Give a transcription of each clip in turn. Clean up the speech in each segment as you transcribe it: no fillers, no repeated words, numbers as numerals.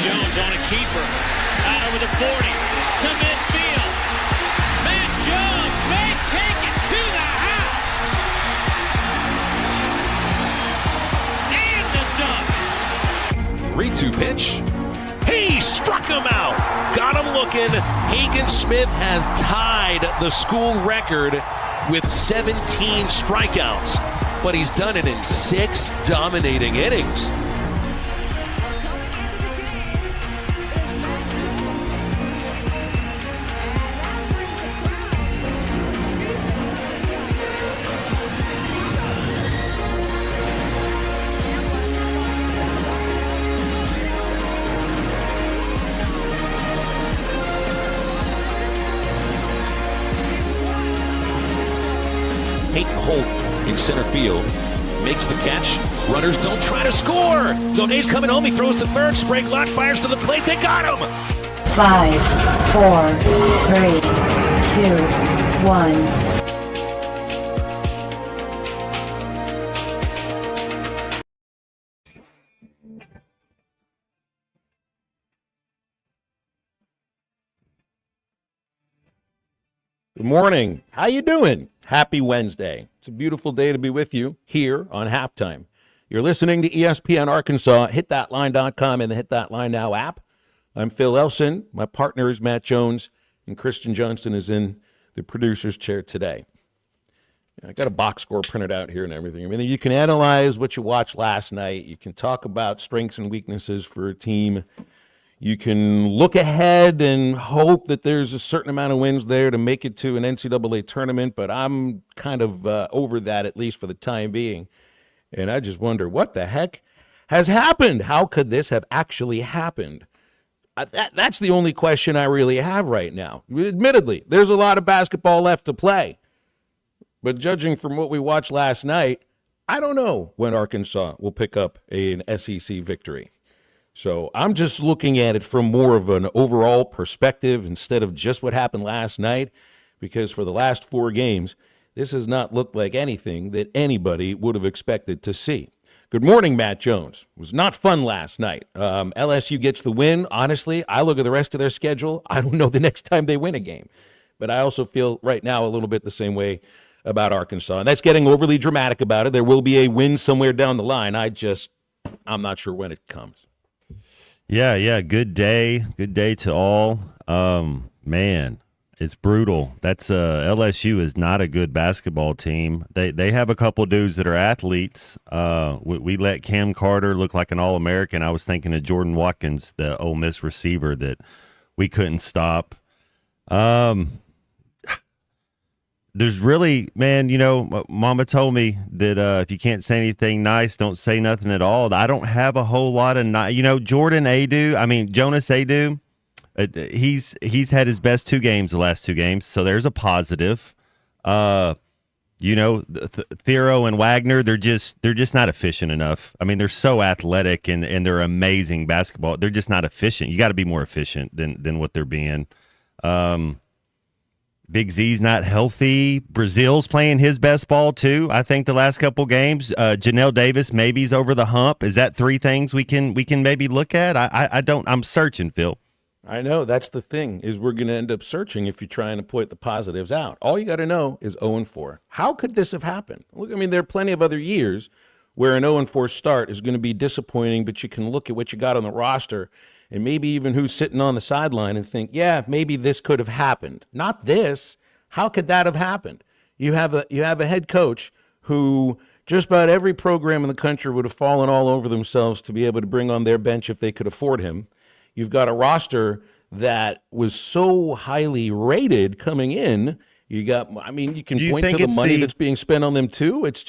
Jones on a keeper. Out over the 40 to midfield. Matt Jones may take it to the house. And the dunk. 3-2 pitch. He struck him out. Got him looking. Hagen Smith has tied the school record with 17 strikeouts, but he's done it in 6 dominating innings. Peyton Holt in center field makes the catch. Runners don't try to score. Zonet's coming home. He throws to third. Sprague Lott fires to the plate. They got him. 5, 4, 3, 2, 1. Good morning. How you doing? Happy Wednesday. It's a beautiful day to be with you here on Halftime. You're listening to ESPN Arkansas, hitthatline.com, and the Hit That Line Now app. I'm Phil Elson. My partner is Matt Jones, and Christian Johnston is in the producer's chair today. I got a box score printed out here and everything. I mean, you can analyze what you watched last night. You can talk about strengths and weaknesses for a team. You can look ahead and hope that there's a certain amount of wins there to make it to an NCAA tournament, but I'm kind of over that, at least for the time being. And I just wonder, what the heck has happened? How could this have actually happened? That's the only question I really have right now. Admittedly, there's a lot of basketball left to play. But judging from what we watched last night, I don't know when Arkansas will pick up an SEC victory. So I'm just looking at it from more of an overall perspective instead of just what happened last night, because for the last 4 games, this has not looked like anything that anybody would have expected to see. Good morning, Matt Jones. It was not fun last night. LSU gets the win. Honestly, I look at the rest of their schedule. I don't know the next time they win a game. But I also feel right now a little bit the same way about Arkansas. And that's getting overly dramatic about it. There will be a win somewhere down the line. I'm not sure when it comes. Yeah. Good day to all. Man, it's brutal. That's LSU is not a good basketball team. They have a couple dudes that are athletes. We let Cam Carter look like an All-American. I was thinking of Jordan Watkins, the Ole Miss receiver that we couldn't stop. There's really, man, Mama told me that if you can't say anything nice, don't say nothing at all. I don't have a whole lot of Jonas Aidoo, he's had his best 2 games the last 2 games, so there's a positive. Thero and Wagner, they're just not efficient enough. I mean, they're so athletic and they're amazing basketball. They're just not efficient. You got to be more efficient than what they're being. Big Z's not healthy. Brazil's playing his best ball too. I think the last couple games, Janelle Davis maybe's over the hump. Is that 3 things we can maybe look at? I'm searching, Phil. I know that's the thing, is we're going to end up searching if you're trying to point the positives out. All you got to know is 0-4. How could this have happened? Look, I mean, there are plenty of other years where an 0-4 start is going to be disappointing, but you can look at what you got on the roster and maybe even who's sitting on the sideline and think, yeah, maybe this could have happened. Not this. How could that have happened? You have a head coach who just about every program in the country would have fallen all over themselves to be able to bring on their bench if they could afford him. You've got a roster that was so highly rated coming in. You can point to the money that's being spent on them too. It's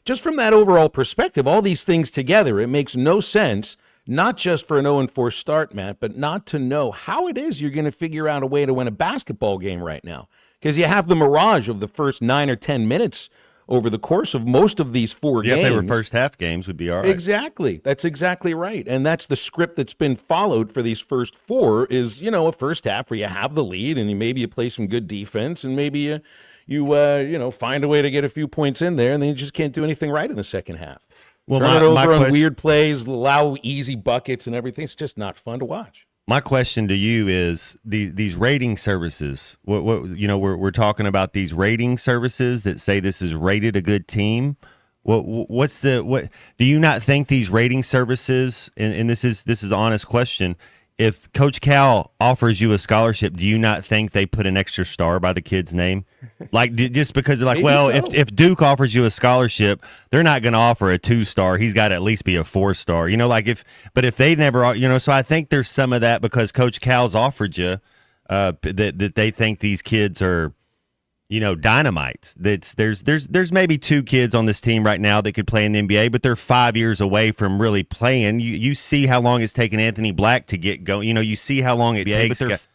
just from that overall perspective, all these things together, it makes no sense. Not just for an 0-4 start, Matt, but not to know how it is you're going to figure out a way to win a basketball game right now. Because you have the mirage of the first 9 or 10 minutes over the course of most of these 4 games. Yeah, if they were first half games, would be all right. Exactly. That's exactly right. And that's the script that's been followed for these first 4 is, a first half where you have the lead and maybe you play some good defense and maybe you find a way to get a few points in there and then you just can't do anything right in the second half. Well, Turn it over on question, weird plays, allow easy buckets and everything. It's just not fun to watch. my question to you is these rating services. What we're talking about these rating services that say this is rated a good team. What do you not think these rating services, and this is an honest question, if Coach Cal offers you a scholarship, do you not think they put an extra star by the kid's name? Like, just because they're like, Maybe well, so. if Duke offers you a scholarship, they're not going to offer a 2-star. He's got to at least be a 4-star. But if they never, so I think there's some of that because Coach Cal's offered you that they think these kids are, dynamite. There's maybe 2 kids on this team right now that could play in the NBA, but they're 5 years away from really playing. You see how long it's taken Anthony Black to get going. You see how long it takes.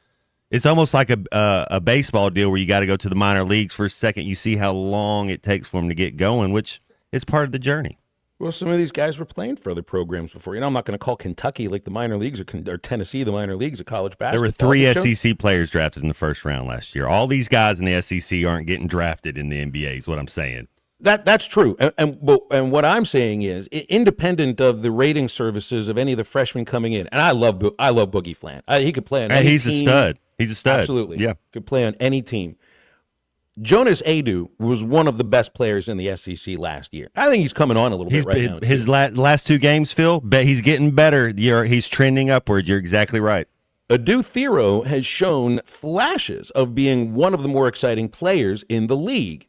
It's almost like a baseball deal where you got to go to the minor leagues for a second. You see how long it takes for them to get going, which is part of the journey. Well, some of these guys were playing for other programs before. I'm not going to call Kentucky like the minor leagues or Tennessee the minor leagues of college basketball. There were 3 SEC players drafted in the first round last year. All these guys in the SEC aren't getting drafted in the NBA is what I'm saying. That's true. And what I'm saying is, independent of the rating services of any of the freshmen coming in, and I love Boogie Flant. He could play on any he's team. a stud. He's a stud. Absolutely. Yeah. Could play on any team. Jonas Adu was one of the best players in the SEC last year. I think he's coming on a little bit right now. His last 2 games, Phil, he's getting better. He's trending upward. You're exactly right. Adu Thero has shown flashes of being one of the more exciting players in the league.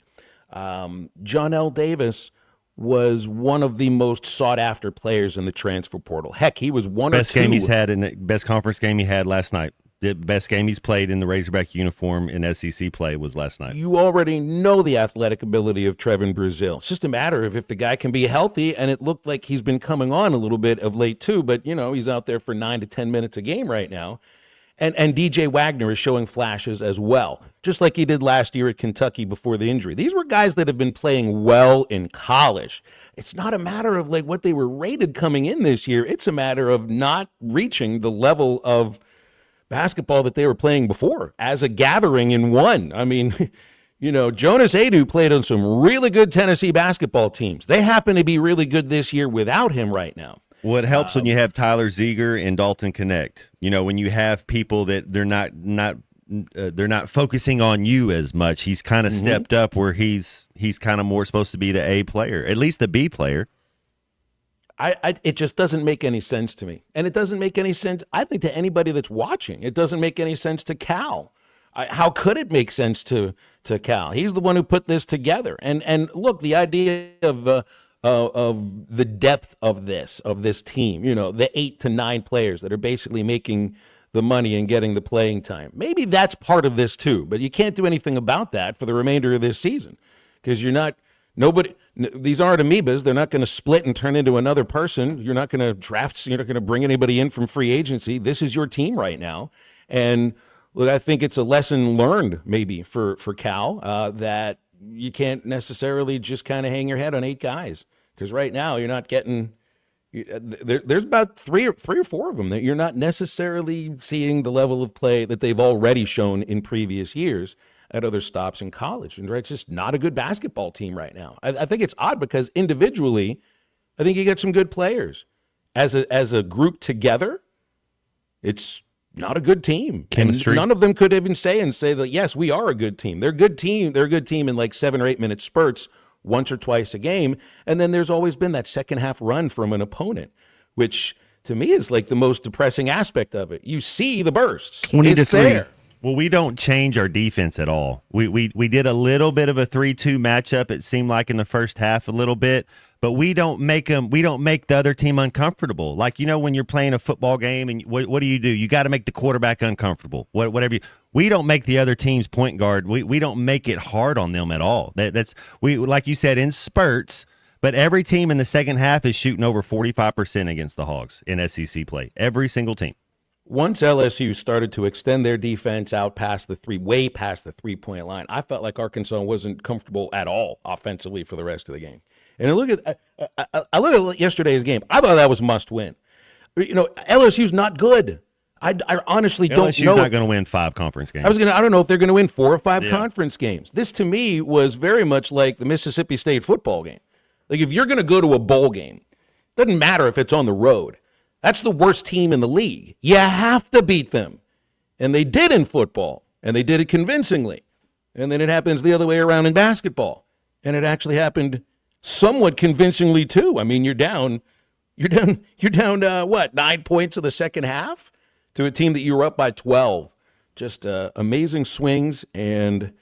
John L. Davis was one of the most sought-after players in the transfer portal. Heck, he was best game he's had in the best conference game he had last night. The best game he's played in the Razorback uniform in SEC play was last night. You already know the athletic ability of Trevin Brazile. It's just a matter of if the guy can be healthy, and it looked like he's been coming on a little bit of late too, but, he's out there for 9 to 10 minutes a game right now. And DJ Wagner is showing flashes as well, just like he did last year at Kentucky before the injury. These were guys that have been playing well in college. It's not a matter of like what they were rated coming in this year. It's a matter of not reaching the level of basketball that they were playing before as a gathering in one. I mean, Jonas Adu played on some really good Tennessee basketball teams. They happen to be really good this year without him right now. Well, it helps when you have Tyler Ziegler and Dalton Connect. When you have people that they're not focusing on you as much. He's kind of stepped up where he's kind of more supposed to be the A player, at least the B player. It just doesn't make any sense to me. And it doesn't make any sense, I think, to anybody that's watching. It doesn't make any sense to Cal. How could it make sense to Cal? He's the one who put this together. And look, the idea of the depth of this team, the 8 to 9 players that are basically making the money and getting the playing time. Maybe that's part of this too, but you can't do anything about that for the remainder of this season because these aren't amoebas. They're not going to split and turn into another person. You're not going to draft. You're not going to bring anybody in from free agency. This is your team right now. And look, I think it's a lesson learned maybe for Cal that you can't necessarily just kind of hang your head on 8 guys because right now you're not getting there's about three or four of them that you're not necessarily seeing the level of play that they've already shown in previous years at other stops in college. And it's just not a good basketball team right now. I think it's odd because individually, I think you get some good players. As a group together, it's not a good team. Chemistry. And none of them could even say that, yes, we are a good team. They're a good team. They're a good team in like 7 or 8 minute spurts once or twice a game. And then there's always been that second half run from an opponent, which to me is like the most depressing aspect of it. You see the bursts. 20 to 3. There. Well, we don't change our defense at all. We did a little bit of a 3-2 matchup. It seemed like in the first half a little bit, but we don't make the other team uncomfortable. Like, when you're playing a football game and what do? You got to make the quarterback uncomfortable. We don't make the other team's point guard. We don't make it hard on them at all. We like you said in spurts, but every team in the second half is shooting over 45% against the Hogs in SEC play. Every single team. Once LSU started to extend their defense out way past the 3-point line, I felt like Arkansas wasn't comfortable at all offensively for the rest of the game. And I look at yesterday's game. I thought that was must win. LSU's not good. I honestly don't know. LSU's not going to win 5 conference games. I don't know if they're going to win 4 or 5 conference games. This to me was very much like the Mississippi State football game. Like if you're going to go to a bowl game Doesn't matter if it's on the road. That's the worst team in the league. You have to beat them. And they did in football, and they did it convincingly. And then it happens the other way around in basketball. And it actually happened somewhat convincingly too. I mean, you're down, 9 points in the second half to a team that you were up by 12. Just amazing swings, and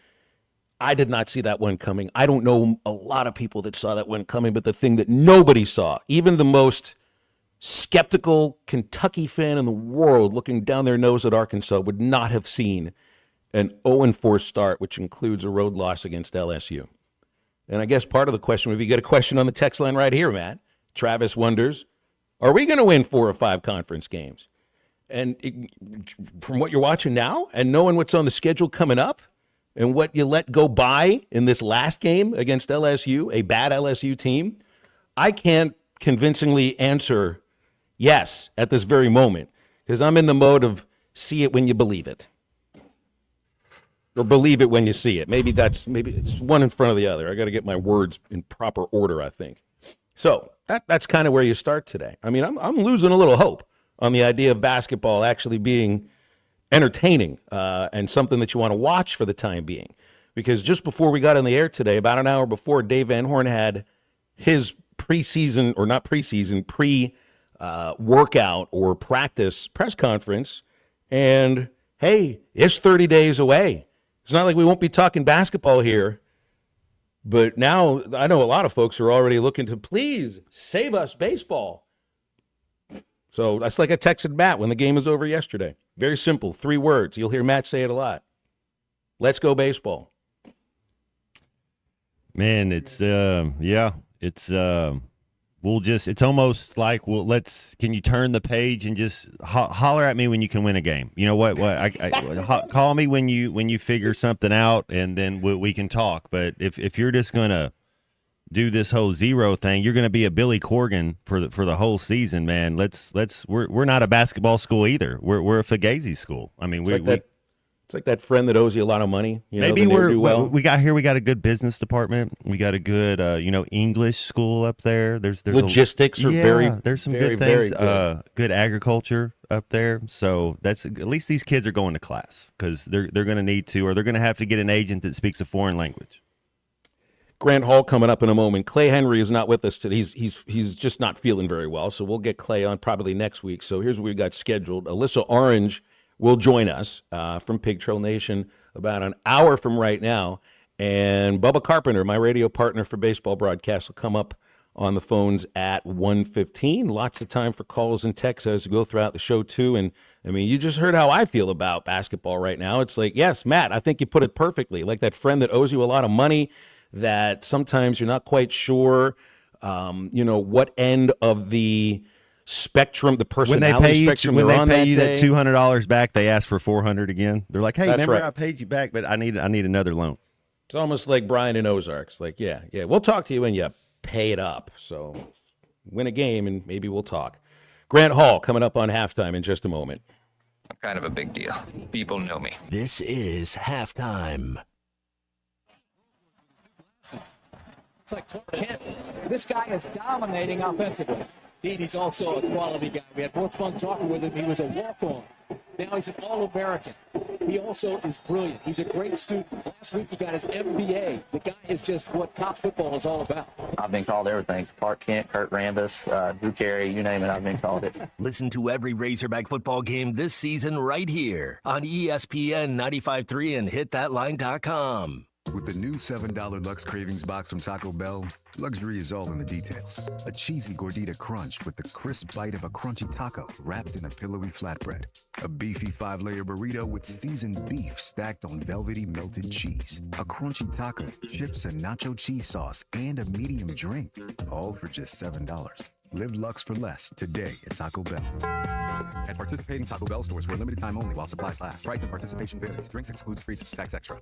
I did not see that one coming. I don't know a lot of people that saw that one coming, but the thing that nobody saw, even the most skeptical Kentucky fan in the world looking down their nose at Arkansas, would not have seen an 0-4 start, which includes a road loss against LSU. And I guess part of the question would be, get a question on the text line right here, Matt. Travis wonders, are we going to win 4 or 5 conference games? And from what you're watching now and knowing what's on the schedule coming up and what you let go by in this last game against LSU, a bad LSU team, I can't convincingly answer yes at this very moment because I'm in the mode of see it when you believe it. Or believe it when you see it. Maybe it's one in front of the other. I got to get my words in proper order, I think. So that's kind of where you start today. I mean, I'm losing a little hope on the idea of basketball actually being entertaining and something that you want to watch for the time being. Because just before we got on the air today, about an hour before, Dave Van Horn had his pre-workout or practice press conference. And, hey, it's 30 days away. It's not like we won't be talking basketball here. But now I know a lot of folks are already looking to please save us baseball. So that's like I texted Matt when the game was over yesterday. Very simple, 3 words. You'll hear Matt say it a lot. Let's go baseball. Man, it's it's almost like, can you turn the page and just holler at me when you can win a game? You know what? Call me when you figure something out, and then we can talk. But if you're just gonna do this whole zero thing, you're gonna be a Billy Corgan for the whole season, man. We're not a basketball school either. We're a Fugazi school. I mean, it's like that friend that owes you a lot of money. Maybe we got a good business department. We got a good English school up there. There's logistics are very. There's some very, good things. Very good at there. So that's at least these kids are going to class because they're going to need to, or they're going to have to get an agent that speaks a foreign language. Grant Hall coming up in a moment. Clay Henry is not with us today. He's just not feeling very well, so we'll get Clay on probably next week. So here's what we've got scheduled. Alyssa Orange will join us from Pig Trail Nation about an hour from right now. And Bubba Carpenter, my radio partner for baseball broadcasts, will come up on the phones at 1:15. Lots of time for calls and texts as we go throughout the show, too. And, I mean, you just heard how I feel about basketball right now. It's like, yes, Matt, I think you put it perfectly. Like that friend that owes you a lot of money that sometimes you're not quite sure, what end of the spectrum, the personality spectrum when they're on they pay that you day. that $200 back, they ask for $400 again. They're like, hey, That's remember right. I paid you back, but I need another loan. It's almost like Brian in Ozarks. Like, yeah, we'll talk to you when you pay it up. So win a game and maybe we'll talk. Grant Hall coming up on halftime in just a moment. I'm kind of a big deal. People know me. This is halftime. It's like Clark Kent. This guy is dominating offensively. Indeed, he's also a quality guy. We had more fun talking with him. He was a walk-on. Now he's an All-American. He also is brilliant. He's a great student. Last week he got his MBA. The guy is just what top football is all about. I've been called everything. Clark Kent, Kurt Rambis, Drew Carey, you name it, I've been called it. Listen to every Razorback football game this season right here on ESPN 95.3 and hitthatline.com. With the new $7 Lux Cravings box from Taco Bell, luxury is all in the details. A cheesy gordita crunch with the crisp bite of a crunchy taco wrapped in a pillowy flatbread. A beefy 5-layer burrito with seasoned beef stacked on velvety melted cheese. A crunchy taco, chips and nacho cheese sauce, and a medium drink. All for just $7. Live Lux for less today at Taco Bell. At participating Taco Bell stores for a limited time only while supplies last. Price and participation varies. Drinks excludes free tax extra.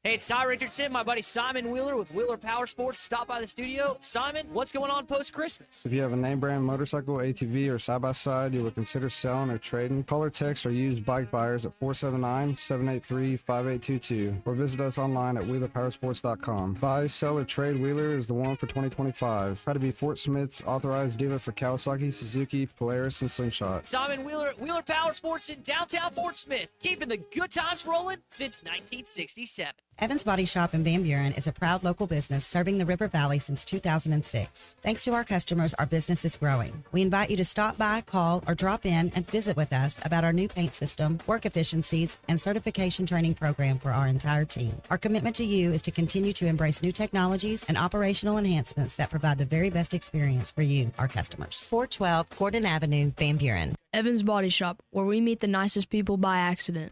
Hey, it's Ty Richardson, my buddy Simon Wheeler with Wheeler Power Sports. Stop by the studio. Simon, what's going on post-Christmas? If you have a name brand motorcycle, ATV, or side-by-side you would consider selling or trading, call or text or use bike buyers at 479-783-5822 or visit us online at WheelerPowersports.com. Buy, sell, or trade Wheeler is the one for 2025. Try to be Fort Smith's authorized dealer for Kawasaki, Suzuki, Polaris, and Slingshot. Simon Wheeler at Wheeler Power Sports in downtown Fort Smith, keeping the good times rolling since 1967. Evans Body Shop in Van Buren is a proud local business serving the River Valley since 2006. Thanks to our customers, our business is growing. We invite you to stop by, call, or drop in and visit with us about our new paint system, work efficiencies, and certification training program for our entire team. Our commitment to you is to continue to embrace new technologies and operational enhancements that provide the very best experience for you, our customers. 412 Gordon Avenue, Van Buren. Evans Body Shop, where we meet the nicest people by accident.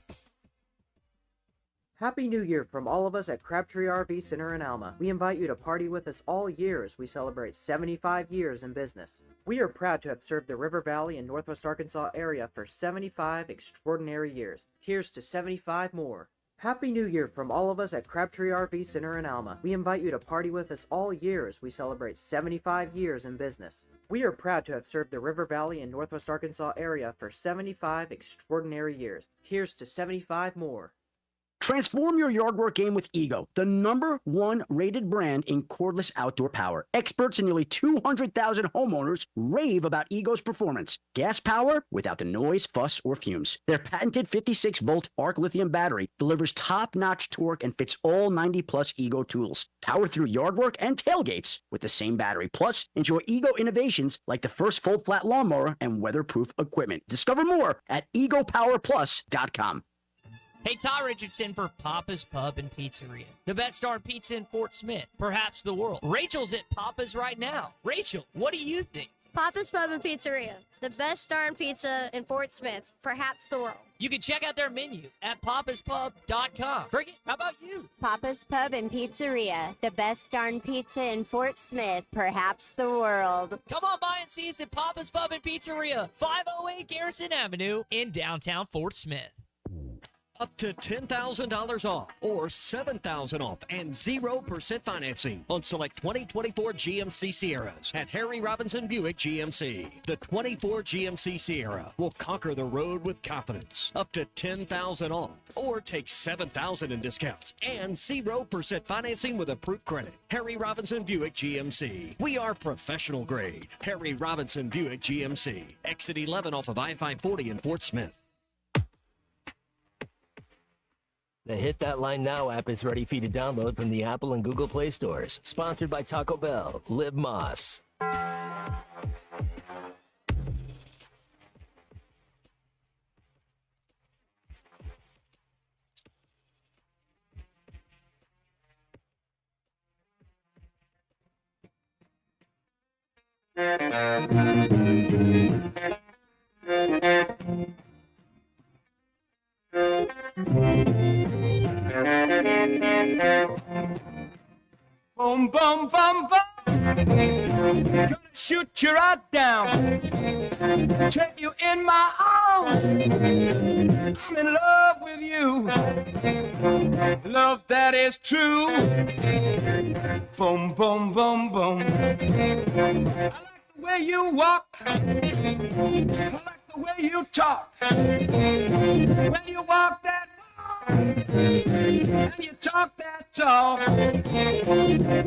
Happy New Year from all of us at Crabtree RV Center in Alma. We invite you to party with us all year as we celebrate 75 years in business. We are proud to have served the River Valley and Northwest Arkansas area for 75 extraordinary years. Here's to 75 more. Happy New Year from all of us at Crabtree RV Center in Alma. We invite you to party with us all year as we celebrate 75 years in business. We are proud to have served the River Valley and Northwest Arkansas area for 75 extraordinary years. Here's to 75 more. Transform your yard work game with Ego, the #1 rated brand in cordless outdoor power. Experts and nearly 200,000 homeowners rave about Ego's performance. Gas power without the noise, fuss, or fumes. Their patented 56-volt ARC lithium battery delivers top-notch torque and fits all 90-plus Ego tools. Power through yard work and tailgates with the same battery. Plus, enjoy Ego innovations like the first fold-flat lawnmower and weatherproof equipment. Discover more at egopowerplus.com. Hey, Ty Richardson for Papa's Pub and Pizzeria. The best darn pizza in Fort Smith, perhaps the world. Rachel's at Papa's right now. Rachel, what do you think? Papa's Pub and Pizzeria. The best darn pizza in Fort Smith, perhaps the world. You can check out their menu at papaspub.com. Cricket, how about you? Papa's Pub and Pizzeria. The best darn pizza in Fort Smith, perhaps the world. Come on by and see us at Papa's Pub and Pizzeria, 508 Garrison Avenue in downtown Fort Smith. Up to $10,000 off or $7,000 off and 0% financing on select 2024 GMC Sierras at Harry Robinson Buick GMC. The 24 GMC Sierra will conquer the road with confidence. Up to $10,000 off or take $7,000 in discounts and 0% financing with approved credit. Harry Robinson Buick GMC. We are professional grade. Harry Robinson Buick GMC. Exit 11 off of I-540 in Fort Smith. The Hit That Line Now app is ready for you to download from the Apple and Google Play stores. Sponsored by Taco Bell. Live Moss. Boom, boom, boom, boom. Gonna shoot you right down. Take you in my arms. I'm in love with you. Love that is true. Boom, boom, boom, boom. I like the way you walk. I like the way you talk. When you walk that and you talk that talk,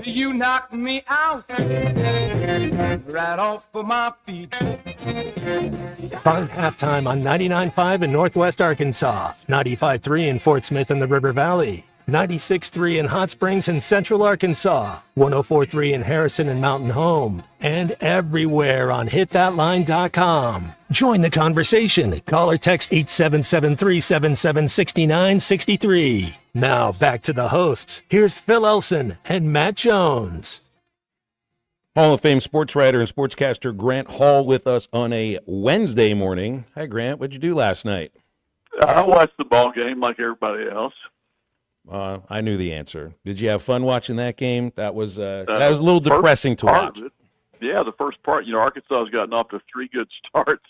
you knock me out right off of my feet. Start halftime on 99.5 in Northwest Arkansas, 95.3 in Fort Smith and the River Valley, 96.3 in Hot Springs and Central Arkansas, 104.3 in Harrison and Mountain Home, and everywhere on hitthatline.com. Join the conversation. Call or text 877-377-6963. Now back to the hosts. Here's Phil Elson and Matt Jones. Hall of Fame sports writer and sportscaster Grant Hall with us on a Wednesday morning. Hi, Grant. What'd you do last night? I watched the ball game like everybody else. I knew the answer. Did you have fun watching that game? That was a little depressing to watch. Yeah, the first part, Arkansas has gotten off to 3 good starts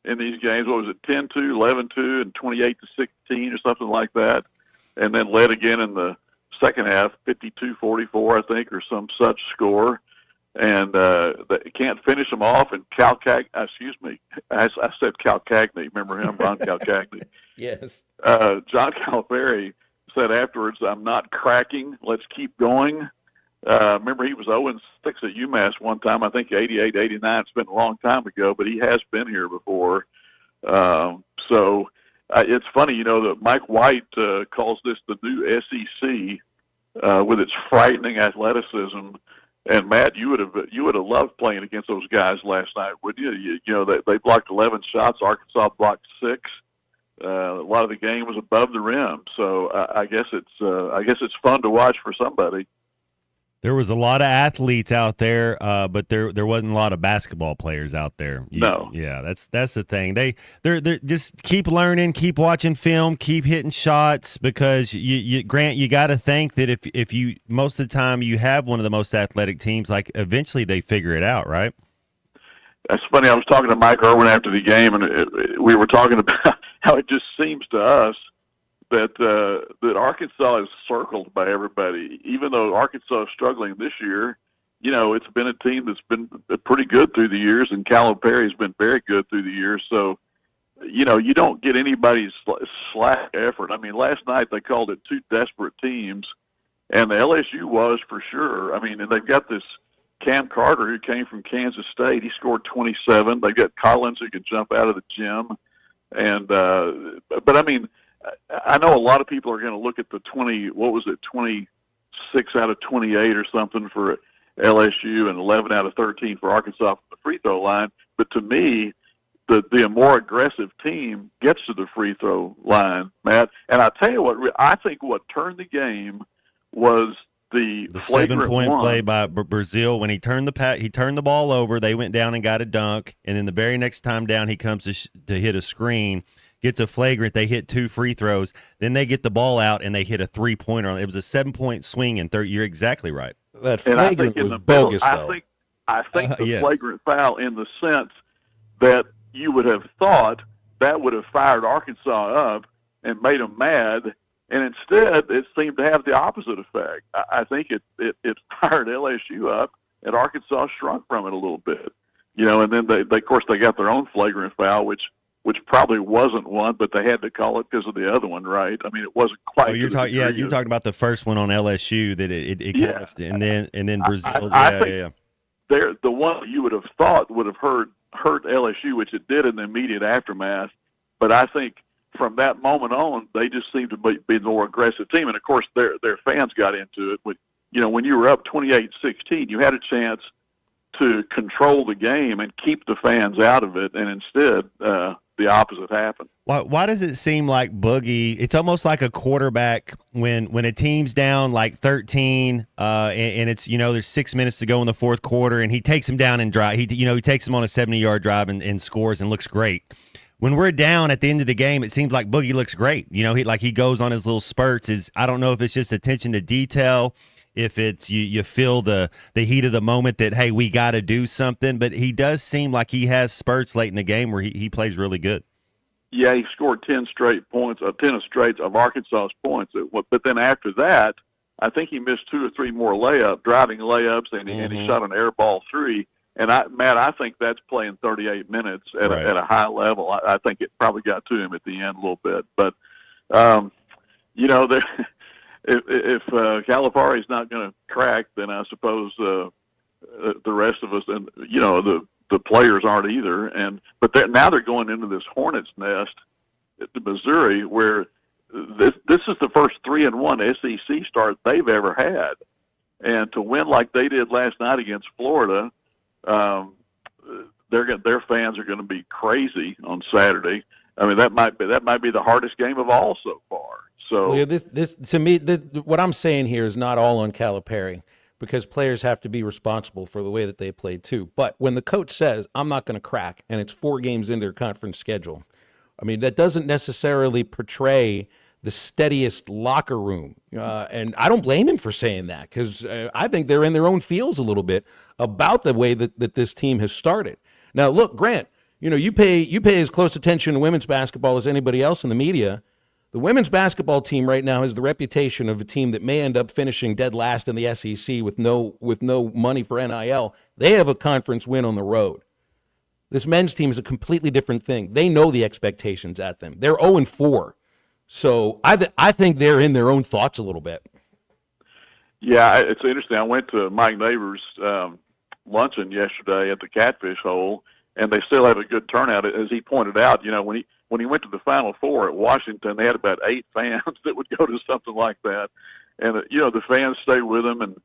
in these games. What was it, 10-2, 11-2, and 28-16 or something like that, and then led again in the second half, 52-44, I think, or some such score. And they can't finish them off. And I said Cagney. Remember him, Ron Cagney? Yes. John Calipari said afterwards, "I'm not cracking. Let's keep going." Remember, he was 0-6 at UMass one time. I think 88, 89. It's been a long time ago, but he has been here before. So it's funny, that Mike White calls this the new SEC with its frightening athleticism. And Matt, you would have loved playing against those guys last night, wouldn't you? They blocked 11 shots. Arkansas blocked 6. A lot of the game was above the rim, so I guess it's fun to watch for somebody. There was a lot of athletes out there, but there wasn't a lot of basketball players out there. No. Yeah, that's the thing. They're just keep learning, keep watching film, keep hitting shots, because Grant, you got to think that if you most of the time you have one of the most athletic teams, like eventually they figure it out, right? That's funny. I was talking to Mike Irwin after the game, and we were talking about how it just seems to us that Arkansas is circled by everybody. Even though Arkansas is struggling this year, it's been a team that's been pretty good through the years, and Calipari's been very good through the years. So, you don't get anybody's slack effort. I mean, last night they called it two desperate teams, and the LSU was for sure. I mean, and they've got this Cam Carter who came from Kansas State. He scored 27. They got Collins who could jump out of the gym, and but I mean, I know a lot of people are going to look at the 26 out of 28 or something for LSU and 11 out of 13 for Arkansas from the free throw line. But to me, the more aggressive team gets to the free throw line, Matt. And I tell you what, I think what turned the game was the 7-point play by Brazil when he turned the ball over. They went down and got a dunk, and then the very next time down, he comes to hit a screen. Gets a flagrant, they hit 2 free throws, then they get the ball out and they hit a 3-pointer. It was a 7-point swing in third. You're exactly right. That flagrant was bogus, though. I think the yes. flagrant foul, in the sense that you would have thought that would have fired Arkansas up and made them mad, and instead it seemed to have the opposite effect. I think it fired LSU up, and Arkansas shrunk from it a little bit. And then they of course they got their own flagrant foul, which probably wasn't one, but they had to call it because of the other one, right? I mean, it wasn't quite. Oh, you're talking about the first one on LSU that it yeah. Kind of, and then Brazil. I think they're the one you would have thought would have hurt LSU, which it did in the immediate aftermath. But I think from that moment on, they just seemed to be the more aggressive team, and of course their fans got into it. When you were up 28-16, you had a chance to control the game and keep the fans out of it, and instead the opposite happened. Why does it seem like Boogie, it's almost like a quarterback when a team's down like 13 and it's, there's 6 minutes to go in the fourth quarter, and he takes them down and drive. He takes them on a 70-yard drive and scores and looks great. When we're down at the end of the game, it seems like Boogie looks great. He goes on his little spurts. I don't know if it's just attention to detail, if it's you feel the heat of the moment that, hey, we got to do something. But he does seem like he has spurts late in the game where he plays really good. Yeah, he scored 10 straight points, 10 straight of Arkansas's points. But then after that, I think he missed 2 or 3 more driving layups, and he shot an air ball 3. And I think that's playing 38 minutes at a high level. I think it probably got to him at the end a little bit. But if Calipari's not going to crack, then I suppose the rest of us, and the players aren't either. But now they're going into this hornet's nest at Missouri, where this is the first 3-1 SEC start they've ever had, and to win like they did last night against Florida, their fans are going to be crazy on Saturday. I mean, that might be the hardest game of all so far. So this to me, what I'm saying here is not all on Calipari, because players have to be responsible for the way that they play too. But when the coach says, I'm not going to crack, and it's 4 games into their conference schedule, I mean, that doesn't necessarily portray the steadiest locker room. And I don't blame him for saying that, because I think they're in their own feels a little bit about the way that this team has started. Now, look, Grant, you pay as close attention to women's basketball as anybody else in the media. The women's basketball team right now has the reputation of a team that may end up finishing dead last in the SEC with no money for NIL. They have a conference win on the road. This men's team is a completely different thing. They know the expectations at them. They're 0-4. So I think they're in their own thoughts a little bit. Yeah, it's interesting. I went to Mike Neighbors' luncheon yesterday at the Catfish Hole, and they still have a good turnout. As he pointed out, when he went to the Final Four at Washington, they had about 8 fans that would go to something like that. And, the fans stayed with him, and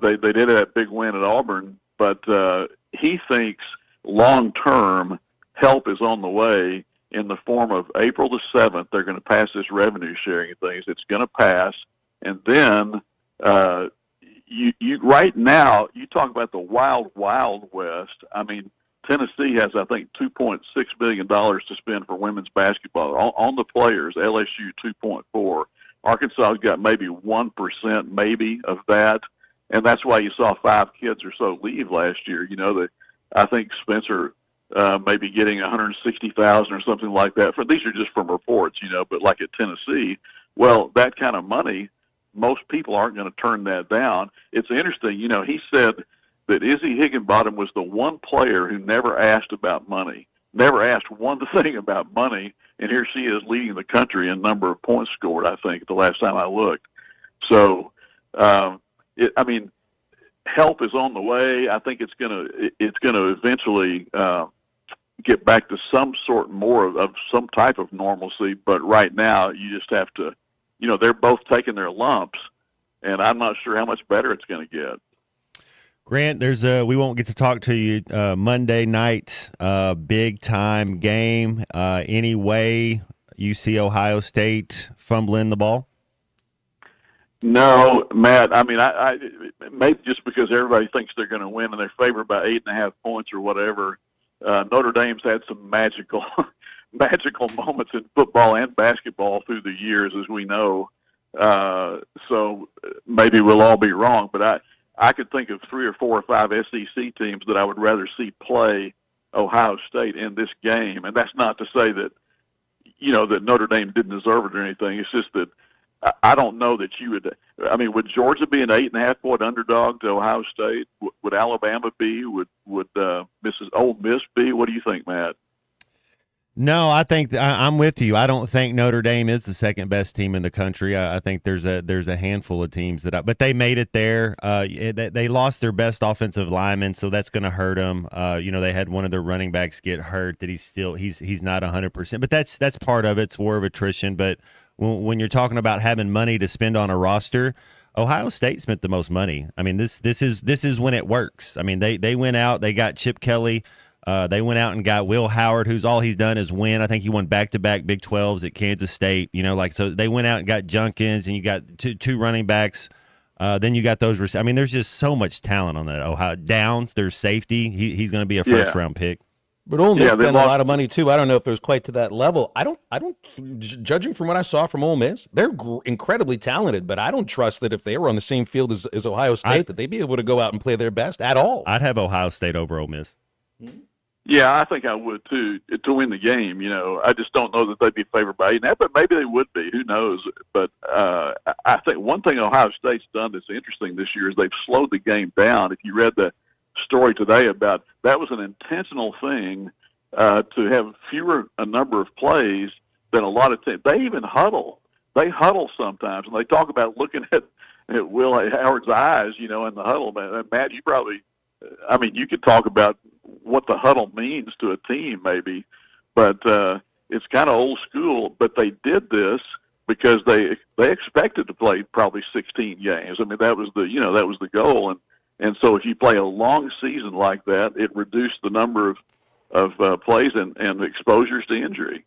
they did have that big win at Auburn. But he thinks long-term help is on the way in the form of April the 7th. They're going to pass this revenue sharing things. It's going to pass. And then you right now, you talk about the wild, wild West. I mean, Tennessee has, I think, $2.6 billion to spend for women's basketball on the players. LSU 2.4. Arkansas's got maybe 1% maybe of that, and that's why you saw 5 kids or so leave last year. I think Spencer may be getting $160,000 or something like that. These are just from reports, But like at Tennessee, well, that kind of money, most people aren't going to turn that down. It's interesting, he said that Izzy Higginbottom was the one player who never asked about money, never asked one thing about money, and here she is leading the country in number of points scored, I think, the last time I looked. So, help is on the way. I think it's gonna eventually get back to some sort more of some type of normalcy, but right now you just have to, they're both taking their lumps, and I'm not sure how much better it's going to get. Grant, we won't get to talk to you Monday night, big time game. Any way you see Ohio State fumbling the ball? No, Matt. I mean, I maybe just because everybody thinks they're going to win and they're favored by 8.5 points or whatever. Notre Dame's had some magical moments in football and basketball through the years, as we know. So maybe we'll all be wrong, but I could think of 3 or 4 or 5 SEC teams that I would rather see play Ohio State in this game. And that's not to say that, that Notre Dame didn't deserve it or anything. It's just that I don't know that you would. I mean, would Georgia be an 8.5 point underdog to Ohio State? Would Alabama be? Would Mrs. Ole Miss be? What do you think, Matt? No, I think I'm with you. I don't think Notre Dame is the second best team in the country. I think there's a handful of teams but they made it there. They lost their best offensive lineman, so that's going to hurt them. They had one of their running backs get hurt. That he's not 100%, but that's part of it. It's war of attrition. But when you're talking about having money to spend on a roster, Ohio State spent the most money. I mean, this is when it works. I mean, they went out, they got Chip Kelly. They went out and got Will Howard, who's all he's done is win. I think he won back-to-back Big 12s at Kansas State. So they went out and got Junkins, and you got two running backs. Then you got those. I mean, there's just so much talent on that. Ohio Downs, there's safety. He's going to be a first-round pick. But Ole Miss spent a lot of money too. I don't know if it was quite to that level. I don't. Judging from what I saw from Ole Miss, they're incredibly talented. But I don't trust that if they were on the same field as Ohio State, that they'd be able to go out and play their best at all. I'd have Ohio State over Ole Miss. Yeah, I think I would too, to win the game. I just don't know that they'd be favored by 8.5, but maybe they would be. Who knows? But I think one thing Ohio State's done that's interesting this year is they've slowed the game down. If you read the story today about that, was an intentional thing to have a number of plays than a lot of teams. They even huddle. They huddle sometimes, and they talk about looking at Will Howard's eyes, in the huddle. Matt, you probably, you could talk about what the huddle means to a team maybe, but it's kind of old school. But they did this because they expected to play probably 16 games. I mean, that was the goal. And so if you play a long season like that, it reduced the number of plays and exposures to injury.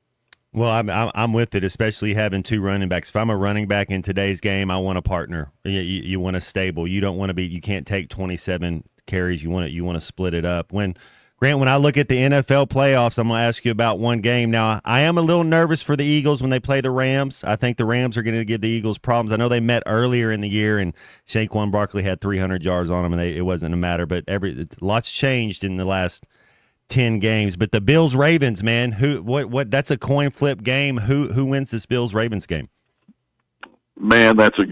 Well, I'm with it, especially having 2 running backs. If I'm a running back in today's game, I want a partner. You want a stable. You don't want to be. You can't take 27 carries. You want to split it up. Grant, when I look at the NFL playoffs, I'm going to ask you about one game. Now, I am a little nervous for the Eagles when they play the Rams. I think the Rams are going to give the Eagles problems. I know they met earlier in the year, and Saquon Barkley had 300 yards on him, and it wasn't a matter. But lots changed in the last 10 games. But the Bills-Ravens, man, what? That's a coin flip game. Who wins this Bills-Ravens game? Man, that's a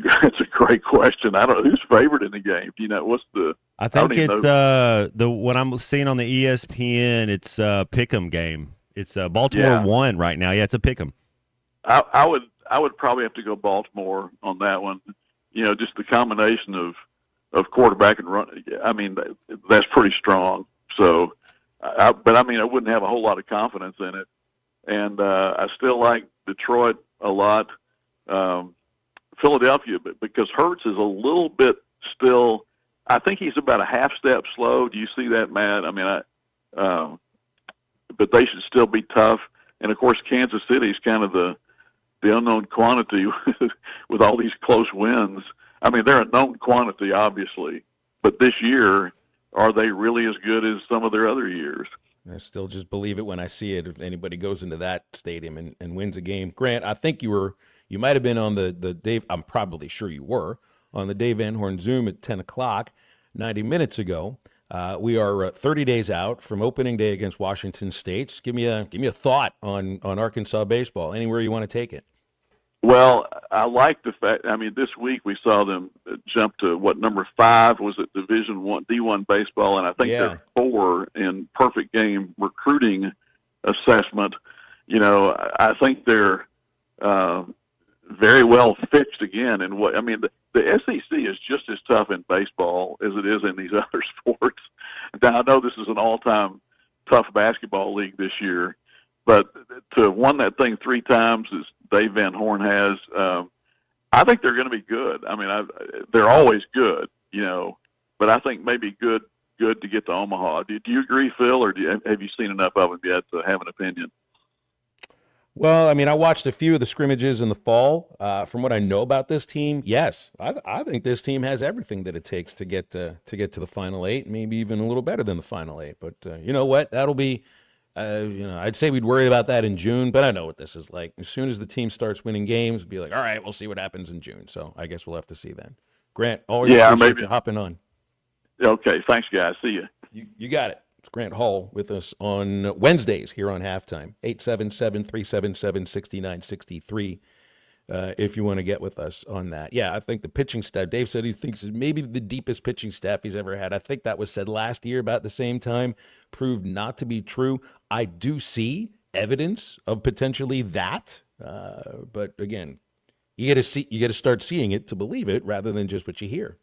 great question. I don't know who's favored in the game. Do you know what's the? I think it's the what I'm seeing on the ESPN. It's Pick'em game. It's Baltimore 1 right now. Yeah, it's a Pick'em. I would probably have to go Baltimore on that one. You know, just the combination of quarterback and run. I mean, that's pretty strong. So, but I mean, I wouldn't have a whole lot of confidence in it. And I still like Detroit a lot. Philadelphia, because Hurts is a little bit still. I think he's about a half step slow. Do you see that, Matt? I mean, but they should still be tough. And of course, Kansas City's kind of the unknown quantity with all these close wins. I mean, they're a known quantity, obviously, but this year, are they really as good as some of their other years? I still just believe it when I see it. If anybody goes into that stadium and wins a game, Grant, I think you might have been on the Dave. I'm probably sure you were on the Dave Van Horn Zoom at 10 o'clock 90 minutes ago. We are 30 days out from opening day against Washington State. Just give me a thought on Arkansas baseball. Anywhere you want to take it. Well, I like the fact. I mean, this week we saw them jump to number 5 was it Division I D1 baseball, and I think they're 4 in perfect game recruiting assessment. You know, I think they're very well fixed again. And what I mean, the SEC is just as tough in baseball as it is in these other sports. Now, I know this is an all-time tough basketball league this year, but to have won that thing 3 times as Dave Van Horn has, I think they're going to be good. I mean, they're always good, you know, but I think maybe good to get to Omaha. Do you agree, Phil, or have you seen enough of them yet to have an opinion? Well, I mean, I watched a few of the scrimmages in the fall. From what I know about this team, yes, I think this team has everything that it takes to get to the Final 8, maybe even a little better than the Final 8. But you know what? That'll be, I'd say we'd worry about that in June, but I know what this is like. As soon as the team starts winning games, it'd be like, all right, we'll see what happens in June. So I guess we'll have to see then. Grant, always appreciate you hopping on. Okay, thanks, guys. See you. You got it. It's Grant Hall with us on Wednesdays here on Halftime, 877-377-6963, if you want to get with us on that. Yeah, I think the pitching staff, Dave said he thinks is maybe the deepest pitching staff he's ever had. I think that was said last year about the same time, proved not to be true. I do see evidence of potentially that, but again, you got to start seeing it to believe it rather than just what you hear.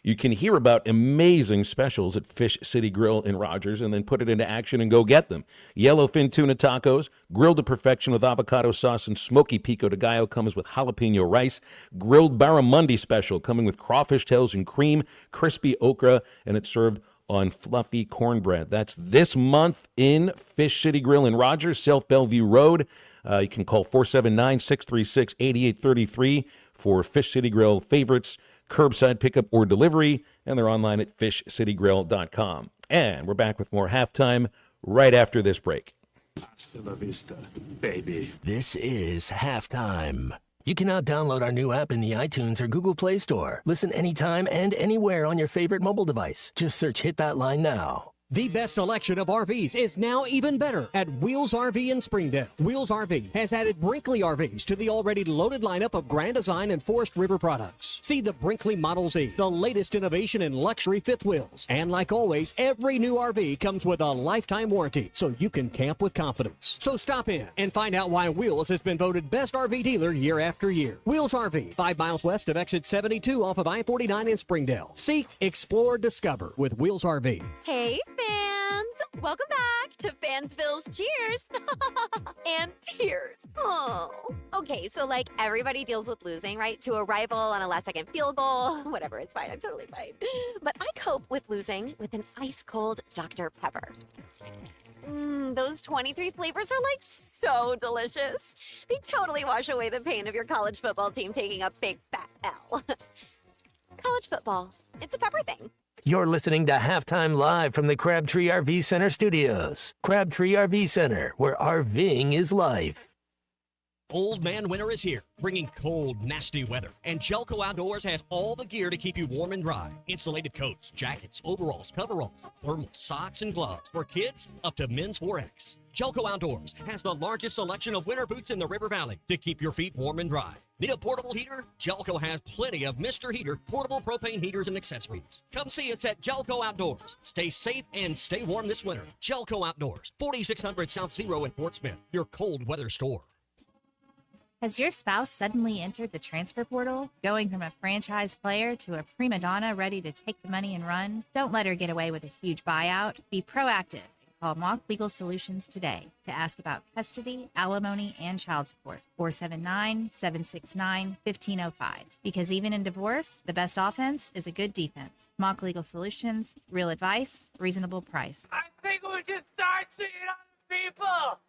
You can hear about amazing specials at Fish City Grill in Rogers and then put it into action and go get them. Yellowfin tuna tacos, grilled to perfection with avocado sauce and smoky pico de gallo comes with jalapeno rice. Grilled barramundi special coming with crawfish tails and cream, crispy okra, and it's served on fluffy cornbread. That's this month in Fish City Grill in Rogers, South Bellevue Road. You can call 479-636-8833 for Fish City Grill favorites, curbside pickup or delivery, and they're online at fishcitygrill.com. And we're back with more Halftime right after this break. Hasta la vista, baby. This is Halftime. You can now download our new app in the iTunes or Google Play Store. Listen anytime and anywhere on your favorite mobile device. Just search Hit That Line now. The best selection of RVs is now even better at Wheels RV in Springdale. Wheels RV has added Brinkley RVs to the already loaded lineup of Grand Design and Forest River products. See the Brinkley Model Z, the latest innovation in luxury fifth wheels. And like always, every new RV comes with a lifetime warranty, so you can camp with confidence. So stop in and find out why Wheels has been voted best RV dealer year after year. Wheels RV, 5 miles west of exit 72 off of I-49 in Springdale. Seek, explore, discover with Wheels RV. Hey, fans! Welcome back to Fansville's Cheers and Tears. Oh. Okay, so like everybody deals with losing, right? To a rival on a last-second field goal. Whatever, it's fine. I'm totally fine. But I cope with losing with an ice-cold Dr. Pepper. Those 23 flavors are like so delicious. They totally wash away the pain of your college football team taking a big fat L. College football, it's a pepper thing. You're listening to Halftime live from the Crabtree RV Center studios. Crabtree RV Center, where RVing is life. Old Man Winter is here, bringing cold, nasty weather. And Jelco Outdoors has all the gear to keep you warm and dry. Insulated coats, jackets, overalls, coveralls, thermal socks, and gloves. For kids, up to men's 4X. Jelco Outdoors has the largest selection of winter boots in the River Valley to keep your feet warm and dry. Need a portable heater? Jelco has plenty of Mr. Heater portable propane heaters and accessories. Come see us at Jelco Outdoors. Stay safe and stay warm this winter. Jelco Outdoors, 4600 South Zero in Fort Smith, your cold weather store. Has your spouse suddenly entered the transfer portal, going from a franchise player to a prima donna ready to take the money and run? Don't let her get away with a huge buyout. Be proactive and call Mock Legal Solutions today to ask about custody, alimony, and child support. 479-769-1505. Because even in divorce, the best offense is a good defense. Mock Legal Solutions, real advice, reasonable price. I think we should start seeing other people.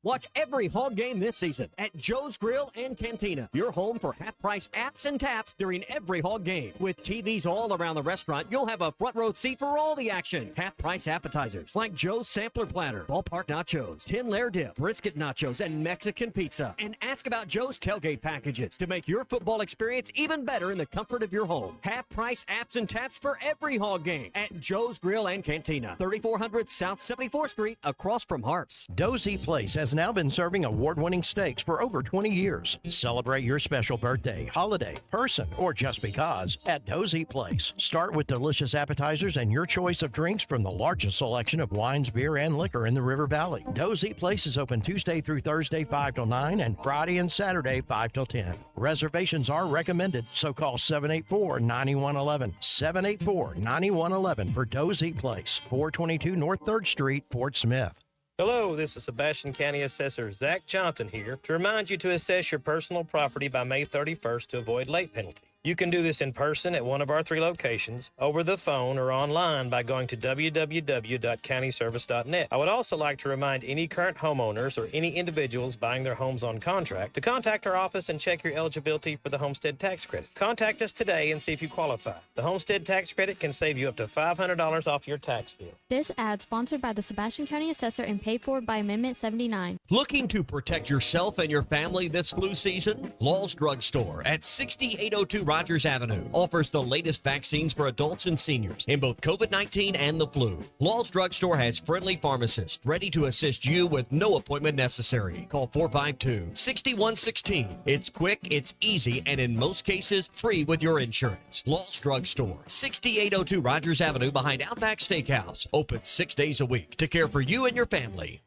Watch every Hog game this season at Joe's Grill and Cantina, your home for half-price apps and taps during every Hog game. With TVs all around the restaurant, you'll have a front row seat for all the action. Half-price appetizers like Joe's Sampler Platter, Ballpark Nachos, 10-layer dip, brisket nachos, and Mexican pizza. And ask about Joe's tailgate packages to make your football experience even better in the comfort of your home. Half-price apps and taps for every Hog game at Joe's Grill and Cantina, 3400 South 74th Street, across from Harps. Dozy Place has now been serving award-winning steaks for over 20 years. Celebrate your special birthday, holiday, person, or just because at Dozy Place. Start with delicious appetizers and your choice of drinks from the largest selection of wines, beer, and liquor in the River Valley. Dozy Place is open Tuesday through Thursday 5 till 9 and Friday and Saturday 5 till 10. Reservations are recommended, so call 784-9111. 784-9111 for Dozy Place, 422 North 3rd Street, Fort Smith. Hello, this is Sebastian County Assessor Zach Johnson here to remind you to assess your personal property by May 31st to avoid late penalty. You can do this in person at one of our 3 locations, over the phone, or online by going to www.countyservice.net. I would also like to remind any current homeowners or any individuals buying their homes on contract to contact our office and check your eligibility for the homestead tax credit. Contact us today and see if you qualify. The homestead tax credit can save you up to $500 off your tax bill. This ad sponsored by the Sebastian County Assessor and paid for by Amendment 79. Looking to protect yourself and your family this flu season? Law's Drug Store at 6802 Rogers Avenue offers the latest vaccines for adults and seniors in both COVID-19 and the flu. Law's Drug Store has friendly pharmacists ready to assist you with no appointment necessary. Call 452-6116. It's quick, it's easy, and in most cases, free with your insurance. Law's Drug Store, 6802 Rogers Avenue behind Outback Steakhouse. Open 6 days a week to care for you and your family.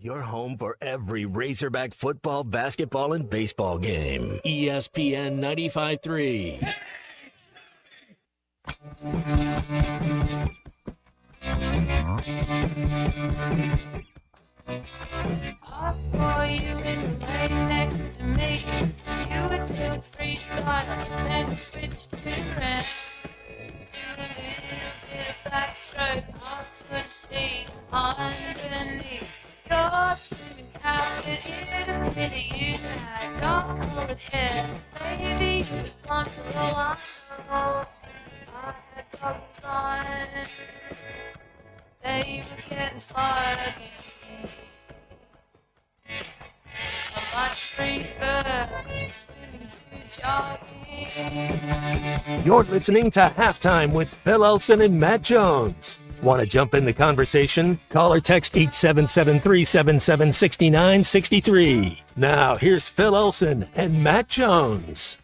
Your home for every Razorback football, basketball, and baseball game. ESPN 95.3. I saw you in the night next to me. You were too free fire, then switched to red. To the little bit of backstroke I could see underneath. Your screaming cat, it a pity you had dark colored hair. Baby, you was blonde for all I know. I had goggles on, they were getting foggy. I much prefer swimming to jogging. You're listening to Halftime with Phil Elson and Matt Jones. Want to jump in the conversation? Call or text 877-377-6963. Now, here's Phil Elson and Matt Jones.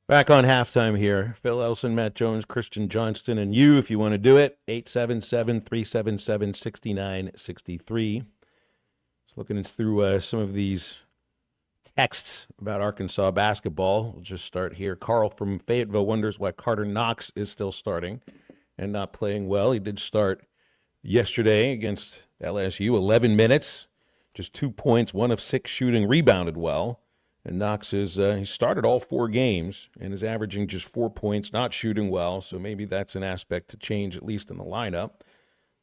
Back on Halftime here. Phil Elson, Matt Jones, Christian Johnston, and you, if you want to do it, 877-377-6963. Just looking through some of these texts about Arkansas basketball. We'll just start here. Carl from Fayetteville wonders why Carter Knox is still starting and not playing well. He did start yesterday against LSU, 11 minutes, just 2 points, 1 of 6 shooting, rebounded well. And Knox is he started all 4 games and is averaging just 4 points, not shooting well. So maybe that's an aspect to change, at least in the lineup.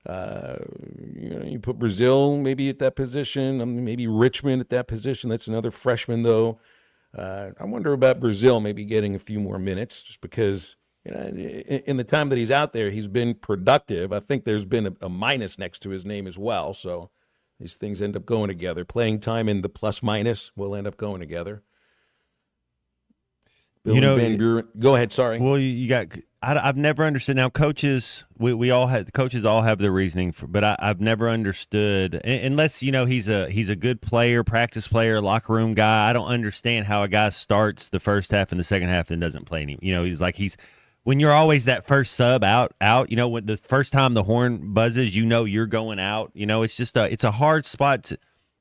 You put Brazil maybe at that position, maybe Richmond at that position. That's another freshman, though. I wonder about Brazil maybe getting a few more minutes, just because In the time that he's out there, he's been productive. I think there's been a minus next to his name as well. So these things end up going together. Playing time and the plus minus will end up going together. Bill Van Buren, go ahead. Sorry. Well, you got. I've never understood. Now, coaches, we all have coaches all have their reasoning for, but I've never understood unless he's a good player, practice player, locker room guy. I don't understand how a guy starts the first half and the second half and doesn't play any. He's when you're always that first sub out. When the first time the horn buzzes, you're going out. It's just it's a hard spot.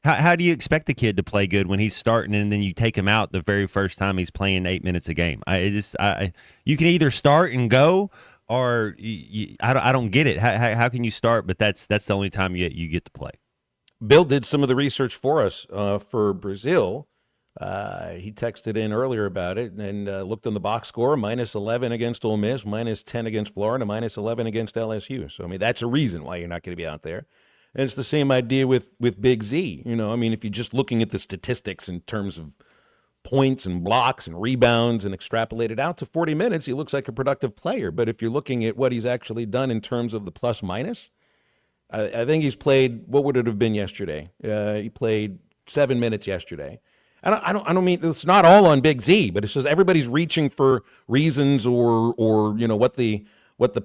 How do you expect the kid to play good when he's starting and then you take him out the very first time he's playing 8 minutes a game? You can either start and go, or I don't get it. How can you start, but that's the only time you get to play? Bill did some of the research for us for Brazil. He texted in earlier about it and looked on the box score, -11 against Ole Miss, -10 against Florida, -11 against LSU. So, that's a reason why you're not going to be out there. And it's the same idea with Big Z. If you're just looking at the statistics in terms of points and blocks and rebounds and extrapolate it out to 40 minutes, he looks like a productive player. But if you're looking at what he's actually done in terms of the plus minus, I think he's played, what would it have been yesterday? He played 7 minutes yesterday. I don't mean, it's not all on Big Z, but it's just everybody's reaching for reasons or what the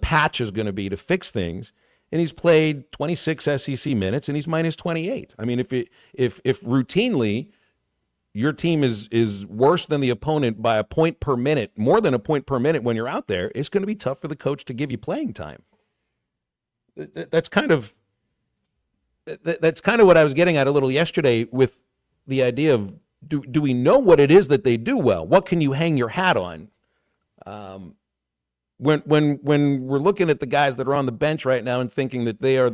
patch is going to be to fix things. And he's played 26 SEC minutes, and he's -28. If routinely your team is worse than the opponent by a point per minute, more than a point per minute when you're out there, it's going to be tough for the coach to give you playing time. That's kind of what I was getting at a little yesterday with the idea of do we know what it is that they do well? What can you hang your hat on? When we're looking at the guys that are on the bench right now and thinking that they are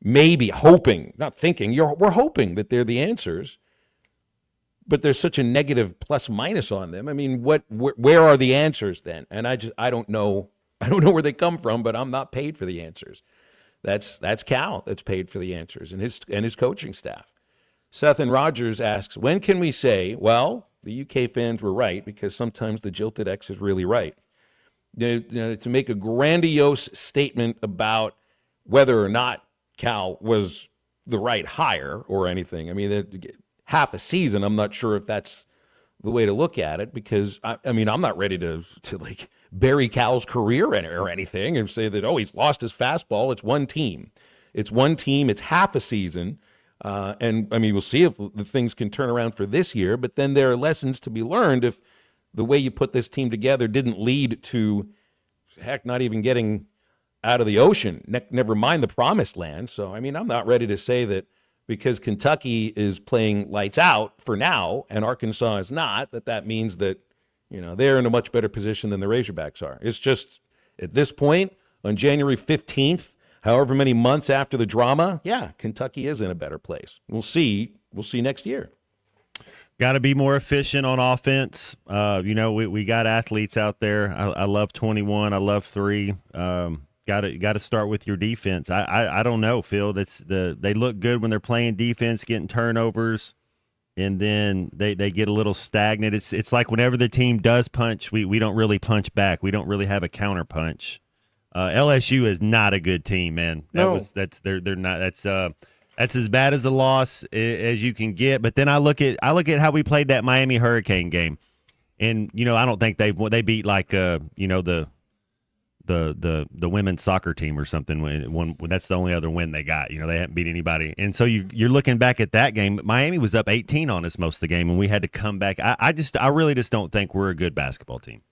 we're hoping that they're the answers, but there's such a negative plus minus on them. Where are the answers then? And I don't know where they come from, but I'm not paid for the answers. That's Cal that's paid for the answers and his coaching staff. Seth and Rogers asks, when can we say, well, the UK fans were right because sometimes the jilted ex is really right? To make a grandiose statement about whether or not Cal was the right hire or anything. Half a season, I'm not sure if that's the way to look at it because, I'm not ready to bury Cal's career or anything and say that, he's lost his fastball. It's one team. It's half a season. We'll see if the things can turn around for this year, but then there are lessons to be learned if the way you put this team together didn't lead to, not even getting out of the ocean, never mind the promised land. So, I'm not ready to say that because Kentucky is playing lights out for now and Arkansas is not, that means that, they're in a much better position than the Razorbacks are. It's just, at this point, on January 15th, however many months after the drama, Kentucky is in a better place. We'll see next year. Got to be more efficient on offense. We got athletes out there. I love 21. I love 3. Got to start with your defense. I don't know, Phil. They look good when they're playing defense, getting turnovers, and then they get a little stagnant. It's like whenever the team does punch, we don't really punch back. We don't really have a counter punch. LSU is not a good team, man. They're not. That's as bad as a loss as you can get. But then I look at how we played that Miami Hurricane game, and I don't think they beat the women's soccer team or something. That's the only other win they got. They haven't beat anybody, and so you're looking back at that game. Miami was up 18 on us most of the game, and we had to come back. I really just don't think we're a good basketball team.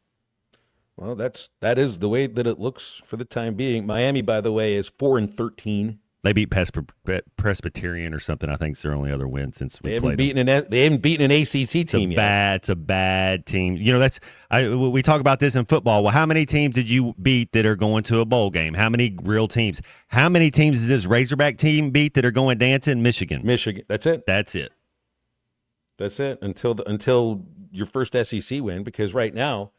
Well, that is the way that it looks for the time being. Miami, by the way, is 4-13. They beat Presbyterian or something. I think it's their only other win since we played them. They haven't beaten an ACC team yet. It's a bad team. We talk about this in football. Well, how many teams did you beat that are going to a bowl game? How many real teams? How many teams does this Razorback team beat that are going dancing? Michigan. That's it. That's it. Until your first SEC win, because right now,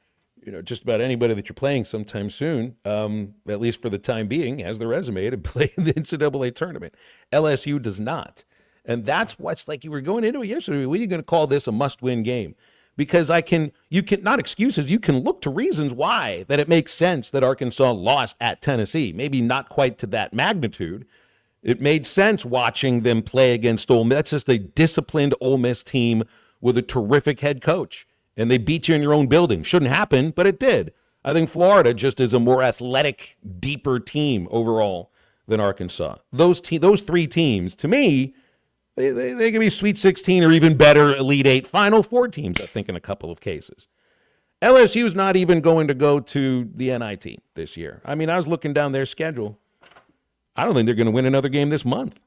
just about anybody that you're playing sometime soon, at least for the time being, has the resume to play in the NCAA tournament. LSU does not. And that's what's like you were going into it yesterday. We are going to call this a must-win game. because you can not excuses, you can look to reasons why that it makes sense that Arkansas lost at Tennessee. Maybe not quite to that magnitude. It made sense watching them play against Ole Miss. That's just a disciplined Ole Miss team with a terrific head coach. And they beat you in your own building. Shouldn't happen, but it did. I think Florida just is a more athletic, deeper team overall than Arkansas. Those three teams, to me, they can be Sweet 16 or even better Elite 8, Final Four teams, I think, in a couple of cases. LSU's not even going to go to the NIT this year. I mean, I was looking down their schedule. I don't think they're going to win another game this month.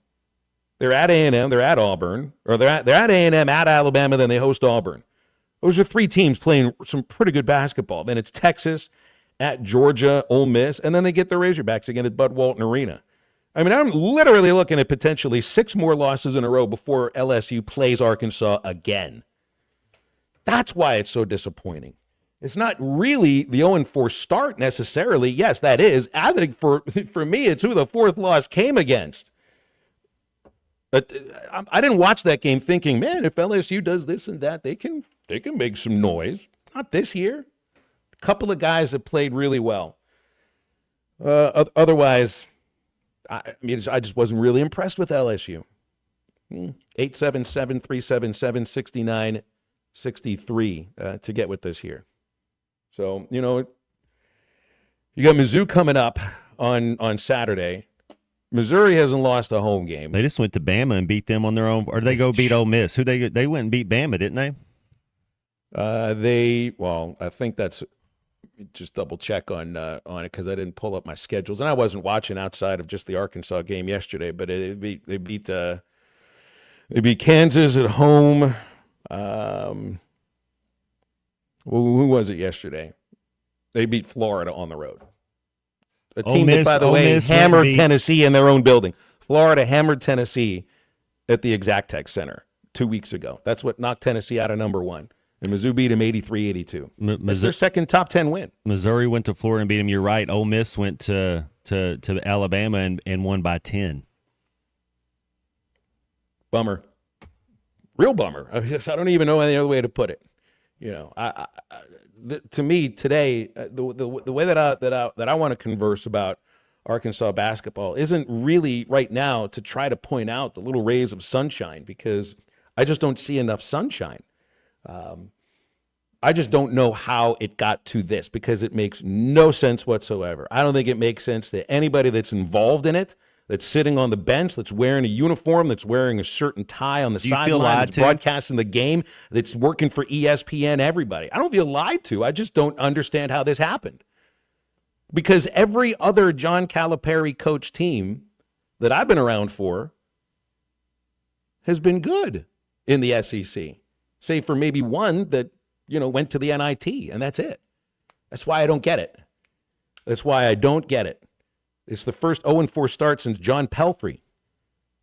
They're at A&M, they're at Auburn, or they're at A&M, at Alabama, then they host Auburn. Those are three teams playing some pretty good basketball. Then it's Texas, at Georgia, Ole Miss, and then they get the Razorbacks again at Bud Walton Arena. I mean, I'm literally looking at potentially 6 more losses in a row before LSU plays Arkansas again. That's why it's so disappointing. It's not really the 0-4 start necessarily. Yes, that is. I think for me, it's who the fourth loss came against. But I didn't watch that game thinking, man, if LSU does this and that, they can make some noise. Not this year. A couple of guys that played really well. Otherwise, I just wasn't really impressed with LSU. 877-377-6963 to get with this here. So, you got Mizzou coming up on Saturday. Missouri hasn't lost a home game. They just went to Bama and beat them on their own, or they go beat Ole Miss. They went and beat Bama, didn't they? I think that's just double check on it because I didn't pull up my schedules and I wasn't watching outside of just the Arkansas game yesterday. But they beat Kansas at home. Who was it yesterday? They beat Florida on the road. A team that, by the way, hammered Tennessee in their own building. Florida hammered Tennessee at the Exact Tech Center 2 weeks ago. That's what knocked Tennessee out of number one. And Mizzou beat him 83-82. It's their second top 10 win. Missouri went to Florida and beat him. You're right. Ole Miss went to Alabama and won by 10. Bummer. Real bummer. I don't even know any other way to put it. To me today, the way that I want to converse about Arkansas basketball isn't really right now to try to point out the little rays of sunshine because I just don't see enough sunshine. I just don't know how it got to this because it makes no sense whatsoever. I don't think it makes sense to anybody that's involved in it, that's sitting on the bench, that's wearing a uniform, that's wearing a shirt and tie on the sideline, that's broadcasting the game, that's working for ESPN, everybody. I don't feel lied to. I just don't understand how this happened. Because every other John Calipari coach team that I've been around for has been good in the SEC. Save for maybe one that, went to the NIT, and that's it. That's why I don't get it. That's why I don't get it. It's the first 0-4 start since John Pelphrey.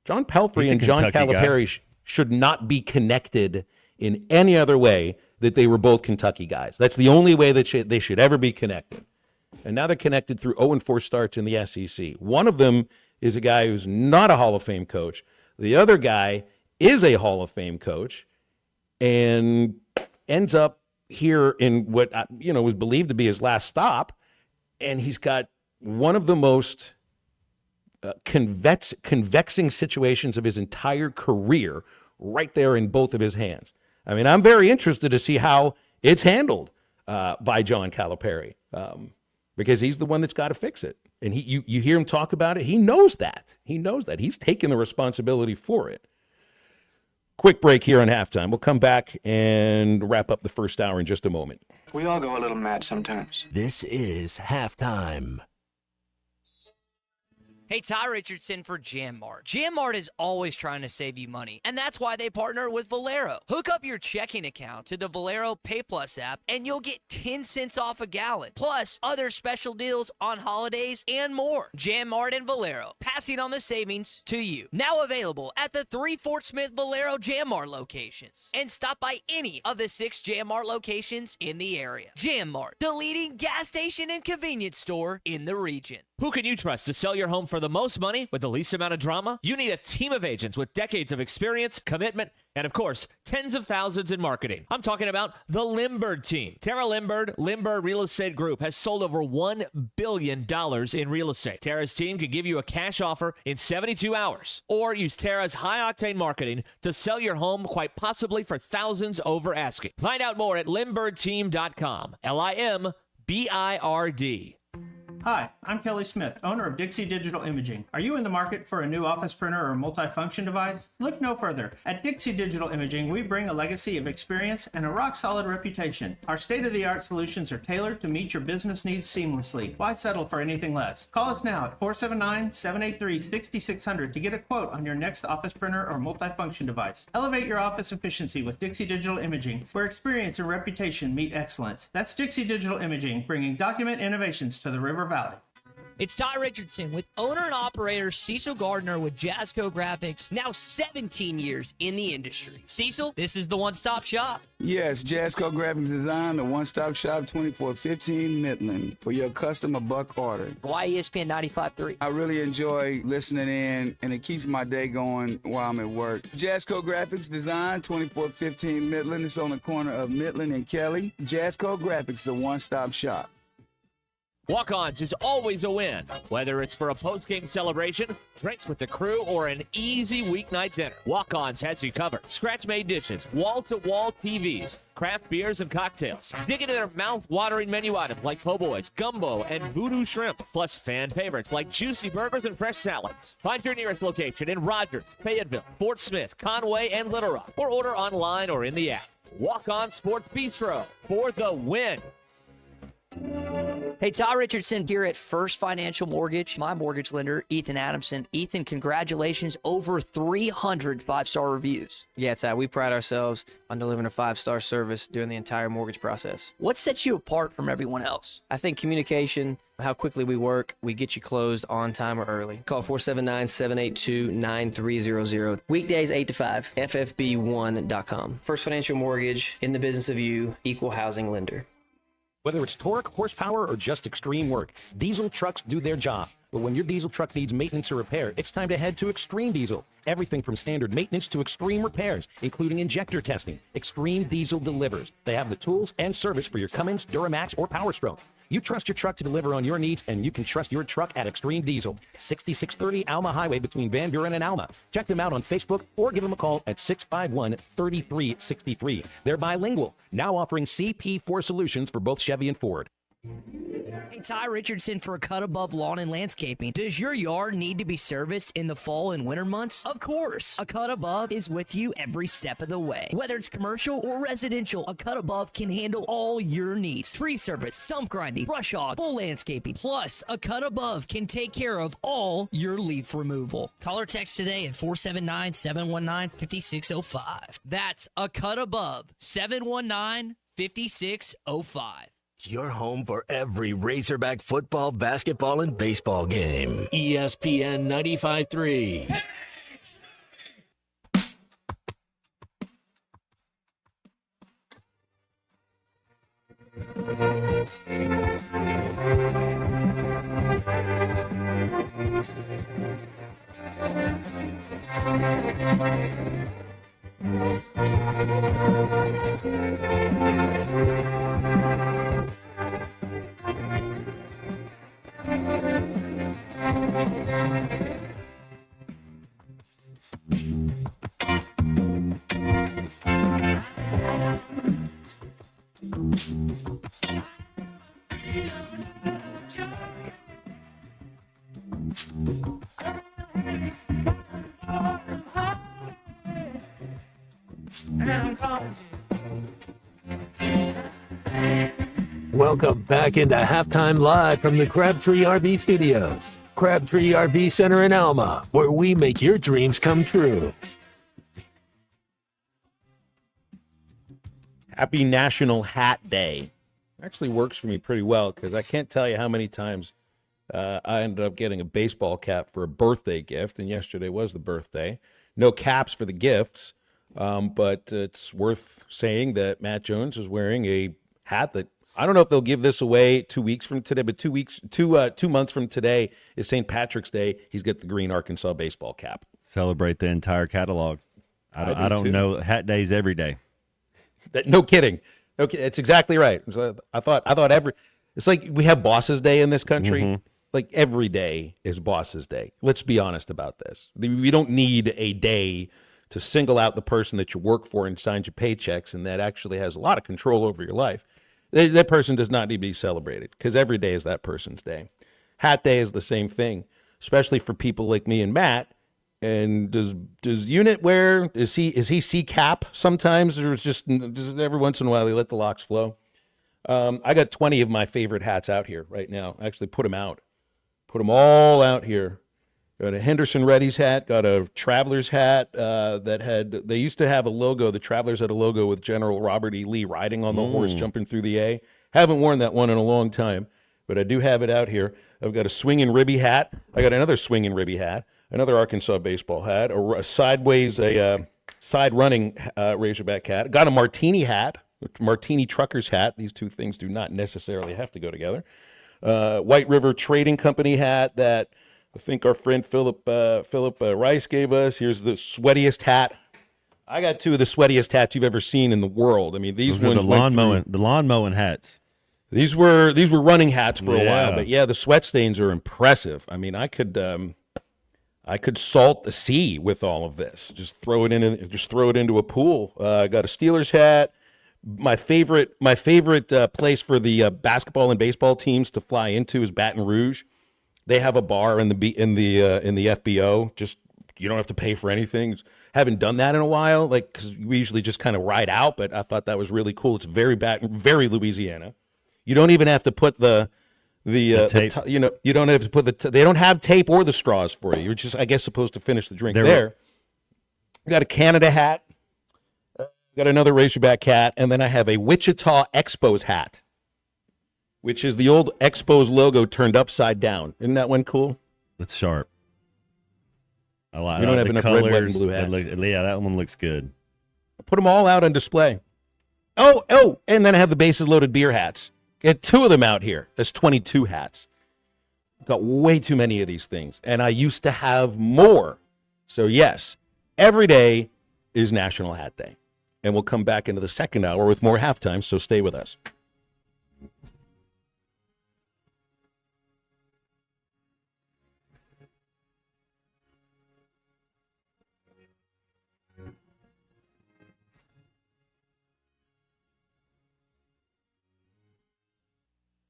John Pelphrey and John Calipari should not be connected in any other way that they were both Kentucky guys. That's the only way that they should ever be connected. And now they're connected through 0-4 starts in the SEC. One of them is a guy who's not a Hall of Fame coach. The other guy is a Hall of Fame coach and ends up here in what was believed to be his last stop, and he's got one of the most convexing situations of his entire career right there in both of his hands. I mean, I'm very interested to see how it's handled by John Calipari because he's the one that's got to fix it. And you hear him talk about it. He knows that. He's taken the responsibility for it. Quick break here on halftime. We'll come back and wrap up the first hour in just a moment. We all go a little mad sometimes. This is halftime. Hey, Ty Richardson for Jam Mart. Jam Mart is always trying to save you money, and that's why they partner with Valero. Hook up your checking account to the Valero Pay Plus app, and you'll get 10 cents off a gallon, plus other special deals on holidays and more. Jam Mart and Valero, passing on the savings to you. Now available at the 3 Fort Smith Valero Jam Mart locations. And stop by any of the 6 Jam Mart locations in the area. Jam Mart, the leading gas station and convenience store in the region. Who can you trust to sell your home for the most money with the least amount of drama? You need a team of agents with decades of experience, commitment, and of course, tens of thousands in marketing. I'm talking about the Limbird team. Tara Limbird, Limbird Real Estate Group, has sold over $1 billion in real estate. Tara's team could give you a cash offer in 72 hours, or use Tara's high-octane marketing to sell your home quite possibly for thousands over asking. Find out more at LimbirdTeam.com. LIMBIRD. Hi, I'm Kelly Smith, owner of Dixie Digital Imaging. Are you in the market for a new office printer or multifunction device? Look no further. At Dixie Digital Imaging, we bring a legacy of experience and a rock-solid reputation. Our state-of-the-art solutions are tailored to meet your business needs seamlessly. Why settle for anything less? Call us now at 479-783-6600 to get a quote on your next office printer or multifunction device. Elevate your office efficiency with Dixie Digital Imaging, where experience and reputation meet excellence. That's Dixie Digital Imaging, bringing document innovations to the River Valley. It's Ty Richardson with owner and operator Cecil Gardner with Jasco Graphics, now 17 years in the industry. Cecil, this is the one-stop shop. Yes, Jasco Graphics Design, the one-stop shop, 2415 Midland, for your custom or buck order. Why ESPN 95.3? I really enjoy listening in, and it keeps my day going while I'm at work. Jasco Graphics Design, 2415 Midland. It's on the corner of Midland and Kelly. Jasco Graphics, the one-stop shop. Walk-Ons is always a win, whether it's for a post-game celebration, drinks with the crew, or an easy weeknight dinner. Walk-Ons has you covered. Scratch-made dishes, wall-to-wall TVs, craft beers and cocktails. Dig into their mouth-watering menu items like po' boys, gumbo, and voodoo shrimp, plus fan favorites like juicy burgers and fresh salads. Find your nearest location in Rogers, Fayetteville, Fort Smith, Conway, and Little Rock, or order online or in the app. Walk-On Sports Bistro for the win. Hey, Ty Richardson here at First Financial Mortgage. My mortgage lender, Ethan Adamson. Ethan, congratulations. Over 300 five-star reviews. Yeah, Ty, we pride ourselves on delivering a five-star service during the entire mortgage process. What sets you apart from everyone else? I think communication, how quickly we work, we get you closed on time or early. Call 479-782-9300. Weekdays 8 to 5, ffb1.com. First Financial Mortgage, in the business of you, equal housing lender. Whether it's torque, horsepower, or just extreme work, diesel trucks do their job. But when your diesel truck needs maintenance or repair, it's time to head to Extreme Diesel. Everything from standard maintenance to extreme repairs, including injector testing. Extreme Diesel delivers. They have the tools and service for your Cummins, Duramax, or Power Stroke. You trust your truck to deliver on your needs, and you can trust your truck at Extreme Diesel. 6630 Alma Highway between Van Buren and Alma. Check them out on Facebook or give them a call at 651-3363. They're bilingual, now offering CP4 solutions for both Chevy and Ford. Hey, Ty Richardson for A Cut Above Lawn and Landscaping. Does your yard need to be serviced in the fall and winter months? Of course. A Cut Above is with you every step of the way. Whether it's commercial or residential, A Cut Above can handle all your needs. Tree service, stump grinding, brush hog, full landscaping. Plus, A Cut Above can take care of all your leaf removal. Call or text today at 479-719-5605. That's A Cut Above, 719-5605. Your home for every Razorback football, basketball, and baseball game. ESPN 95.3. Welcome back into Halftime Live from the Crabtree RV Studios. Crabtree RV Center in Alma, where we make your dreams come true. Happy National Hat Day. Actually works for me pretty well because I can't tell you how many times I ended up getting a baseball cap for a birthday gift, and yesterday was the birthday. No caps for the gifts, but it's worth saying that Matt Jones is wearing a hat that I don't know if they'll give this away 2 weeks from today, but 2 months from today is St. Patrick's Day. He's got the green Arkansas baseball cap. Celebrate the entire catalog. I don't know. Hat days every day. No kidding. Okay, it's exactly right. I thought it's like we have Bosses Day in this country. Mm-hmm. Like every day is Bosses Day. Let's be honest about this. We don't need a day to single out the person that you work for and signs your paychecks and that actually has a lot of control over your life. That person does not need to be celebrated because every day is that person's day. Hat Day is the same thing, especially for people like me and Matt. And does Unit wear, is he C-cap sometimes, or is just every once in a while he let the locks flow? I got 20 of my favorite hats out here right now. I actually put them out. Put them all out here. Got a Henderson Reddy's hat, got a Travelers hat they used to have a logo. The Travelers had a logo with General Robert E. Lee riding on the horse jumping through the A. Haven't worn that one in a long time, but I do have it out here. I've got a Swingin' Ribby hat. I got another Swingin' Ribby hat, another Arkansas baseball hat, a side running Razorback hat. Got a Martini hat, Martini Truckers hat. These two things do not necessarily have to go together. White River Trading Company hat that I think our friend Philip Rice gave us. Here's the sweatiest hat. I got two of the sweatiest hats you've ever seen in the world. I mean, these Those ones are the lawn mowing hats. These were running hats for a while, but yeah, the sweat stains are impressive. I mean, I could salt the sea with all of this. Just throw it into a pool. I got a Steelers hat. My favorite place for the basketball and baseball teams to fly into is Baton Rouge. They have a bar in the FBO. Just you don't have to pay for anything. Haven't done that in a while, like because we usually just kind of ride out. But I thought that was really cool. It's very Louisiana. You don't even have to put the tape. You don't have to put they don't have tape or the straws for you. You're just, I guess, supposed to finish the drink there. I got a Canada hat. Got another Razorback hat, and then I have a Wichita Expos hat, which is the old Expos logo turned upside down. Isn't that one cool? That's sharp. I like. We don't have enough red, white, and blue hats. Yeah, that one looks good. I put them all out on display. Oh, and then I have the bases loaded beer hats. Get two of them out here. That's 22 hats. Got way too many of these things, and I used to have more. So yes, every day is National Hat Day. And we'll come back into the second hour with more halftime, so stay with us.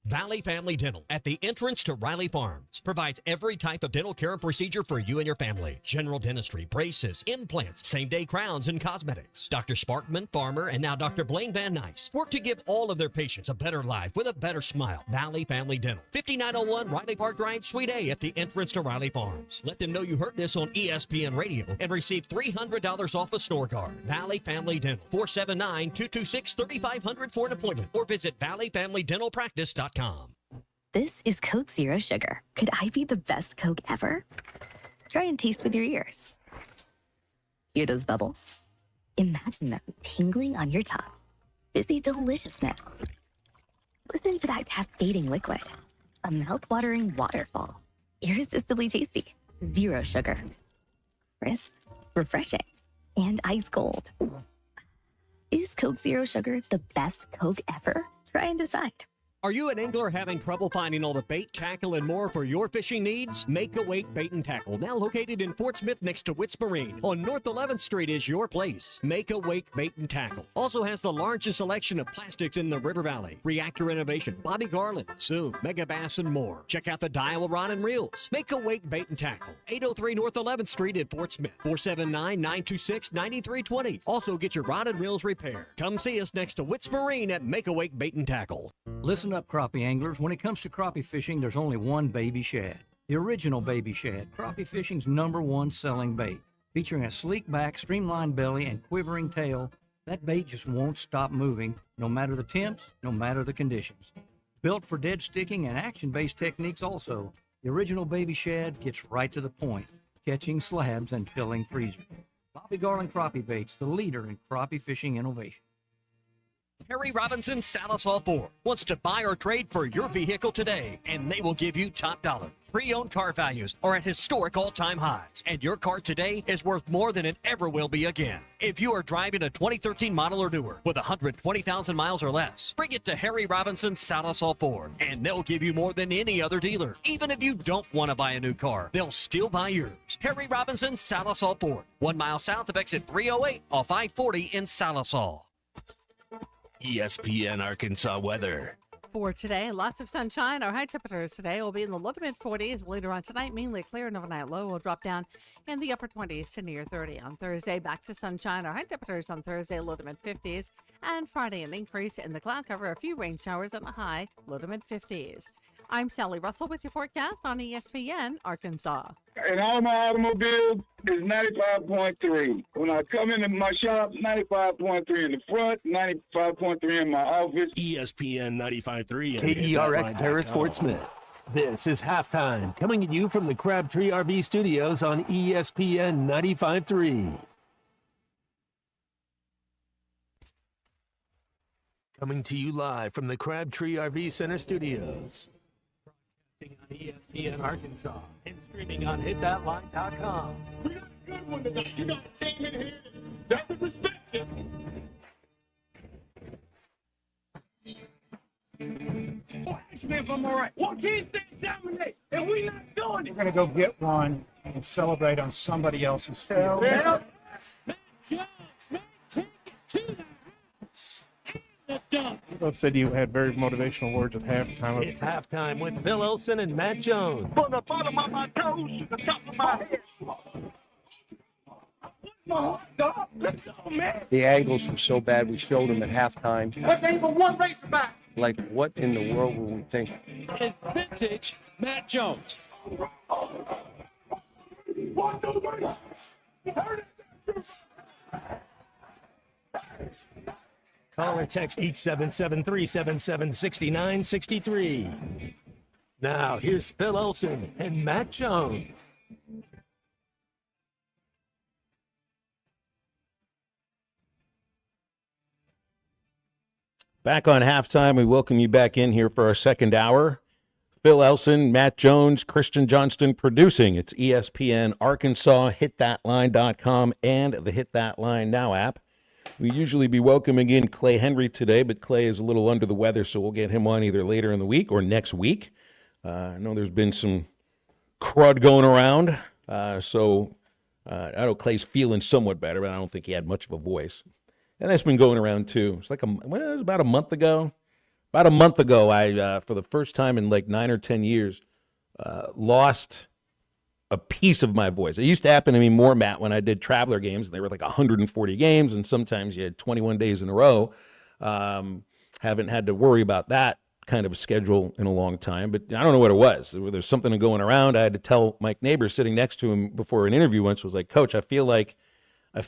Valley Family Dental at the entrance to Riley Farms provides every type of dental care and procedure for you and your family. General dentistry, braces, implants, same-day crowns, and cosmetics. Dr. Sparkman, Farmer, and now Dr. Blaine Van Nice work to give all of their patients a better life with a better smile. Valley Family Dental, 5901 Riley Park Drive, Suite A at the entrance to Riley Farms. Let them know you heard this on ESPN Radio and receive $300 off a snore guard. Valley Family Dental, 479-226-3500 for an appointment or visit valleyfamilydentalpractice.com. This is Coke Zero Sugar. Could I be the best Coke ever? Try and taste with your ears. Hear those bubbles? Imagine them tingling on your tongue. Fizzy deliciousness. Listen to that cascading liquid. A mouth-watering waterfall. Irresistibly tasty. Zero sugar. Crisp, refreshing, and ice cold. Is Coke Zero Sugar the best Coke ever? Try and decide. Are you an angler having trouble finding all the bait, tackle, and more for your fishing needs? Make a Wake Bait and Tackle, now located in Fort Smith next to Witts Marine on North 11th Street, is your place. Make a Wake Bait and Tackle also has the largest selection of plastics in the River Valley. Reactor Innovation, Bobby Garland, Zoom, Mega Bass, and more. Check out the Daiwa Rod and Reels. Make a Wake Bait and Tackle, 803 North 11th Street in Fort Smith, 479-926-9320. Also get your rod and reels repaired. Come see us next to Witts Marine at Make a Wake Bait and Tackle. Listen up, crappie anglers. When it comes to crappie fishing, there's only one Baby Shad. The original Baby Shad, crappie fishing's #1 selling bait. Featuring a sleek back, streamlined belly, and quivering tail, that bait just won't stop moving, no matter the temps, no matter the conditions. Built for dead sticking and action-based techniques also, the original Baby Shad gets right to the point, catching slabs and filling freezers. Bobby Garland Crappie Baits, the leader in crappie fishing innovation. Harry Robinson Salisal Ford wants to buy or trade for your vehicle today, and they will give you top dollar. Pre-owned car values are at historic all-time highs, and your car today is worth more than it ever will be again. If you are driving a 2013 model or newer with 120,000 miles or less, bring it to Harry Robinson Salisal Ford, and they'll give you more than any other dealer. Even if you don't want to buy a new car, they'll still buy yours. Harry Robinson Salisal Ford, 1 mile south of exit 308 off I-40 in Salisal. ESPN Arkansas weather. For today, lots of sunshine. Our high temperatures today will be in the low to mid 40s. Later on tonight, mainly clear and overnight low will drop down in the upper 20s to near 30. On Thursday, back to sunshine. Our high temperatures on Thursday, low to mid 50s. And Friday, an increase in the cloud cover, a few rain showers and a high, low to mid 50s. I'm Sally Russell with your forecast on ESPN Arkansas. And all my automobiles is 95.3. When I come into my shop, 95.3 in the front, 95.3 in my office. ESPN 95.3. KERX Paris Fort Smith. This is Halftime, coming at you from the Crabtree RV Studios on ESPN 95.3. Coming to you live from the Crabtree RV Center Studios. Broadcasting on ESPN Arkansas and streaming on hitthatline.com. We got a good one tonight. You got to take me here. That's the perspective. Ask me if I'm all right. What can't they dominate? And we not doing it. We're going to go get one and celebrate on somebody else's field. Yeah. Matt Jones, man, take it to the house. And the dunk. You both said you had very motivational words at halftime. It's Halftime with Phil Olsen and Matt Jones. From the bottom of my toes to the top of my head. My heart, dog. Let's go, man. The angles were so bad, we showed them at halftime. What they for one racerback? Like, what in the world were we thinking? It's vintage Matt Jones. 1, 2, 3. Call or text 877-377-6963. Now, here's Phil Olsen and Matt Jones. Back on Halftime, we welcome you back in here for our second hour. Phil Elson, Matt Jones, Christian Johnston producing. It's ESPN Arkansas, hitthatline.com, and the Hit That Line Now app. We usually be welcoming in Clay Henry today, but Clay is a little under the weather, so we'll get him on either later in the week or next week. I know there's been some crud going around, so I know Clay's feeling somewhat better, but I don't think he had much of a voice. And that's been going around too. It's like it was about a month ago. About a month ago, I, for the first time in like 9 or 10 years, lost a piece of my voice. It used to happen to me more, Matt, when I did Traveler games. And they were like 140 games, and sometimes you had 21 days in a row. Haven't had to worry about that kind of a schedule in a long time. But I don't know what it was. There's something going around. I had to tell Mike Neighbor sitting next to him before an interview once, was like, Coach, I feel like a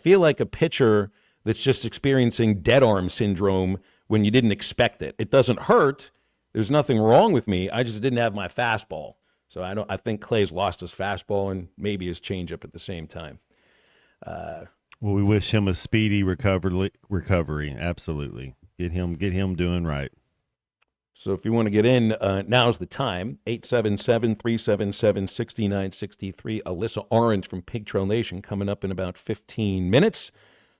pitcher that's just experiencing dead arm syndrome when you didn't expect it. It doesn't hurt. There's nothing wrong with me. I just didn't have my fastball. So I think Clay's lost his fastball and maybe his changeup at the same time. Well, we wish him a speedy recovery. Absolutely. Get him doing right. So if you want to get in, now's the time. 877-377-6963. Alyssa Orange from Pig Trail Nation coming up in about 15 minutes.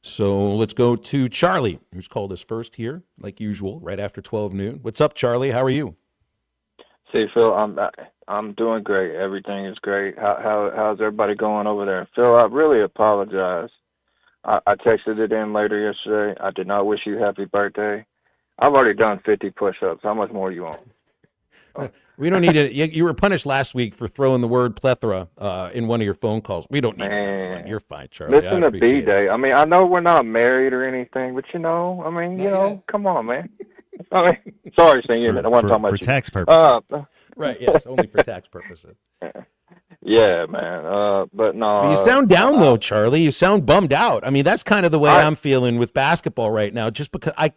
So let's go to Charlie, who's called us first here, like usual, right after 12 noon. What's up, Charlie? How are you? See, Phil, I'm doing great. Everything is great. How's everybody going over there? Phil, I really apologize. I texted it in later yesterday. I did not wish you happy birthday. I've already done 50 push-ups. How much more do you want? We don't need it. You were punished last week for throwing the word plethora in one of your phone calls. We don't need it. You're fine, Charlie. Listen to B-Day. I mean, I know we're not married or anything, but come on, man. I mean, sorry, singing it. I want to talk about for tax purposes. Right, yes, only for tax purposes. Yeah, man. But no. But you sound down, though, Charlie. You sound bummed out. I mean, that's kind of the way I'm feeling with basketball right now, just because I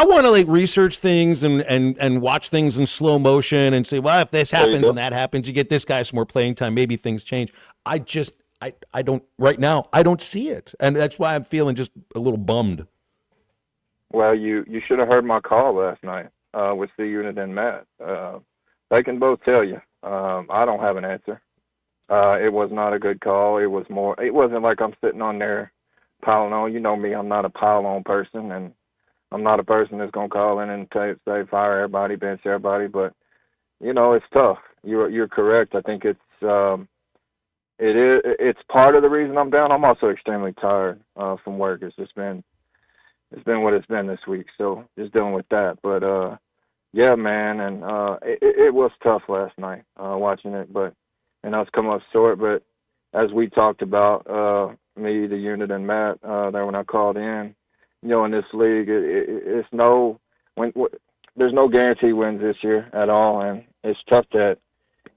want to like research things and watch things in slow motion and say, well, if this happens and that happens, you get this guy some more playing time. Maybe things change. I don't right now. I don't see it, and that's why I'm feeling just a little bummed. Well, you should have heard my call last night with C Unit and Matt. They can both tell you. I don't have an answer. It was not a good call. It wasn't like I'm sitting on there piling on. You know me, I'm not a pile on person, and I'm not a person that's gonna call in and say fire everybody, bench everybody. But it's tough. You're correct. I think it's part of the reason I'm down. I'm also extremely tired from work. It's been what it's been this week, so just dealing with that. But yeah, man, and it was tough last night watching it, and us come up short. But as we talked about, me, the unit, and Matt, there when I called in, in this league, there's no guarantee wins this year at all, and it's tough that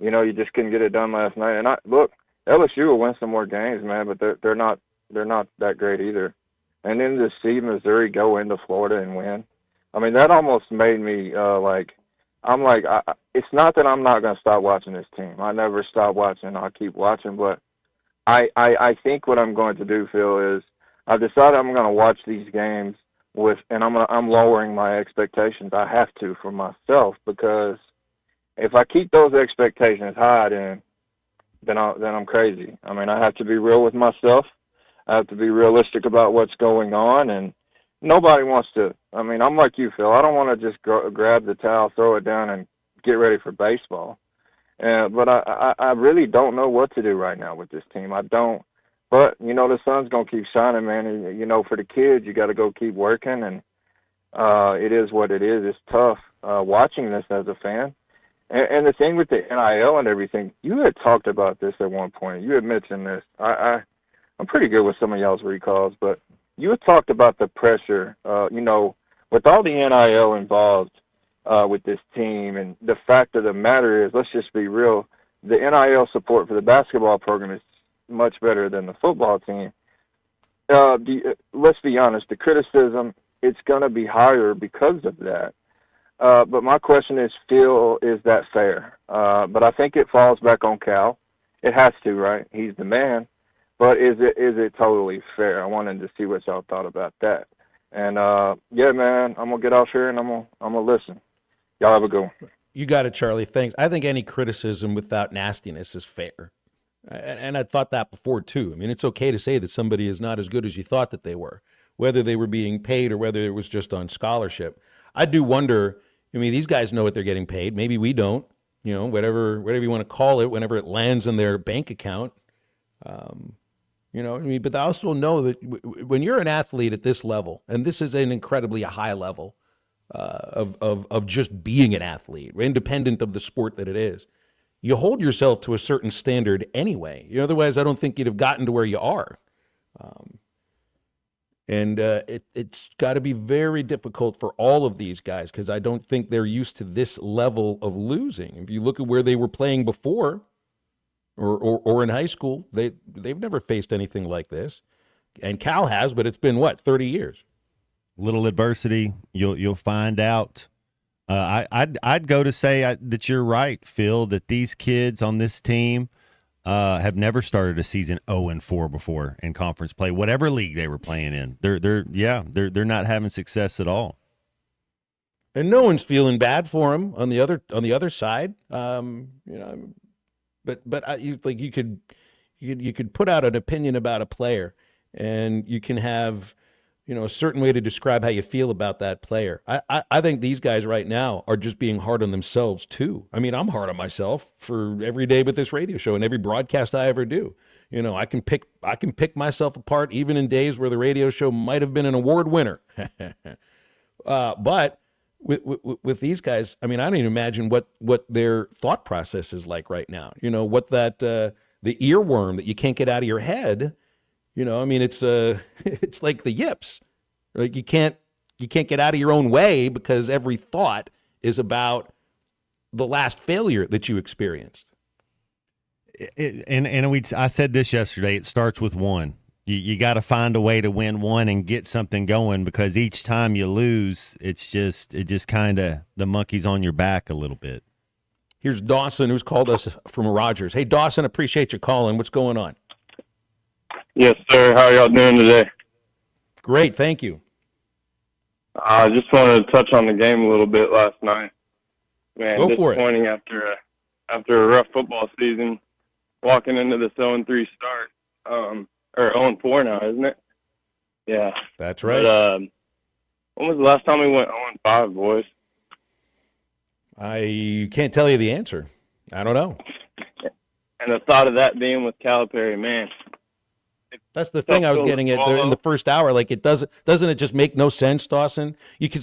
you just couldn't get it done last night. And look, LSU will win some more games, man, but they're not that great either. And then to see Missouri go into Florida and win, I mean, that almost made me it's not that I'm not going to stop watching this team. I never stop watching. I'll keep watching. But I think what I'm going to do, Phil, is I've decided I'm going to watch these games and I'm lowering my expectations. I have to for myself, because if I keep those expectations high, then I'm crazy. I mean, I have to be real with myself. I have to be realistic about what's going on, and nobody wants to. I mean, I'm like you, Phil. I don't want to just grab the towel, throw it down, and get ready for baseball. But I really don't know what to do right now with this team. I don't. But, the sun's going to keep shining, man. And, for the kids, you got to go keep working, and it is what it is. It's tough watching this as a fan. And the thing with the NIL and everything, you had talked about this at one point. You had mentioned this. I'm pretty good with some of y'all's recalls, but you had talked about the pressure, with all the NIL involved with this team. And the fact of the matter is, let's just be real, the NIL support for the basketball program is much better than the football team. Let's be honest, the criticism, it's going to be higher because of that. But my question is, Phil, is that fair? But I think it falls back on Cal. It has to, right? He's the man. But is it totally fair? I wanted to see what y'all thought about that. And yeah, man, I'm gonna get off here and I'm gonna listen. Y'all have a good one. You got it, Charlie. Thanks. I think any criticism without nastiness is fair, and I thought that before too. I mean, it's okay to say that somebody is not as good as you thought that they were, whether they were being paid or whether it was just on scholarship. I do wonder. I mean, these guys know what they're getting paid. Maybe we don't. Whatever you want to call it, whenever it lands in their bank account. But I also know that when you're an athlete at this level, and this is an incredibly high level of just being an athlete, independent of the sport that it is, you hold yourself to a certain standard anyway. Otherwise, I don't think you'd have gotten to where you are. It's got to be very difficult for all of these guys, because I don't think they're used to this level of losing. If you look at where they were playing before, or in high school, they've never faced anything like this, and Cal has, but it's been 30 years. Little adversity, you'll find out. I'd go to say that you're right, Phil. That these kids on this team have never started a season 0-4 before in conference play, whatever league they were playing in. They're not having success at all. And no one's feeling bad for them on the other side. But you could put out an opinion about a player, and you can have a certain way to describe how you feel about that player. I think these guys right now are just being hard on themselves too. I mean, I'm hard on myself for every day with this radio show and every broadcast I ever do. I can pick myself apart even in days where the radio show might have been an award winner. But with these guys, I mean, I don't even imagine what their thought process is like right now. What that the earworm that you can't get out of your head. I mean, it's like the yips. Like you can't get out of your own way because every thought is about the last failure that you experienced. I said this yesterday. It starts with one. You got to find a way to win one and get something going, because each time you lose, it just kind of the monkey's on your back a little bit. Here's Dawson, who's called us from Rogers. Hey, Dawson, appreciate you calling. What's going on? Yes, sir. How y'all doing today? Great, thank you. I just wanted to touch on the game a little bit last night. Man, Go for it. disappointing after a rough football season, walking into this 0-3 start, or 0-4 now, isn't it? Yeah. That's right. But, when was the last time we went 0-5, boys? I can't tell you the answer. I don't know. And the thought of that being with Calipari, man. That's the thing I was getting at there in the first hour. Like, doesn't it just make no sense, Dawson? You can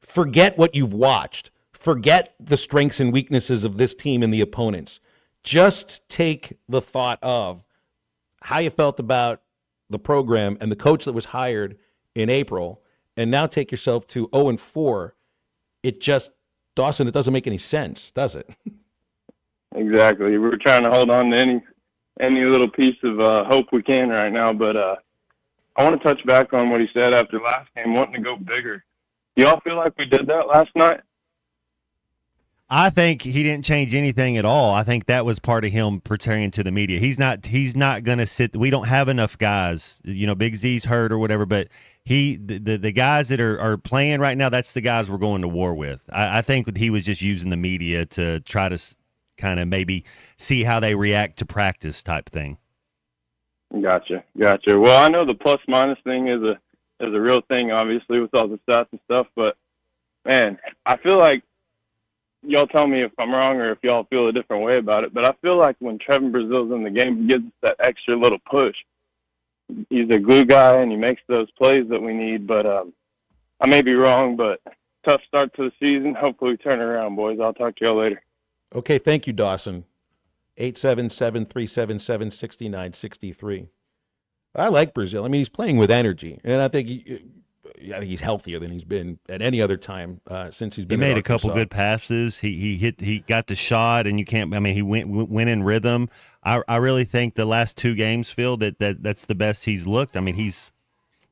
forget what you've watched. Forget the strengths and weaknesses of this team and the opponents. Just take the thought of how you felt about the program and the coach that was hired in April, and now take yourself to 0-4. Dawson, it doesn't make any sense, does it? Exactly. We're trying to hold on to any little piece of hope we can right now, but I want to touch back on what he said after last game, wanting to go bigger. Do y'all feel like we did that last night? I think he didn't change anything at all. I think that was part of him portraying to the media. He's not going to sit. We don't have enough guys. Big Z's hurt or whatever, but the guys that are playing right now, that's the guys we're going to war with. I think he was just using the media to try to kind of maybe see how they react to practice type thing. Gotcha. Well, I know the plus-minus thing is a real thing, obviously, with all the stats and stuff, but, man, I feel like, y'all tell me if I'm wrong or if y'all feel a different way about it, but I feel like when Trevin Brazil's in the game, he gives us that extra little push. He's a glue guy, and he makes those plays that we need, but I may be wrong, but tough start to the season. Hopefully we turn it around, boys. I'll talk to y'all later. Okay, thank you, Dawson. 877-377-6963. I like Brazil. I mean, he's playing with energy, and I think he's healthier than he's been at any other time since he's been. He made at a couple Arkansas. good passes. He got the shot, and you can't. I mean, he went in rhythm. I really think the last two games, Phil, that's the best he's looked. I mean, he's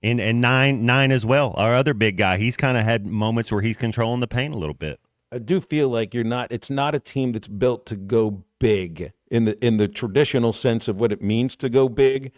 in nine as well. Our other big guy, he's kind of had moments where he's controlling the paint a little bit. I do feel like it's not a team that's built to go big in the traditional sense of what it means to go big.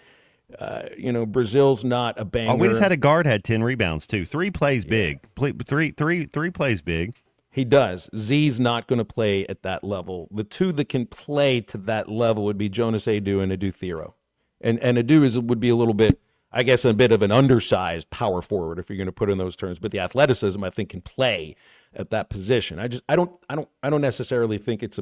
Brazil's not a banger. Oh, we just had a guard had 10 rebounds too. 3 plays big. Three plays big. He does. Z's not going to play at that level. The two that can play to that level would be Jonas Adu and Adu Thero. And Adu would be a little bit, I guess, a bit of an undersized power forward if you're going to put it in those terms. But the athleticism, I think, can play at that position. I don't necessarily think it's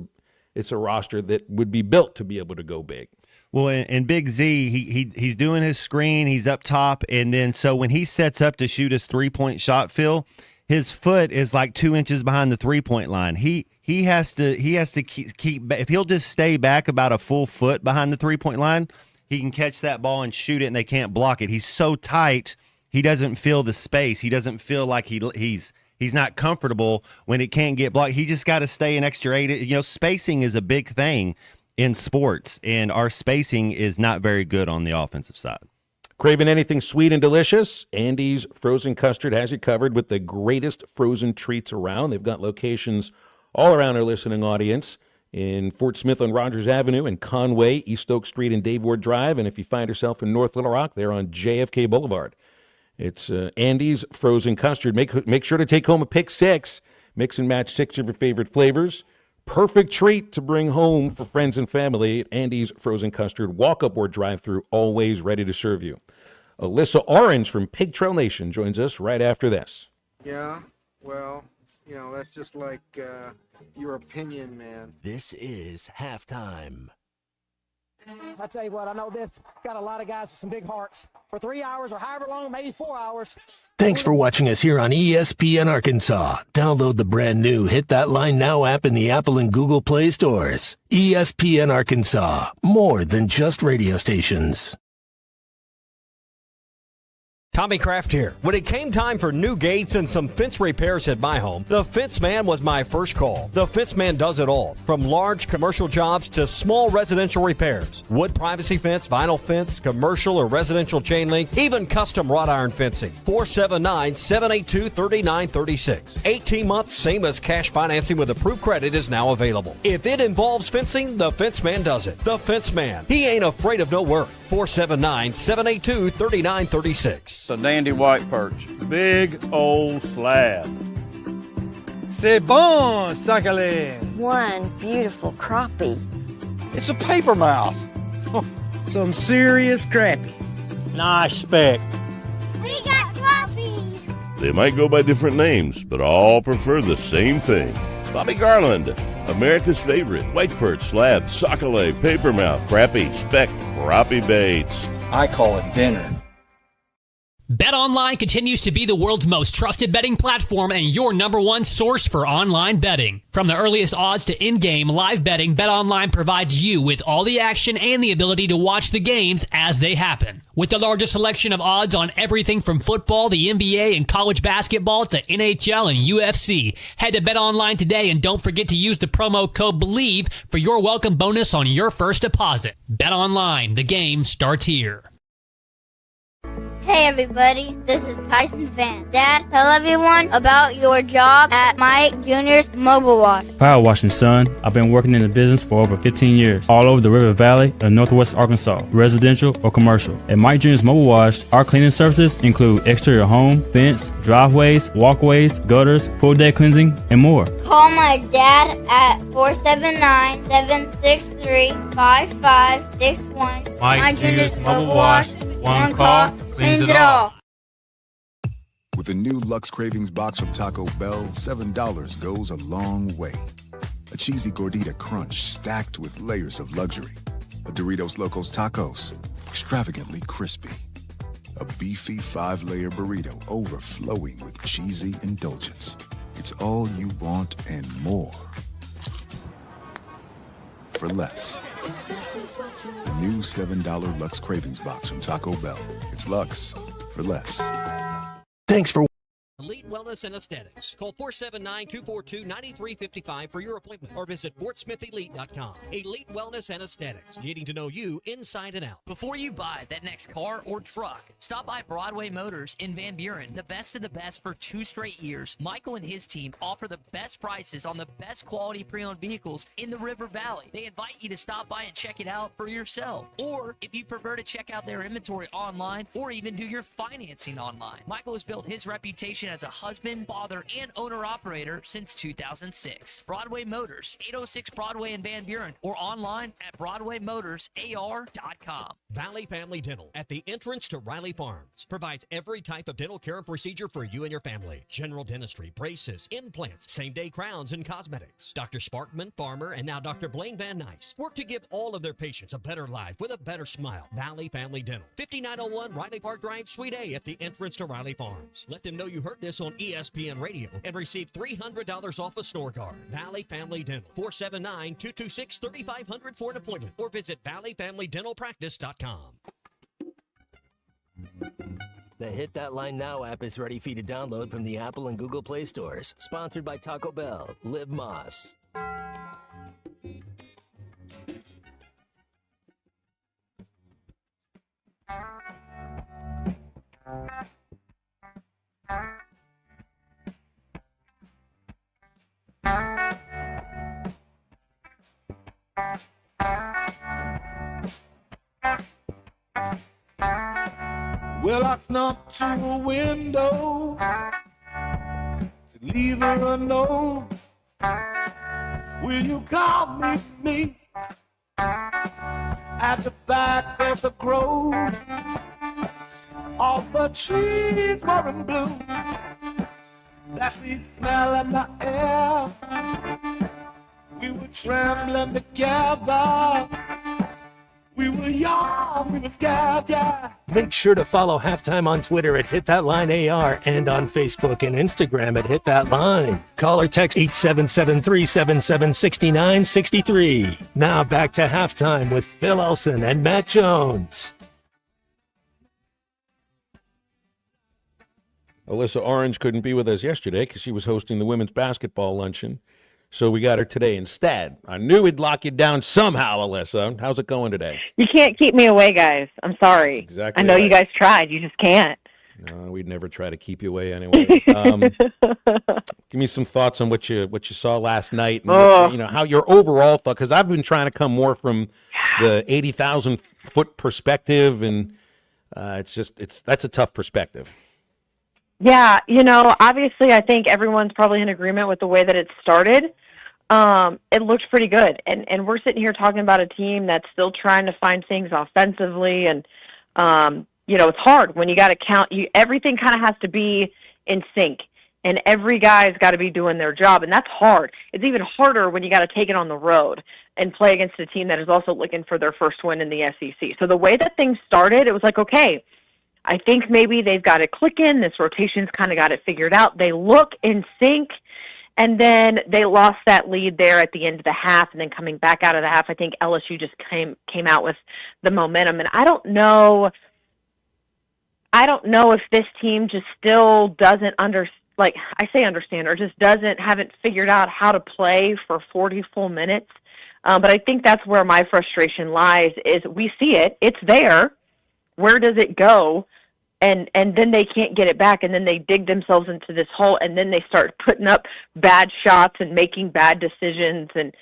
a roster that would be built to be able to go big. Well, and Big Z, he's doing his screen, he's up top, and then so when he sets up to shoot his 3-point shot, Phil, his foot is like 2 inches behind the 3-point line. He has to keep if he'll just stay back about a full foot behind the 3-point line, he can catch that ball and shoot it, and they can't block it. He's so tight, he doesn't feel the space. He doesn't feel like he's not comfortable when it can't get blocked. He just got to stay an extra 8. Spacing is a big thing in sports, and our spacing is not very good on the offensive side. Craving anything sweet and delicious? Andy's Frozen Custard has you covered with the greatest frozen treats around. They've got locations all around our listening audience in Fort Smith on Rogers Avenue, in Conway, East Oak Street, and Dave Ward Drive. And if you find yourself in North Little Rock, they're on JFK Boulevard. It's Andy's Frozen Custard. Make sure to take home a pick 6. Mix and match 6 of your favorite flavors. Perfect treat to bring home for friends and family at Andy's Frozen Custard. Walk-up or drive-through, always ready to serve you. Alyssa Orange from Pig Trail Nation joins us right after this. Yeah, well, that's just like your opinion, man. This is halftime. I tell you what, I know this. Got a lot of guys with some big hearts. For 3 hours or however long, maybe 4 hours. Thanks for watching us here on ESPN Arkansas. Download the brand new Hit That Line Now app in the Apple and Google Play stores. ESPN Arkansas, more than just radio stations. Tommy Kraft here. When it came time for new gates and some fence repairs at my home, the Fence Man was my first call. The Fence Man does it all, from large commercial jobs to small residential repairs. Wood privacy fence, vinyl fence, commercial or residential chain link, even custom wrought iron fencing. 479-782-3936. 18 months, same as cash financing with approved credit is now available. If it involves fencing, the Fence Man does it. The Fence Man. He ain't afraid of no work. 479-782-3936. That's a dandy white perch. Big old slab. C'est bon, sacalé. One beautiful crappie. It's a paper mouse. Some serious crappie. Nice speck. We got crappies. They might go by different names, but all prefer the same thing. Bobby Garland, America's favorite white perch, slab, sockeye, papermouth, crappie, speck, crappie baits. I call it dinner. BetOnline continues to be the world's most trusted betting platform and your number one source for online betting. From the earliest odds to in-game live betting, BetOnline provides you with all the action and the ability to watch the games as they happen. With the largest selection of odds on everything from football, the NBA, and college basketball to NHL and UFC, head to BetOnline today and don't forget to use the promo code BELIEVE for your welcome bonus on your first deposit. BetOnline, the game starts here. Hey everybody, this is Tyson Van. Dad, tell everyone about your job at Mike Jr.'s Mobile Wash. Power washing, son. I've been working in the business for over 15 years, all over the River Valley and Northwest Arkansas, residential or commercial. At Mike Jr.'s Mobile Wash, our cleaning services include exterior home, fence, driveways, walkways, gutters, pool deck cleansing, and more. Call my dad at 479-763-5561. Mike Jr.'s Mobile Wash. One call, cleans it all. With the new Lux Cravings box from Taco Bell, $7 goes a long way. A cheesy gordita crunch stacked with layers of luxury. A Doritos Locos Tacos, extravagantly crispy. A beefy 5-layer burrito overflowing with cheesy indulgence. It's all you want and more. For less. The new $7 Lux Cravings box from Taco Bell. It's Lux for less. Thanks for Elite Wellness and Aesthetics. Call 479-242-9355 for your appointment or visit FortSmithElite.com. Elite Wellness and Aesthetics, getting to know you inside and out. Before you buy that next car or truck, stop by Broadway Motors in Van Buren. The best of the best for 2 straight years. Michael and his team offer the best prices on the best quality pre-owned vehicles in the River Valley. They invite you to stop by and check it out for yourself. Or if you prefer to check out their inventory online or even do your financing online. Michael has built his reputation as a husband, father, and owner-operator since 2006. Broadway Motors, 806 Broadway in Van Buren, or online at BroadwayMotorsAR.com. Valley Family Dental, at the entrance to Riley Farms, provides every type of dental care and procedure for you and your family. General dentistry, braces, implants, same-day crowns, and cosmetics. Dr. Sparkman, Farmer, and now Dr. Blaine Van Nice work to give all of their patients a better life with a better smile. Valley Family Dental, 5901 Riley Park Drive, Suite A, at the entrance to Riley Farms. Let them know you heard this on ESPN Radio and receive $300 off a snore guard. Valley Family Dental, 479-226-3500 for an appointment or visit valleyfamilydentalpractice.com. The Hit That Line Now app is ready for you to download from the Apple and Google Play stores. Sponsored by Taco Bell. Live Moss. Well, I snuck to a window to leave her a note. Will you come meet me at the back of the grove? All the trees were in bloom. That sweet smell in the air. We were trembling together. We were young, we were scared, yeah. Make sure to follow Halftime on Twitter at HitThatLineAR and on Facebook and Instagram at HitThatLine. Call or text 877-377-6963. Now back to Halftime with Phil Elson and Matt Jones. Alyssa Orange couldn't be with us yesterday because she was hosting the women's basketball luncheon. So we got her today instead. I knew we'd lock you down somehow, Alyssa. How's it going today? You can't keep me away, guys. I'm sorry. Exactly. I know right. you guys tried. You just can't. No, we'd never try to keep you away anyway. Give me some thoughts on what you saw last night, and you know how your overall thought. Because I've been trying to come more from the 80,000 foot perspective, and That's a tough perspective. Yeah, obviously I think everyone's probably in agreement with the way that it started. It looked pretty good. And we're sitting here talking about a team that's still trying to find things offensively. And, it's hard when you got to count. Everything kind of has to be in sync. And every guy's got to be doing their job. And that's hard. It's even harder when you got to take it on the road and play against a team that is also looking for their first win in the SEC. So the way that things started, it was like, okay, I think maybe they've got it clicking. This rotation's kind of got it figured out. They look in sync, and then they lost that lead there at the end of the half, and then coming back out of the half, I think LSU just came out with the momentum. And I don't know if this team just still doesn't understand, or just haven't figured out how to play for 40 full minutes. But I think that's where my frustration lies. Is we see it, it's there. Where does it go? And then they can't get it back, and then they dig themselves into this hole, and then they start putting up bad shots and making bad decisions, and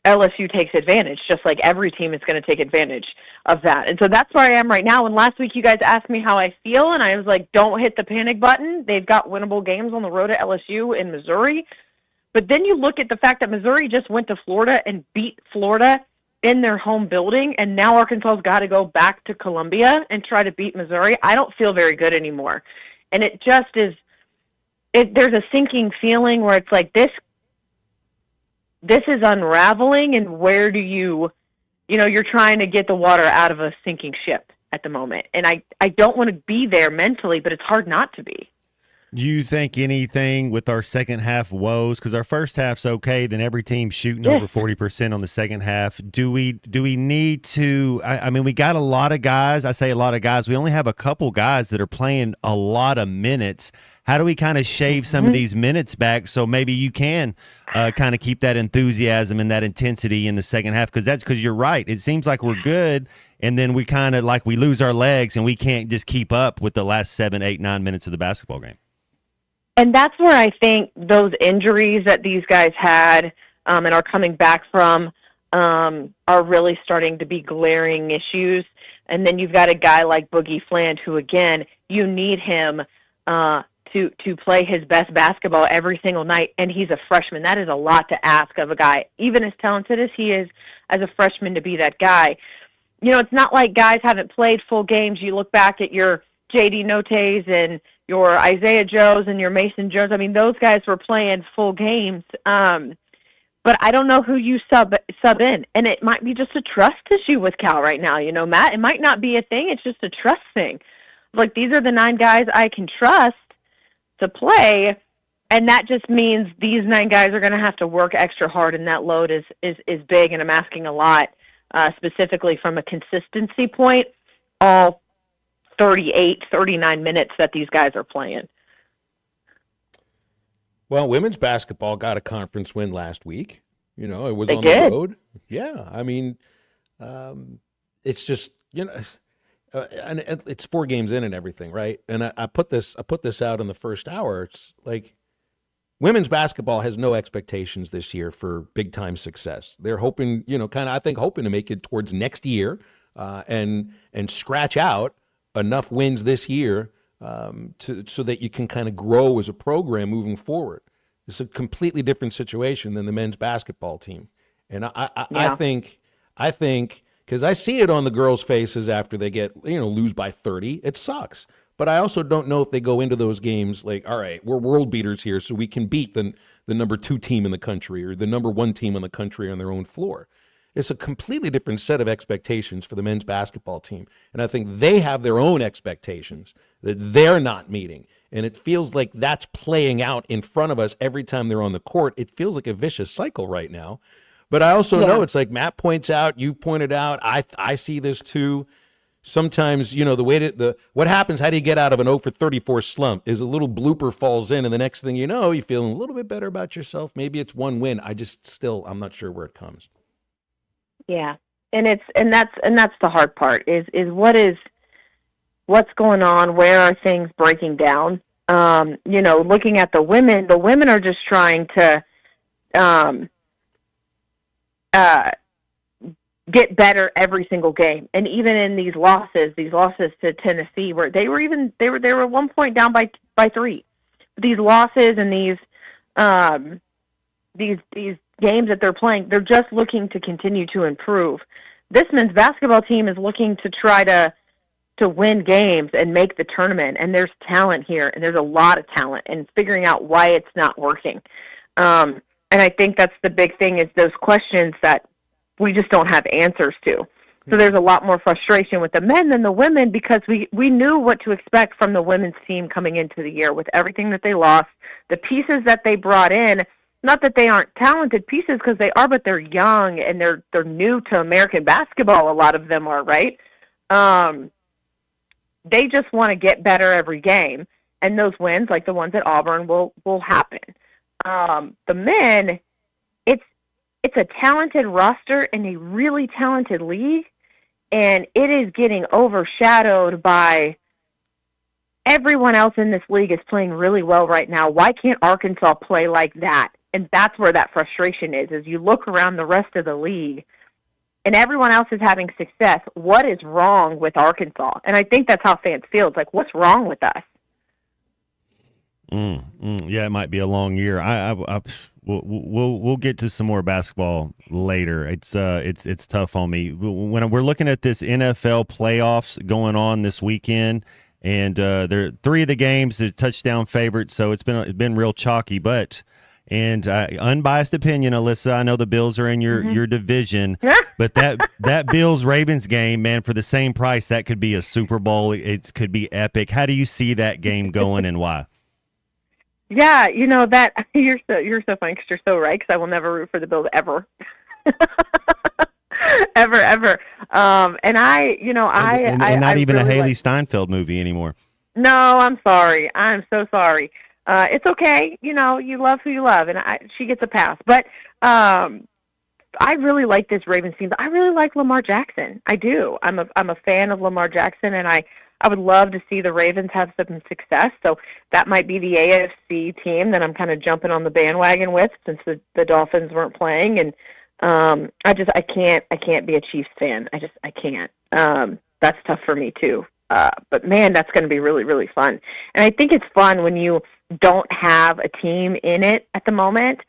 LSU takes advantage, just like every team is going to take advantage of that. And so that's where I am right now. And last week you guys asked me how I feel, and I was like, don't hit the panic button. They've got winnable games on the road at LSU in Missouri. But then you look at the fact that Missouri just went to Florida and beat Florida in their home building, and now Arkansas's got to go back to Columbia and try to beat Missouri. I don't feel very good anymore. And it just is, there's a sinking feeling where it's like this is unraveling, and where do you're trying to get the water out of a sinking ship at the moment. And I don't want to be there mentally, but it's hard not to be. Do you think anything with our second half woes? Because our first half's okay, then every team's shooting over 40% on the second half. Do we need to? I mean, we got a lot of guys. I say a lot of guys. We only have a couple guys that are playing a lot of minutes. How do we kind of shave some of these minutes back so maybe you can kind of keep that enthusiasm and that intensity in the second half? Because you're right. It seems like we're good, and then we kind of we lose our legs and we can't just keep up with the last 7, 8, 9 minutes of the basketball game. And that's where I think those injuries that these guys had and are coming back from are really starting to be glaring issues. And then you've got a guy like Boogie Fland who, again, you need him to play his best basketball every single night, and he's a freshman. That is a lot to ask of a guy, even as talented as he is as a freshman, to be that guy. It's not like guys haven't played full games. You look back at your J.D. Notes and your Isaiah Joes and your Mason Jones. I mean, those guys were playing full games. But I don't know who you sub in. And it might be just a trust issue with Cal right now, Matt. It might not be a thing. It's just a trust thing. Like, these are the 9 guys I can trust to play, and that just means these 9 guys are going to have to work extra hard, and that load is big, and I'm asking a lot, specifically from a consistency point, all 38, 39 minutes that these guys are playing. Well, women's basketball got a conference win last week. It was they on did. the road. Yeah, I mean, it's just, and it's 4 games in and everything, right? And I put this out in the first hour. It's like women's basketball has no expectations this year for big time success. They're hoping, hoping to make it towards next year and scratch out enough wins this year so that you can kind of grow as a program moving forward. It's a completely different situation than the men's basketball team. And I think because I see it on the girls' faces after they get, lose by 30. It sucks. But I also don't know if they go into those games like, all right, we're world beaters here, so we can beat the number 2 team in the country or the number 1 team in the country on their own floor. It's a completely different set of expectations for the men's basketball team. And I think they have their own expectations that they're not meeting. And it feels like that's playing out in front of us every time they're on the court. It feels like a vicious cycle right now. But I also know it's like Matt points out, you pointed out, I see this too. Sometimes, the way what happens, how do you get out of an 0 for 34 slump is a little blooper falls in, and the next thing you know, you're feeling a little bit better about yourself. Maybe it's 1 win. I'm not sure where it comes. Yeah. And that's the hard part is what's going on? Where are things breaking down? Looking at the women are just trying to get better every single game. And even in these losses to Tennessee, where they were at one point down by 3. These losses and these games that they're playing, they're just looking to continue to improve. This men's basketball team is looking to try to win games and make the tournament, and there's talent here, and there's a lot of talent, and figuring out why it's not working. And I think that's the big thing, is those questions that we just don't have answers to. So there's a lot more frustration with the men than the women, because we knew what to expect from the women's team coming into the year with everything that they lost, the pieces that they brought in. Not that they aren't talented pieces, because they are, but they're young and they're new to American basketball. A lot of them are, right? They just want to get better every game, and those wins, like the ones at Auburn, will happen. The men, it's a talented roster in a really talented league, and it is getting overshadowed by everyone else in this league is playing really well right now. Why can't Arkansas play like that? And that's where that frustration is you look around the rest of the league and everyone else is having success. What is wrong with Arkansas? And I think that's how fans feel. It's like, what's wrong with us? Yeah, it might be a long year. We'll get to some more basketball later. It's tough on me when we're looking at this NFL playoffs going on this weekend, and there are 3 of the games are touchdown favorites, so it's been real chalky. But unbiased opinion, Alyssa, I know the Bills are in your division, but that Bills-Ravens game, man, for the same price, that could be a Super Bowl. It could be epic. How do you see that game going, and why? Yeah, that you're so funny, because you're so right, because I will never root for the Bills ever. ever. And I not even really a Haley Steinfeld movie anymore. No, I'm sorry. I'm so sorry. It's okay. You love who you love, and she gets a pass. But I really like this Ravens team. I really like Lamar Jackson. I do. I'm a fan of Lamar Jackson, and I would love to see the Ravens have some success. So that might be the AFC team that I'm kind of jumping on the bandwagon with, since the Dolphins weren't playing. And I can't be a Chiefs fan. I can't. That's tough for me too. But man, that's going to be really, really fun. And I think it's fun when you don't have a team in it at the moment,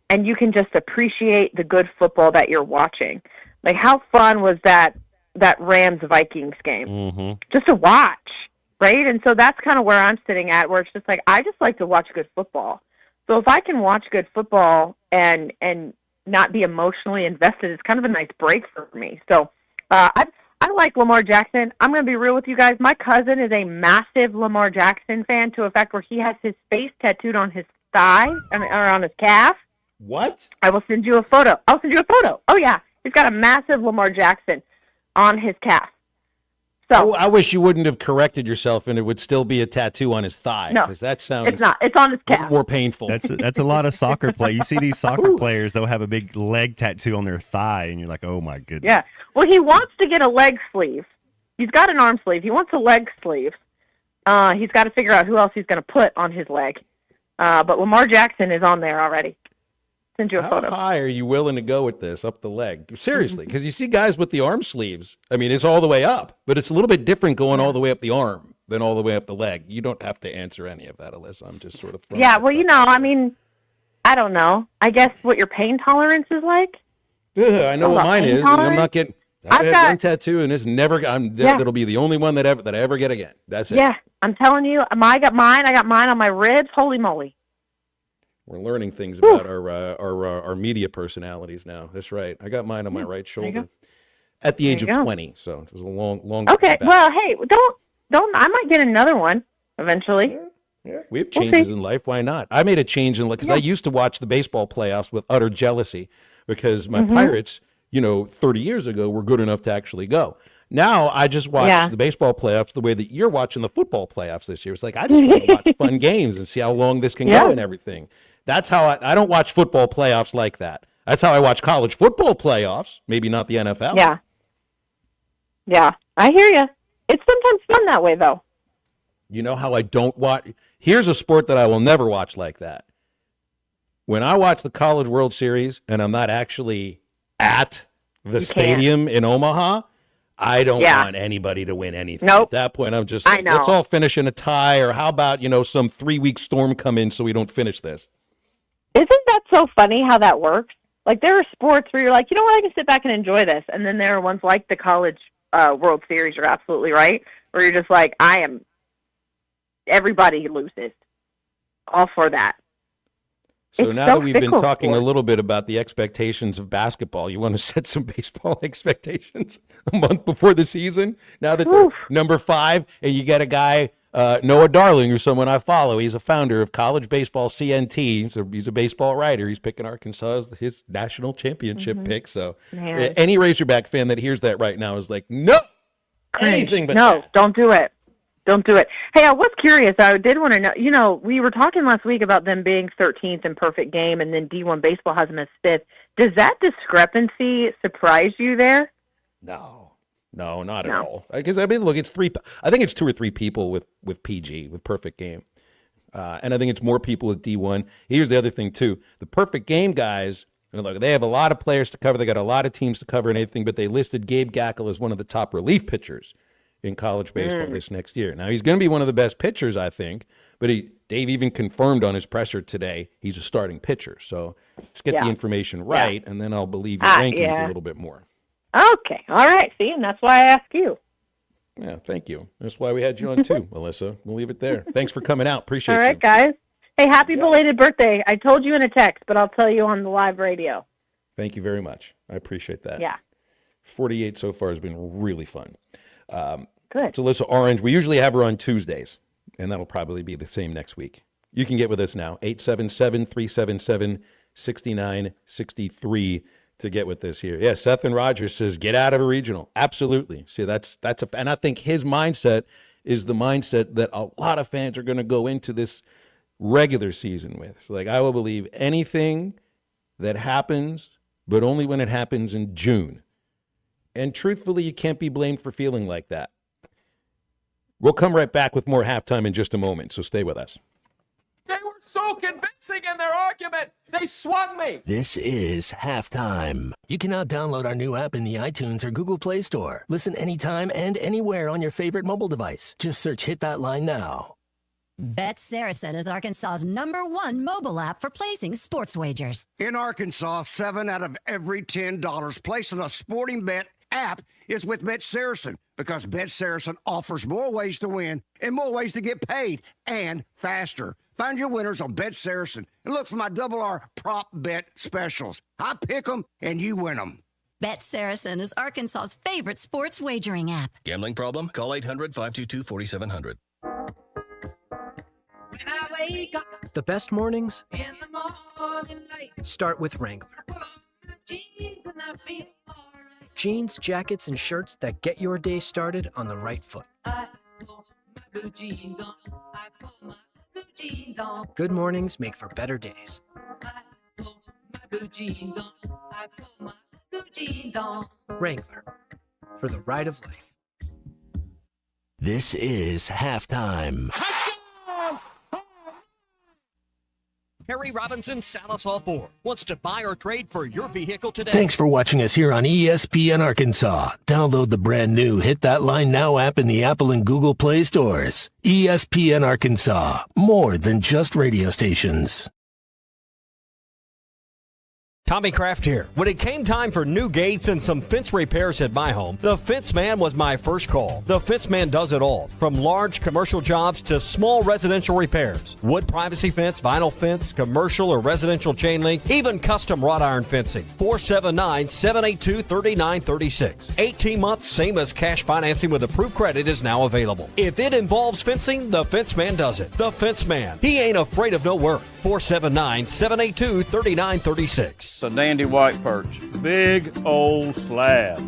and you can just appreciate the good football that you're watching. Like, how fun was that Rams-Vikings game? Just to watch, right? And so that's kind of where I'm sitting at, where it's just like, I just like to watch good football. So if I can watch good football and not be emotionally invested, it's kind of a nice break for me. So I like Lamar Jackson. I'm going to be real with you guys. My cousin is a massive Lamar Jackson fan, to a fact where he has his face tattooed on his thigh, or on his calf. What? I will send you a photo. Oh, yeah. He's got a massive Lamar Jackson on his calf. So I wish you wouldn't have corrected yourself, and it would still be a tattoo on his thigh. No, because that sounds. It's not. It's on his calf. More painful. That's a lot of soccer play. You see these soccer players; they'll have a big leg tattoo on their thigh, and you're like, "Oh my goodness." Yeah. Well, he wants to get a leg sleeve. He's got an arm sleeve. He wants a leg sleeve. He's got to figure out who else he's going to put on his leg. But Lamar Jackson is on there already. Send you a photo. How high are you willing to go with this up the leg? Seriously, because you see guys with the arm sleeves. I mean, it's all the way up, but it's a little bit different going all the way up the arm than all the way up the leg. You don't have to answer any of that, Alyssa. I'm just sort of. Yeah, well, I mean, I don't know. I guess what your pain tolerance is like. Yeah, I know what mine is. And I'm not getting. I've had one tattoo, and it's never. That'll be the only one that I ever get again. That's it. Yeah, I'm telling you, I got mine on my ribs. Holy moly! We're learning things about our media personalities now. That's right. I got mine on my right shoulder at the age of 20. So it was a long. Okay. Well, hey, don't. I might get another one eventually. Yeah. We have changes in life. Why not? I made a change in life because I used to watch the baseball playoffs with utter jealousy because my Pirates, 30 years ago, were good enough to actually go. Now I just watch the baseball playoffs the way that you're watching the football playoffs this year. It's like I just want to watch fun games and see how long this can go and everything. That's how I don't watch football playoffs like that. That's how I watch college football playoffs, maybe not the NFL. Yeah. Yeah, I hear you. It's sometimes fun that way, though. You know how I don't watch? Here's a sport that I will never watch like that. When I watch the College World Series and I'm not actually at the stadium in Omaha, I don't want anybody to win anything. Nope. At that point, I'm just I know. let's all finish in a tie, or how about, some 3-week storm come in so we don't finish this. Isn't that so funny how that works? Like, there are sports where you're like, you know what, I can sit back and enjoy this. And then there are ones like the College World Series, you're absolutely right, where you're just like, everybody loses. All for that. So It's now so that we've been fickle talking a sport. little bit about the expectations of basketball, you want to set some baseball expectations a month before the season? Now that they're number 5, and you get a guy, Noah Darling, who's someone I follow. He's a founder of College Baseball CNT. He's a baseball writer. He's picking Arkansas as his national championship pick. So any Razorback fan that hears that right now is like, no, anything but no, that. don't do it. Don't do it. Hey, I was curious. I did want to know, we were talking last week about them being 13th in perfect game, and then D1 Baseball has them as 5th. Does that discrepancy surprise you there? No, not at all. Because, look, it's 3. I think it's 2 or 3 people with PG, with perfect game. And I think it's more people with D1. Here's the other thing, too. The perfect game guys, look, they have a lot of players to cover. They got a lot of teams to cover and everything, but they listed Gabe Gackle as one of the top relief pitchers in college baseball this next year. Now, he's going to be one of the best pitchers, I think, but Dave even confirmed on his presser today he's a starting pitcher. So let's get the information right, and then I'll believe your rankings a little bit more. Okay. All right. See, and that's why I asked you. Yeah, thank you. That's why we had you on, too, Melissa. We'll leave it there. Thanks for coming out. Appreciate All you. right, guys. Hey, happy belated birthday. I told you in a text, but I'll tell you on the live radio. Thank you very much. I appreciate that. Yeah. 48 so far has been really fun. Good. It's Alyssa Orange. We usually have her on Tuesdays, and that'll probably be the same next week. You can get with us now, 877-377-6963 to get with this here. Yeah, Seth and Rogers says, get out of a regional. Absolutely. See, and I think his mindset is the mindset that a lot of fans are going to go into this regular season with. Like, I will believe anything that happens, but only when it happens in June. And truthfully, you can't be blamed for feeling like that. We'll come right back with more Halftime in just a moment, so stay with us. They were so convincing in their argument, they swung me. This is Halftime. You can now download our new app in the iTunes or Google Play Store. Listen anytime and anywhere on your favorite mobile device. Just search Hit That Line now. Bet Saracen is Arkansas's #1 mobile app for placing sports wagers. In Arkansas, 7 out of every $10 placed on a sporting bet app is with Bet Saracen, because Bet Saracen offers more ways to win and more ways to get paid, and faster. Find your winners on Bet Saracen and look for my R prop bet specials. I pick them and you win them. Bet Saracen is Arkansas's favorite sports wagering app. Gambling problem? Call 800-522-4700. The best mornings In the morning light, start with Wrangler. jeans and I feel all right. Jeans, jackets, and shirts that get your day started on the right foot. I put my blue jeans on. I put my blue jeans on. Good mornings make for better days. I put my blue jeans on. I put my blue jeans on. Wrangler, for the ride of life. This is Halftime. Harry Robinson Salisal Ford wants to buy or trade for your vehicle today. Thanks for watching us here on ESPN Arkansas. Download the brand new Hit That Line Now app in the Apple and Google Play stores. ESPN Arkansas, more than just radio stations. Tommy Kraft here. When it came time for new gates and some fence repairs at my home, the Fence Man was my first call. The Fence Man does it all, from large commercial jobs to small residential repairs. Wood privacy fence, vinyl fence, commercial or residential chain link, even custom wrought iron fencing. 479-782-3936. 18 months, same as cash financing with approved credit is now available. If it involves fencing, the Fence Man does it. The Fence Man. He ain't afraid of no work. 479-782-3936. It's a dandy white perch. Big old slab.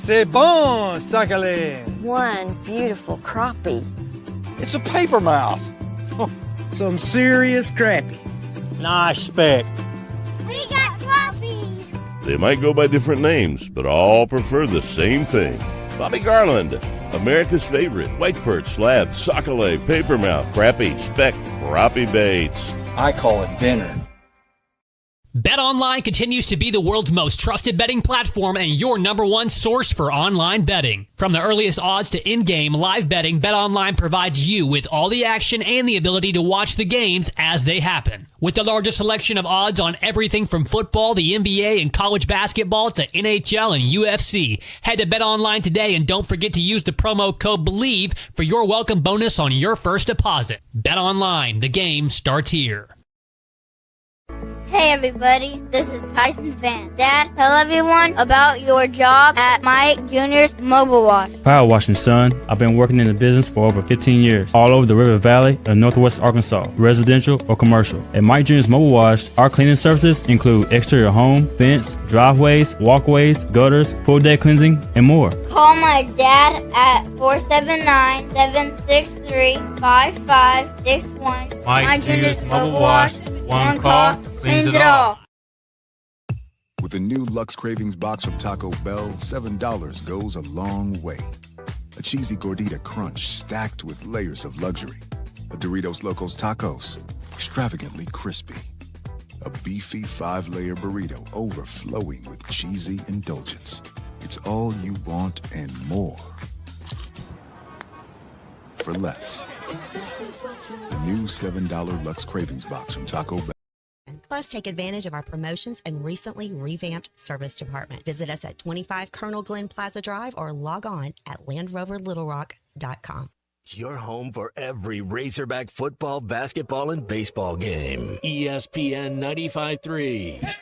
C'est bon, sacalé. One beautiful crappie. It's a paper mouse. Some serious crappie. Nice speck. We got coffee. They might go by different names, but all prefer the same thing. Bobby Garland, America's favorite, white perch, slab, sockeye, papermouth, crappie, speck, crappie baits. I call it dinner. BetOnline continues to be the world's most trusted betting platform and your number one source for online betting. From the earliest odds to in-game live betting, BetOnline provides you with all the action and the ability to watch the games as they happen. With the largest selection of odds on everything from football, the NBA, and college basketball to NHL and UFC, head to BetOnline today and don't forget to use the promo code BELIEVE for your welcome bonus on your first deposit. BetOnline, the game starts here. Hey everybody, this is Tyson Van. Dad, tell everyone about your job at Mike Jr.'s Mobile Wash. Power washing, son. I've been working in the business for over 15 years, all over the River Valley and Northwest Arkansas, residential or commercial. At Mike Jr.'s Mobile Wash, our cleaning services include exterior home, fence, driveways, walkways, gutters, full day cleansing, and more. Call my dad at 479-763-5561. Mike Jr.'s Mobile Wash. One call, cleans it all. With the new Lux Cravings box from Taco Bell, $7 goes a long way. A cheesy gordita crunch stacked with layers of luxury. A Doritos Locos Tacos, extravagantly crispy. A beefy 5-layer burrito overflowing with cheesy indulgence. It's all you want and more. For less. The new $7 Lux Cravings box from Taco Bell. Plus, take advantage of our promotions and recently revamped service department. Visit us at 25 Colonel Glenn Plaza Drive or log on at LandRoverLittleRock.com. Your home for every Razorback football, basketball, and baseball game. ESPN 95.3.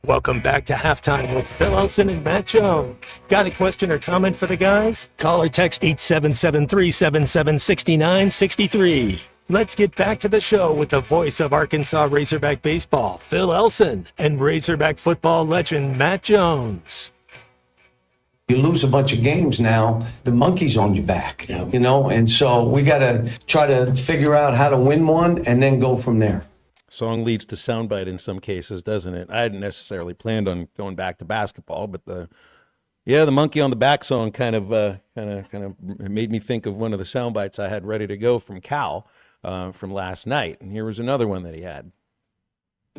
Welcome back to Halftime with Phil Elson and Matt Jones. Got a question or comment for the guys? Call or text 877-377-6963. Let's get back to the show with the voice of Arkansas Razorback baseball, Phil Elson, and Razorback football legend Matt Jones. You lose a bunch of games now, the monkey's on your back, you know, and so we got to try to figure out how to win one and then go from there. Song leads to soundbite in some cases, doesn't it? I hadn't necessarily planned on going back to basketball, but the monkey on the back song kind of made me think of one of the soundbites I had ready to go from Cal from last night, and here was another one that he had.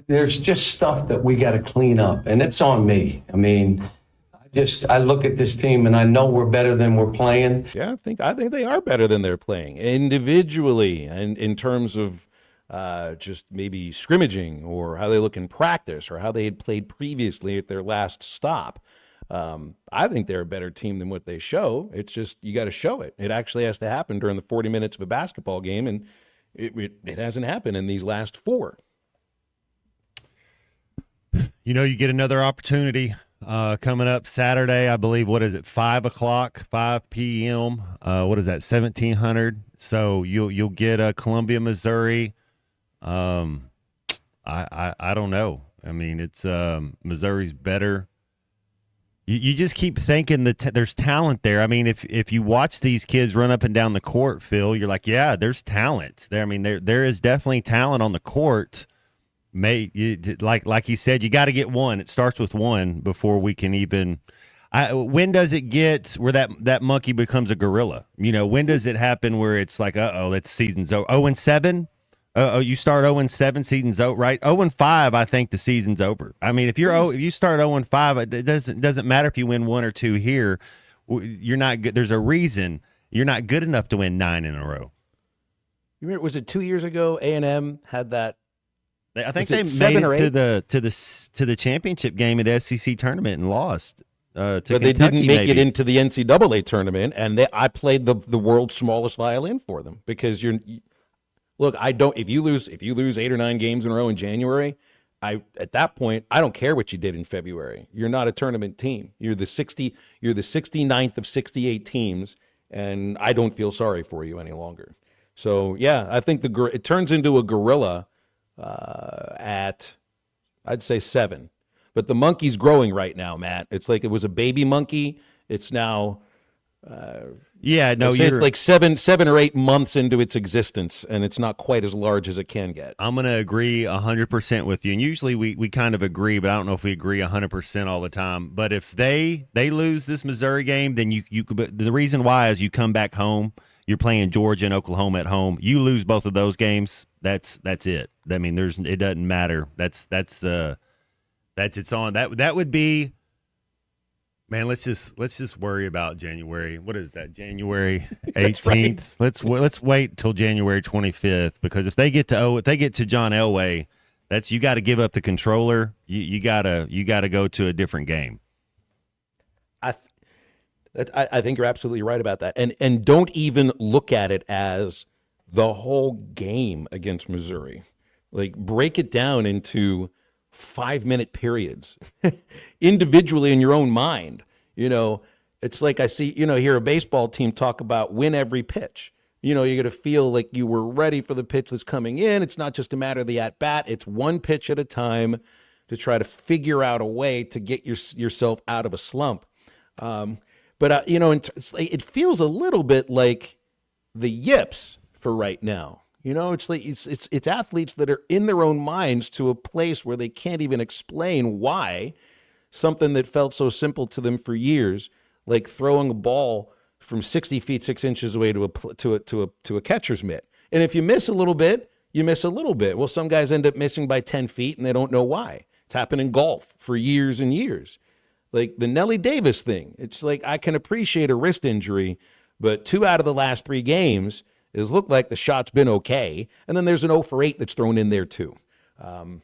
There's just stuff that we got to clean up, and it's on me. I mean, I look at this team and I know we're better than we're playing. Yeah, I think they are better than they're playing individually, and in terms of just maybe scrimmaging or how they look in practice or how they had played previously at their last stop. I think they're a better team than what they show. It's just you got to show it. It actually has to happen during the 40 minutes of a basketball game, and it hasn't happened in these last 4. You know, you get another opportunity coming up Saturday, I believe. What is it, 5 p.m.? What is that, 1700? So you'll get Columbia, Missouri. I don't know. I mean, it's Missouri's better. You just keep thinking that there's talent there. I mean, if you watch these kids run up and down the court, Phil, you're like, yeah, there's talent there. I mean, there is definitely talent on the court. Like you said, you got to get one. It starts with one before we can even. When does it get where that monkey becomes a gorilla? You know, when does it happen where it's like, that season's over? 0-7. You start 0-7, season's over, right? 0-5, I think the season's over. I mean, if you start 0-5, it doesn't matter if you win 1 or 2 here. You're not good. There's a reason you're not good enough to win 9 in a row. You remember, was it 2 years ago? A&M had that I think they made it to the championship game at the SEC tournament and lost. But they didn't make it into the NCAA tournament, and I played the world's smallest violin for them because look. If you lose 8 or 9 games in a row in January, at that point I don't care what you did in February. You're not a tournament team. You're the 69th of 68 teams, and I don't feel sorry for you any longer. So yeah, I think it turns into a gorilla at I'd say 7. But the monkey's growing right now, Matt. It's like it was a baby monkey. It's now, it's like 7 or 8 months into its existence, and it's not quite as large as it can get. I'm going to agree 100% with you. And usually we kind of agree, but I don't know if we agree 100% all the time. But if they lose this Missouri game, then you could. The reason why is you come back home. You're playing Georgia and Oklahoma at home. You lose both of those games. That's it. I mean, it doesn't matter. That's it's on. That would be, man. Let's just worry about January. What is that? January 18th. Right. Let's wait till January 25th, because if they get to John Elway, you got to give up the controller. You gotta go to a different game. I think you're absolutely right about that. And don't even look at it as the whole game against Missouri. Like, break it down into 5-minute periods individually in your own mind. It's like I hear a baseball team talk about win every pitch. You're going to feel like you were ready for the pitch that's coming in. It's not just a matter of the at-bat. It's one pitch at a time to try to figure out a way to get yourself out of a slump. But it feels a little bit like the yips for right now. It's like it's athletes that are in their own minds to a place where they can't even explain why something that felt so simple to them for years, like throwing a ball from 60 feet 6 inches away to a catcher's mitt. And if you miss a little bit, you miss a little bit. Well, some guys end up missing by 10 feet and they don't know why. It's happened in golf for years and years. Like the Nelly Davis thing. It's like I can appreciate a wrist injury, but 2 out of the last 3 games it's looked like the shot's been okay, and then there's an 0 for 8 that's thrown in there too. I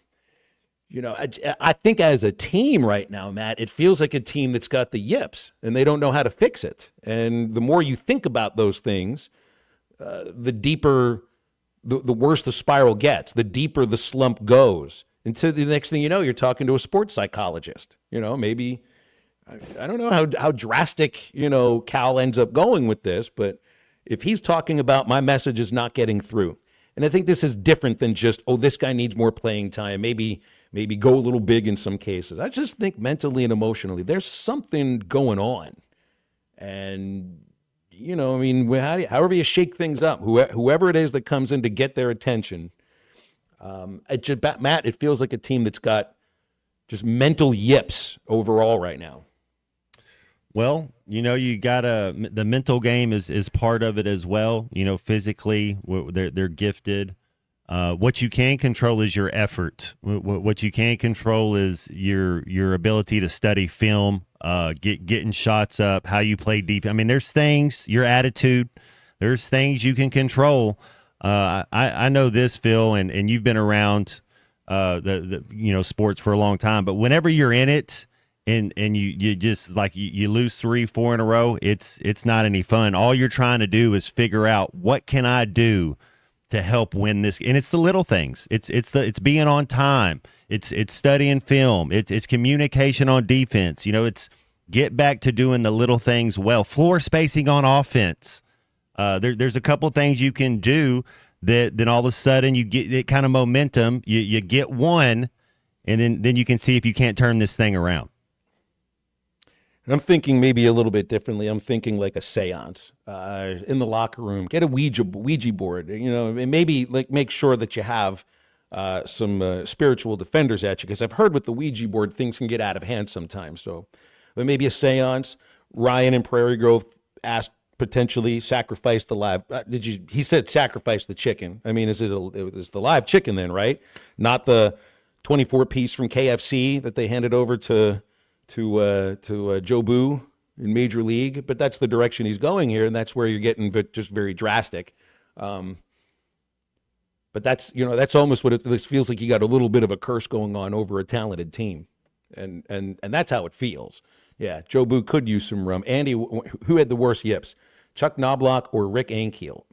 think as a team right now, Matt, it feels like a team that's got the yips, and they don't know how to fix it. And the more you think about those things, the deeper, the worse the spiral gets, the deeper the slump goes. Until the next thing you know, you're talking to a sports psychologist. Maybe, I don't know how drastic, Cal ends up going with this, but if he's talking about my message is not getting through, and I think this is different than just, this guy needs more playing time, maybe go a little big in some cases. I just think mentally and emotionally, there's something going on. And, however you shake things up, whoever it is that comes in to get their attention, Matt, it feels like a team that's got just mental yips overall right now. Well, you got the mental game is part of it as well. Physically, they're gifted. What you can control is your effort. What you can't control is your ability to study film, getting shots up, how you play deep. I mean, there's things, your attitude, there's things you can control. I know this, Phil, and you've been around the sports for a long time, but whenever you're in it, and you just like you lose 3-4 in a row, it's not any fun. All you're trying to do is figure out what can I do to help win this, and it's the little things. It's being on time. It's studying film. It's communication on defense. It's get back to doing the little things well. Floor spacing on offense. There's a couple things you can do that then all of a sudden you get that kind of momentum. You get one, and then you can see if you can't turn this thing around. I'm thinking maybe a little bit differently. I'm thinking like a seance in the locker room. Get a Ouija board, and maybe like make sure that you have some spiritual defenders at you, because I've heard with the Ouija board things can get out of hand sometimes. So, but maybe a seance. Ryan in Prairie Grove asked potentially sacrifice the live. He said sacrifice the chicken. I mean, it's the live chicken then, right? Not the 24-piece from KFC that they handed over to Joe Boo in Major League, but that's the direction he's going here, and that's where you're getting just very drastic. But that's almost what this feels like. You got a little bit of a curse going on over a talented team. And that's how it feels. Yeah, Joe Boo could use some rum. Andy, who had the worst yips? Chuck Knobloch or Rick Ankiel?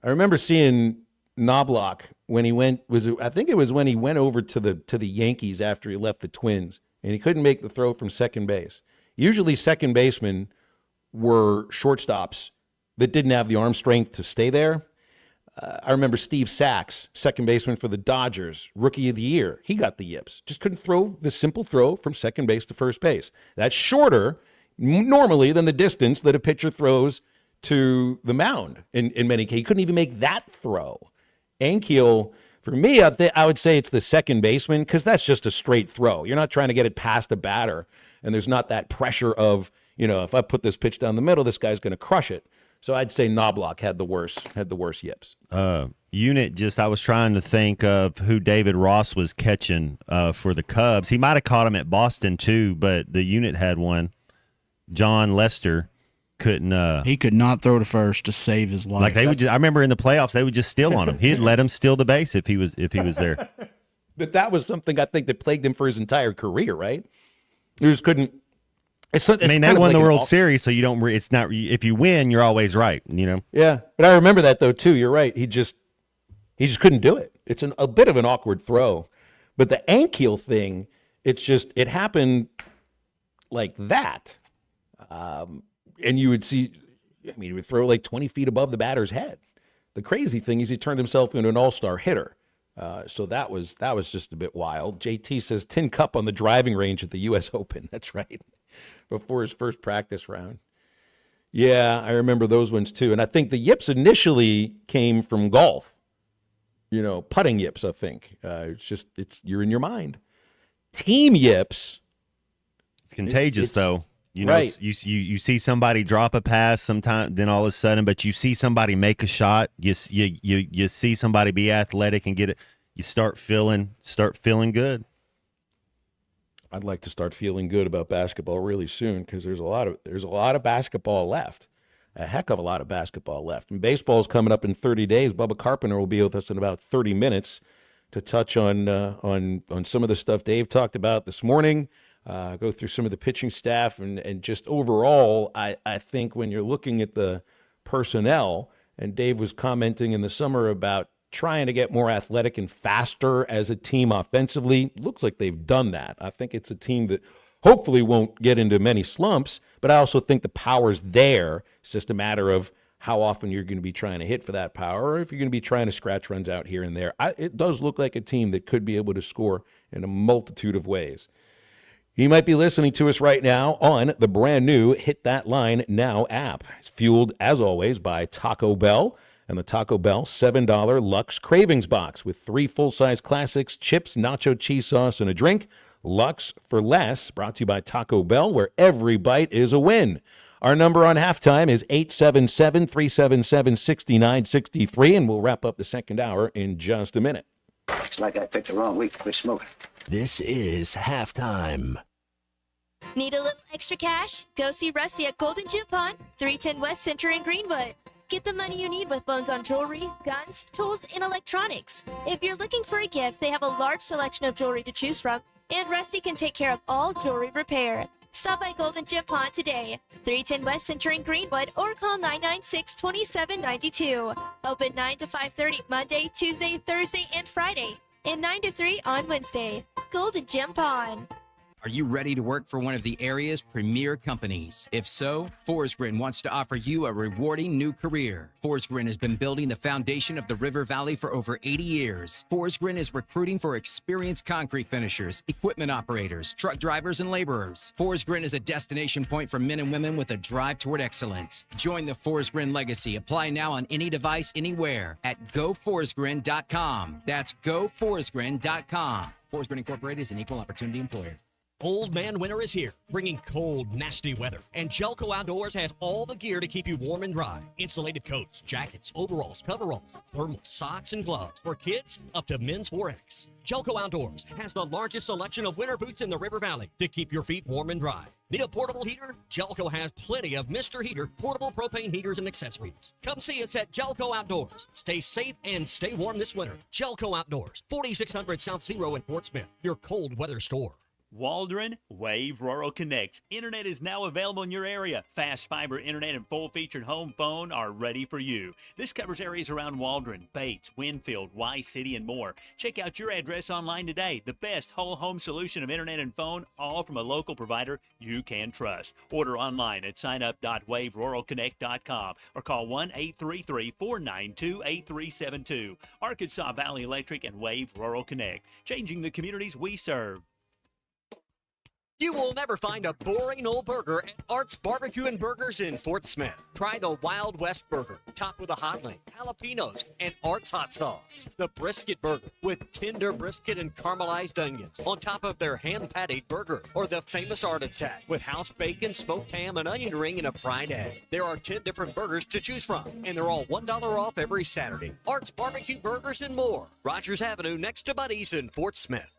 I remember seeing Knobloch when he went, I think it was when he went over to the Yankees after he left the Twins, and he couldn't make the throw from second base. Usually second basemen were shortstops that didn't have the arm strength to stay there. I remember Steve Sachs, second baseman for the Dodgers, rookie of the year. He got the yips. Just couldn't throw the simple throw from second base to first base. That's shorter normally than the distance that a pitcher throws to the mound in many cases. He couldn't even make that throw. Ankiel, for me, I would say it's the second baseman because that's just a straight throw. You're not trying to get it past a batter, and there's not that pressure of, if I put this pitch down the middle, this guy's going to crush it. So I'd say Knobloch had the worst yips. Unit, I was trying to think of who David Ross was catching for the Cubs. He might have caught him at Boston too, but the Unit had one. John Lester couldn't. He could not throw to first to save his life. Like I remember in the playoffs, they would just steal on him. He'd let him steal the base if he was there. But that was something I think that plagued him for his entire career, right? He just couldn't. They won the World Series, so you don't. It's not. If you win, you're always right. Yeah, but I remember that though too. You're right. He just couldn't do it. It's a bit of an awkward throw, but the Ankiel thing, it happened like that, and you would see. He would throw like 20 feet above the batter's head. The crazy thing is he turned himself into an all-star hitter. So that was just a bit wild. JT says tin cup on the driving range at the U.S. Open. That's right. Before his first practice round. Yeah, I remember those ones too. And I think the yips initially came from golf. Putting yips, I think. You're in your mind. Team yips. It's contagious though. Right. You see somebody drop a pass sometime, then all of a sudden, but you see somebody make a shot. You see somebody be athletic and get it. You start feeling good. I'd like to start feeling good about basketball really soon because there's a lot of basketball left, a heck of a lot of basketball left. And baseball's coming up in 30 days. Bubba Carpenter will be with us in about 30 minutes to touch on some of the stuff Dave talked about this morning. Go through some of the pitching staff and just overall, I think when you're looking at the personnel, and Dave was commenting in the summer about trying to get more athletic and faster as a team offensively. Looks like they've done that. I think it's a team that hopefully won't get into many slumps, but I also think the power's there. It's just a matter of how often you're going to be trying to hit for that power or if you're going to be trying to scratch runs out here and there. It does look like a team that could be able to score in a multitude of ways. You might be listening to us right now on the brand new Hit That Line Now app. It's fueled, as always, by Taco Bell and the Taco Bell $7 Lux Cravings Box with 3 full-size classics, chips, nacho cheese sauce, and a drink. Lux for less, brought to you by Taco Bell, where every bite is a win. Our number on halftime is 877-377-6963, and we'll wrap up the second hour in just a minute. Looks like I picked the wrong week to quit smoking. This is halftime. Need a little extra cash? Go see Rusty at Golden Gym Pawn, 310 West Center in Greenwood. Get the money you need with loans on jewelry, guns, tools, and electronics. If you're looking for a gift, they have a large selection of jewelry to choose from, and Rusty can take care of all jewelry repair. Stop by Golden Gym Pawn today, 310 West Center in Greenwood, or call 996-2792. Open 9 to 5:30 Monday, Tuesday, Thursday, and Friday, and 9 to 3 on Wednesday. Golden Gym Pawn. Are you ready to work for one of the area's premier companies? If so, Forsgren wants to offer you a rewarding new career. Forsgren has been building the foundation of the River Valley for over 80 years. Forsgren is recruiting for experienced concrete finishers, equipment operators, truck drivers, and laborers. Forsgren is a destination point for men and women with a drive toward excellence. Join the Forsgren legacy. Apply now on any device, anywhere at GoForsgren.com. That's GoForsgren.com. Forsgren Incorporated is an equal opportunity employer. Old Man Winter is here, bringing cold, nasty weather. And Jelco Outdoors has all the gear to keep you warm and dry. Insulated coats, jackets, overalls, coveralls, thermal socks, and gloves. For kids, up to men's 4X. Jelco Outdoors has the largest selection of winter boots in the River Valley to keep your feet warm and dry. Need a portable heater? Jelco has plenty of Mr. Heater portable propane heaters and accessories. Come see us at Jelco Outdoors. Stay safe and stay warm this winter. Jelco Outdoors, 4600 South Zero in Fort Smith, your cold weather store. Waldron Wave Rural Connect. Internet is now available in your area. Fast fiber internet and full-featured home phone are ready for you. This covers areas around Waldron, Bates, Winfield, Y-City, and more. Check out your address online today. The best whole home solution of internet and phone, all from a local provider you can trust. Order online at signup.waveruralconnect.com or call 1-833-492-8372. Arkansas Valley Electric and Wave Rural Connect, changing the communities we serve. You will never find a boring old burger at Art's Barbecue and Burgers in Fort Smith. Try the Wild West Burger, topped with a hot link, jalapenos, and Art's hot sauce. The Brisket Burger, with tender brisket and caramelized onions on top of their hand-patted burger. Or the famous Art Attack, with house bacon, smoked ham, an onion ring, and a fried egg. There are 10 different burgers to choose from, and they're all $1 off every Saturday. Art's Barbecue Burgers and more. Rogers Avenue, next to Buddy's in Fort Smith.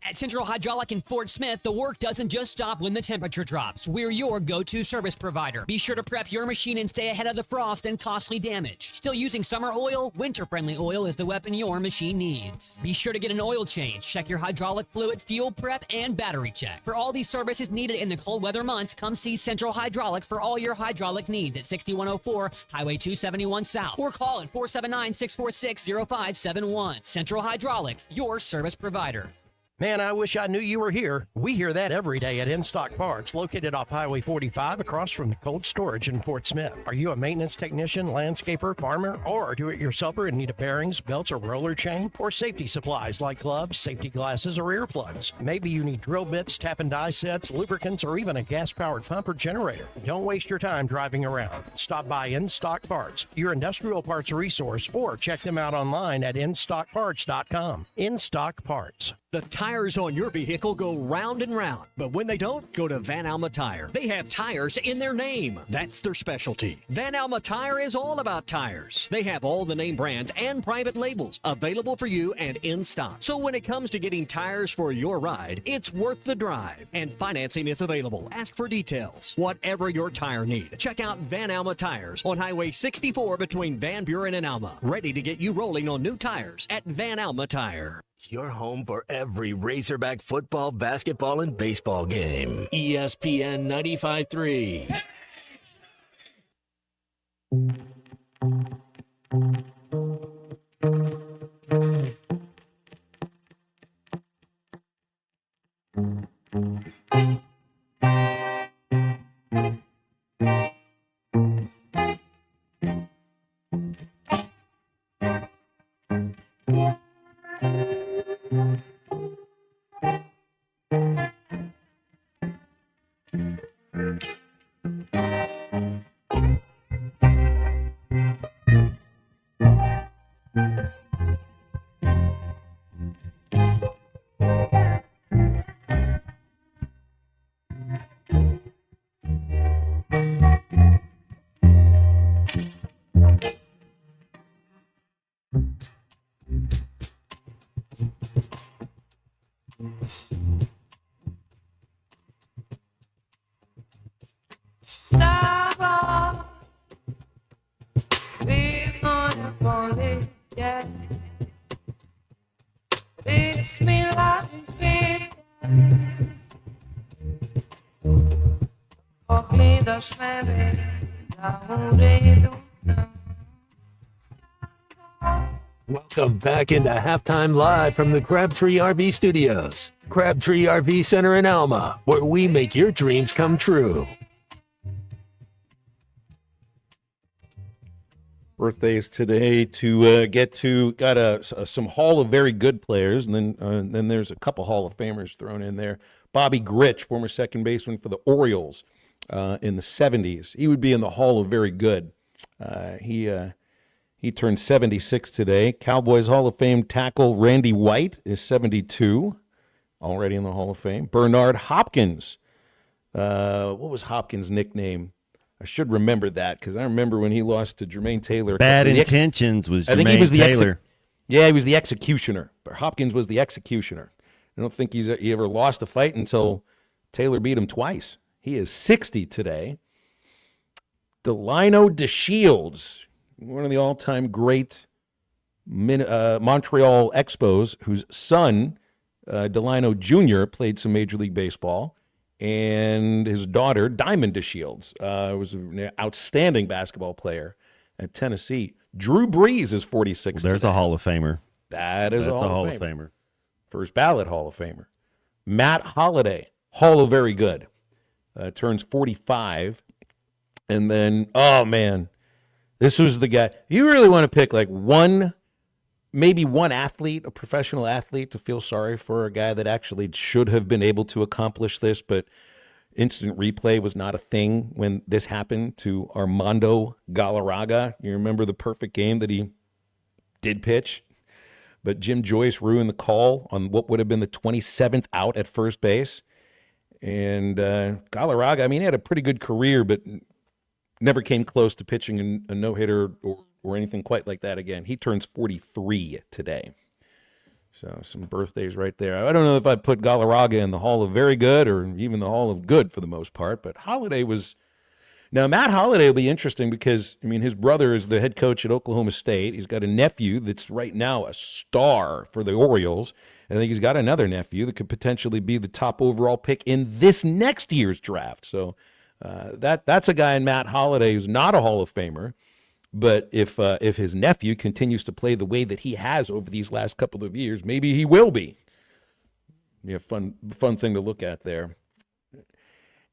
At Central Hydraulic in Fort Smith, the work doesn't just stop when the temperature drops. We're your go-to service provider. Be sure to prep your machine and stay ahead of the frost and costly damage. Still using summer oil? Winter-friendly oil is the weapon your machine needs. Be sure to get an oil change. Check your hydraulic fluid, fuel prep, and battery check. For all these services needed in the cold weather months, come see Central Hydraulic for all your hydraulic needs at 6104 Highway 271 South or call at 479-646-0571. Central Hydraulic, your service provider. Man, I wish I knew you were here. We hear that every day at In Stock Parts, located off Highway 45 across from the cold storage in Fort Smith. Are you a maintenance technician, landscaper, farmer, or a do-it-yourselfer in need of bearings, belts, or roller chain? Or safety supplies like gloves, safety glasses, or earplugs? Maybe you need drill bits, tap and die sets, lubricants, or even a gas-powered pump or generator. Don't waste your time driving around. Stop by In Stock Parts, your industrial parts resource, or check them out online at InStockParts.com. In Stock Parts. The tires on your vehicle go round and round, but when they don't, go to Van Alma Tire. They have tires in their name. That's their specialty. Van Alma Tire is all about tires. They have all the name brands and private labels available for you and in stock. So when it comes to getting tires for your ride, it's worth the drive. And financing is available. Ask for details. Whatever your tire need, check out Van Alma Tires on Highway 64 between Van Buren and Alma. Ready to get you rolling on new tires at Van Alma Tire. Your home for every Razorback football, basketball, and baseball game. ESPN 95.3. Welcome back into Halftime Live from the Crabtree RV Studios. Crabtree RV Center in Alma, where we make your dreams come true. Birthdays today to get to. Got some Hall of Very Good players, and then there's a couple Hall of Famers thrown in there. Bobby Grich, former second baseman for the Orioles in the 70s. He would be in the Hall of Very Good. He turned 76 today. Cowboys Hall of Fame tackle Randy White is 72. already in the Hall of Fame. Bernard Hopkins. What was Hopkins' nickname? I should remember that because I remember when he lost to Jermaine Taylor. Bad Intentions was Jermaine I think he was Taylor. Yeah, he was the executioner. But Hopkins was the executioner. I don't think he ever lost a fight until Taylor beat him twice. He is 60 today. Delino DeShields, one of the all-time great Montreal Expos, whose son, Delino Jr., played some Major League Baseball. And his daughter, Diamond DeShields, was an outstanding basketball player at Tennessee. Drew Brees is 46 There's today. a Hall of Famer. That's a Hall of Famer. First ballot Hall of Famer. Matt Holliday, Hall of Very Good, turns 45. And then, oh, man, this was the guy. You really want to pick like maybe one athlete, a professional athlete, to feel sorry for a guy that actually should have been able to accomplish this, but instant replay was not a thing when this happened to Armando Galarraga. You remember the perfect game that he did pitch? But Jim Joyce ruined the call on what would have been the 27th out at first base. And Galarraga, I mean, he had a pretty good career, but never came close to pitching a no-hitter or anything quite like that again. He turns 43 today. So some birthdays right there. I don't know if I'd put Galarraga in the Hall of Very Good or even the Hall of Good for the most part, but Holliday was... Now, Matt Holliday will be interesting because, I mean, his brother is the head coach at Oklahoma State. He's got a nephew that's right now a star for the Orioles. I think he's got another nephew that could potentially be the top overall pick in this next year's draft. So that's a guy in Matt Holliday who's not a Hall of Famer. But if his nephew continues to play the way that he has over these last couple of years, maybe he will be. Yeah, fun thing to look at there.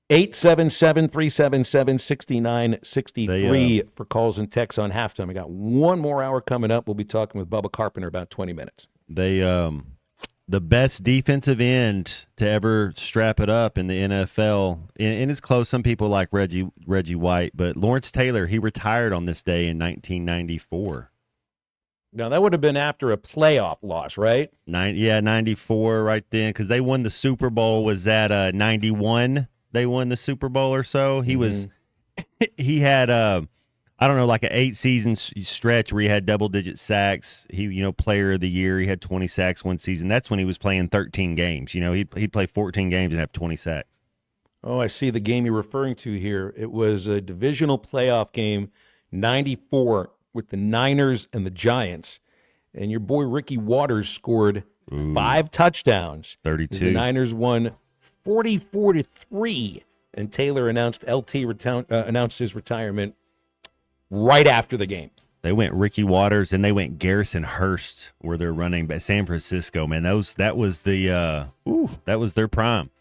877-377-6963 for calls and texts on halftime. We got one more hour coming up. We'll be talking with Bubba Carpenter about 20 minutes. They the best defensive end to ever strap it up in the NFL, and it's close. Some people like Reggie White, but Lawrence Taylor, he retired on this day in 1994. Now, that would have been after a playoff loss, right? 94 right then, because they won the Super Bowl. Was that 91? They won the Super Bowl or so. He was, he had I don't know, like an 8-season stretch where he had double-digit sacks. He, player of the year. He had 20 sacks one season. That's when he was playing 13 games. He'd play 14 games and have 20 sacks. Oh, I see the game you're referring to here. It was a divisional playoff game, 94, with the Niners and the Giants. And your boy Ricky Waters scored 5 touchdowns. 32. The Niners won 44-3, and Taylor announced announced his retirement right after the game. They went Ricky Waters and they went Garrison Hurst where they're running by San Francisco. Man, that was their prime.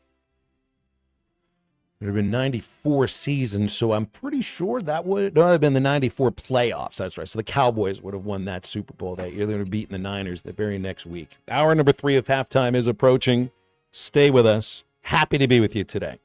It would have been 94 seasons, so I'm pretty sure that would have been the 94 playoffs. That's right. So the Cowboys would have won that Super Bowl that year. They would have beaten the Niners the very next week. Hour number 3 of halftime is approaching. Stay with us. Happy to be with you today.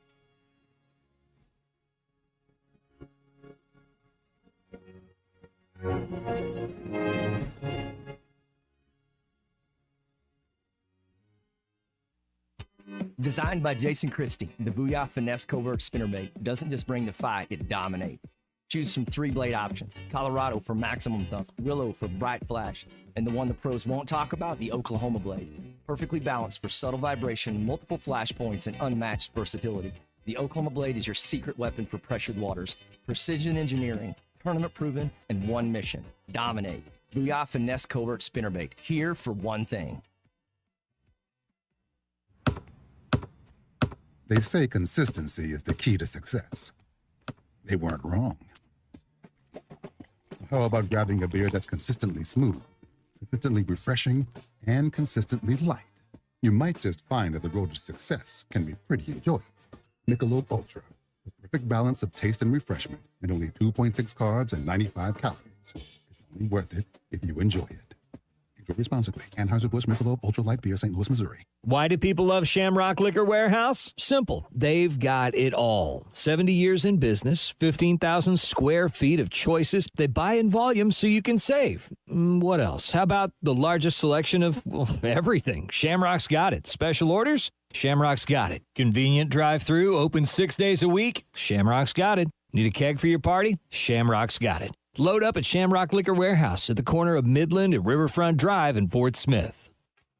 Designed by Jason Christie, the Booyah Finesse Covert Spinnerbait doesn't just bring the fight, it dominates. Choose from 3 blade options: Colorado for maximum thump, Willow for bright flash, and the one the pros won't talk about, the Oklahoma blade. Perfectly balanced for subtle vibration, multiple flash points, and unmatched versatility. The Oklahoma blade is your secret weapon for pressured waters. Precision engineering, tournament proven, and one mission: dominate. Booyah Finesse Covert Spinnerbait, here for one thing. They say consistency is the key to success. They weren't wrong. How about grabbing a beer that's consistently smooth, consistently refreshing, and consistently light? You might just find that the road to success can be pretty enjoyable. Michelob Ultra, the perfect balance of taste and refreshment, and only 2.6 carbs and 95 calories. It's only worth it if you enjoy it. Drink responsibly. Anheuser-Busch Michelob Ultra Light Beer, St. Louis, Missouri. Why do people love Shamrock Liquor Warehouse? Simple. They've got it all. 70 years in business, 15,000 square feet of choices. They buy in volume so you can save. What else? How about the largest selection of everything? Shamrock's got it. Special orders? Shamrock's got it. Convenient drive-through, open 6 days a week? Shamrock's got it. Need a keg for your party? Shamrock's got it. Load up at Shamrock Liquor Warehouse at the corner of Midland and Riverfront Drive in Fort Smith.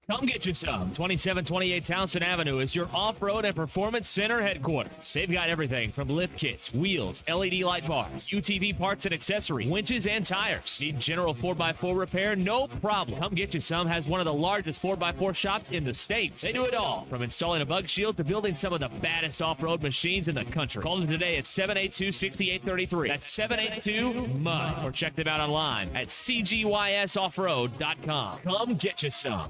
Come get you some. 2728 Townsend Avenue is your off-road and performance center headquarters. They've got everything from lift kits, wheels, LED light bars, UTV parts and accessories, winches and tires. Need general 4x4 repair? No problem. Come get you some has one of the largest 4x4 shops in the States. They do it all, from installing a bug shield to building some of the baddest off-road machines in the country. Call them today at 782-6833. That's 782-MUD. Or check them out online at cgysoffroad.com. Come get you some.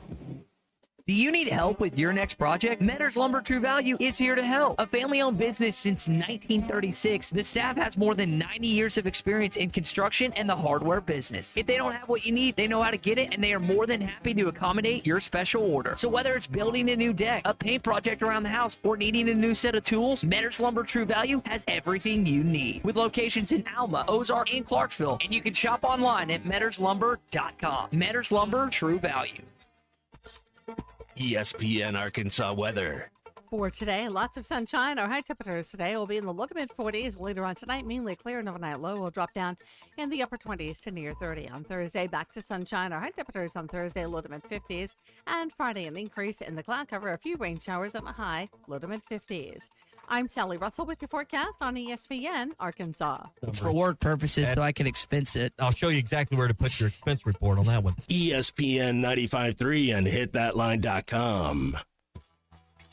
Do you need help with your next project? Metters Lumber True Value is here to help. A family-owned business since 1936, the staff has more than 90 years of experience in construction and the hardware business. If they don't have what you need, they know how to get it, and they are more than happy to accommodate your special order. So whether it's building a new deck, a paint project around the house, or needing a new set of tools, Metters Lumber True Value has everything you need. With locations in Alma, Ozark, and Clarksville, and you can shop online at metterslumber.com. Metters Lumber True Value. ESPN Arkansas weather. For today, lots of sunshine. Our high temperatures today will be in the low to mid 40s. Later on tonight, mainly clear, and overnight low will drop down in the upper 20s to near 30. On Thursday, back to sunshine. Our high temperatures on Thursday, low to mid 50s. And Friday, an increase in the cloud cover, a few rain showers on the high, low to mid 50s. I'm Sally Russell with your forecast on ESPN Arkansas. It's for work purposes, so I can expense it. I'll show you exactly where to put your expense report on that one. ESPN 95.3 and hitthatline.com.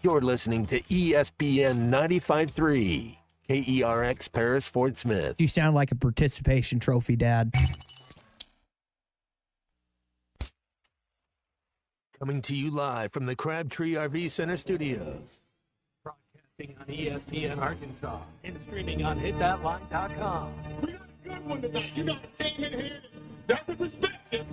You're listening to ESPN 95.3, KERX Paris, Fort Smith. You sound like a participation trophy, Dad. Coming to you live from the Crabtree RV Center studios. Broadcasting on ESPN Arkansas and streaming on hitthatline.com. We got a good one tonight. You got a team in here that's the perspective.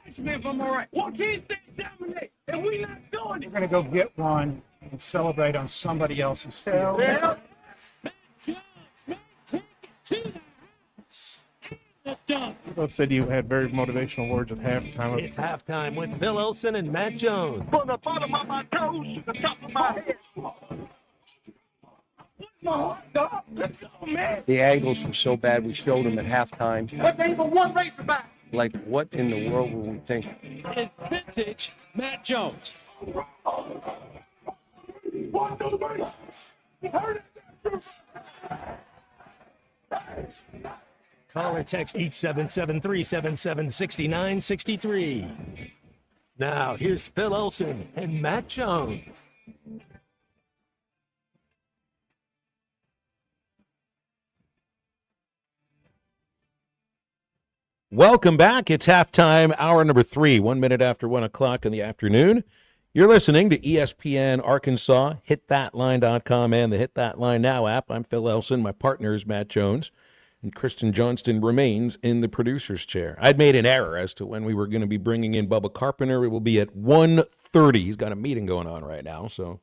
Ask me if I'm all right. Why can't they dominate? And we not doing it. We're going to go get one and celebrate on somebody else's field. Yeah. Both said you had very motivational words at halftime. It's halftime with Phil Olsen and Matt Jones. From the bottom of my toes to the top of my head. My heart, dog. Let's go, man. The angles were so bad we showed them at halftime. What they for one racerback? Like, what in the world were we thinking? It's vintage Matt Jones. One, two, three. Heard it. Call or text 877-377-6963. Now, here's Phil Olsen and Matt Jones. Welcome back. It's halftime, hour number 3, 1 minute after 1 o'clock in the afternoon. You're listening to ESPN Arkansas, hitthatline.com, and the Hit That Line Now app. I'm Phil Elson. My partner is Matt Jones, and Kristen Johnston remains in the producer's chair. I'd made an error as to when we were going to be bringing in Bubba Carpenter. It will be at 1:30. He's got a meeting going on right now, so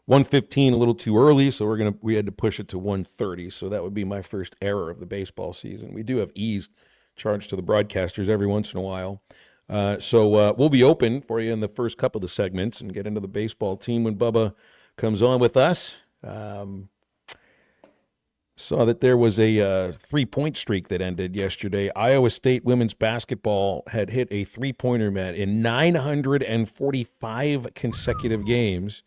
1:15, a little too early, so we had to push it to 1:30. So that would be my first error of the baseball season. We do have ease charged to the broadcasters every once in a while. So we'll be open for you in the first couple of the segments and get into the baseball team when Bubba comes on with us. Saw that there was a three-point streak that ended yesterday. Iowa State women's basketball had hit a three-pointer, Matt, in 945 consecutive games.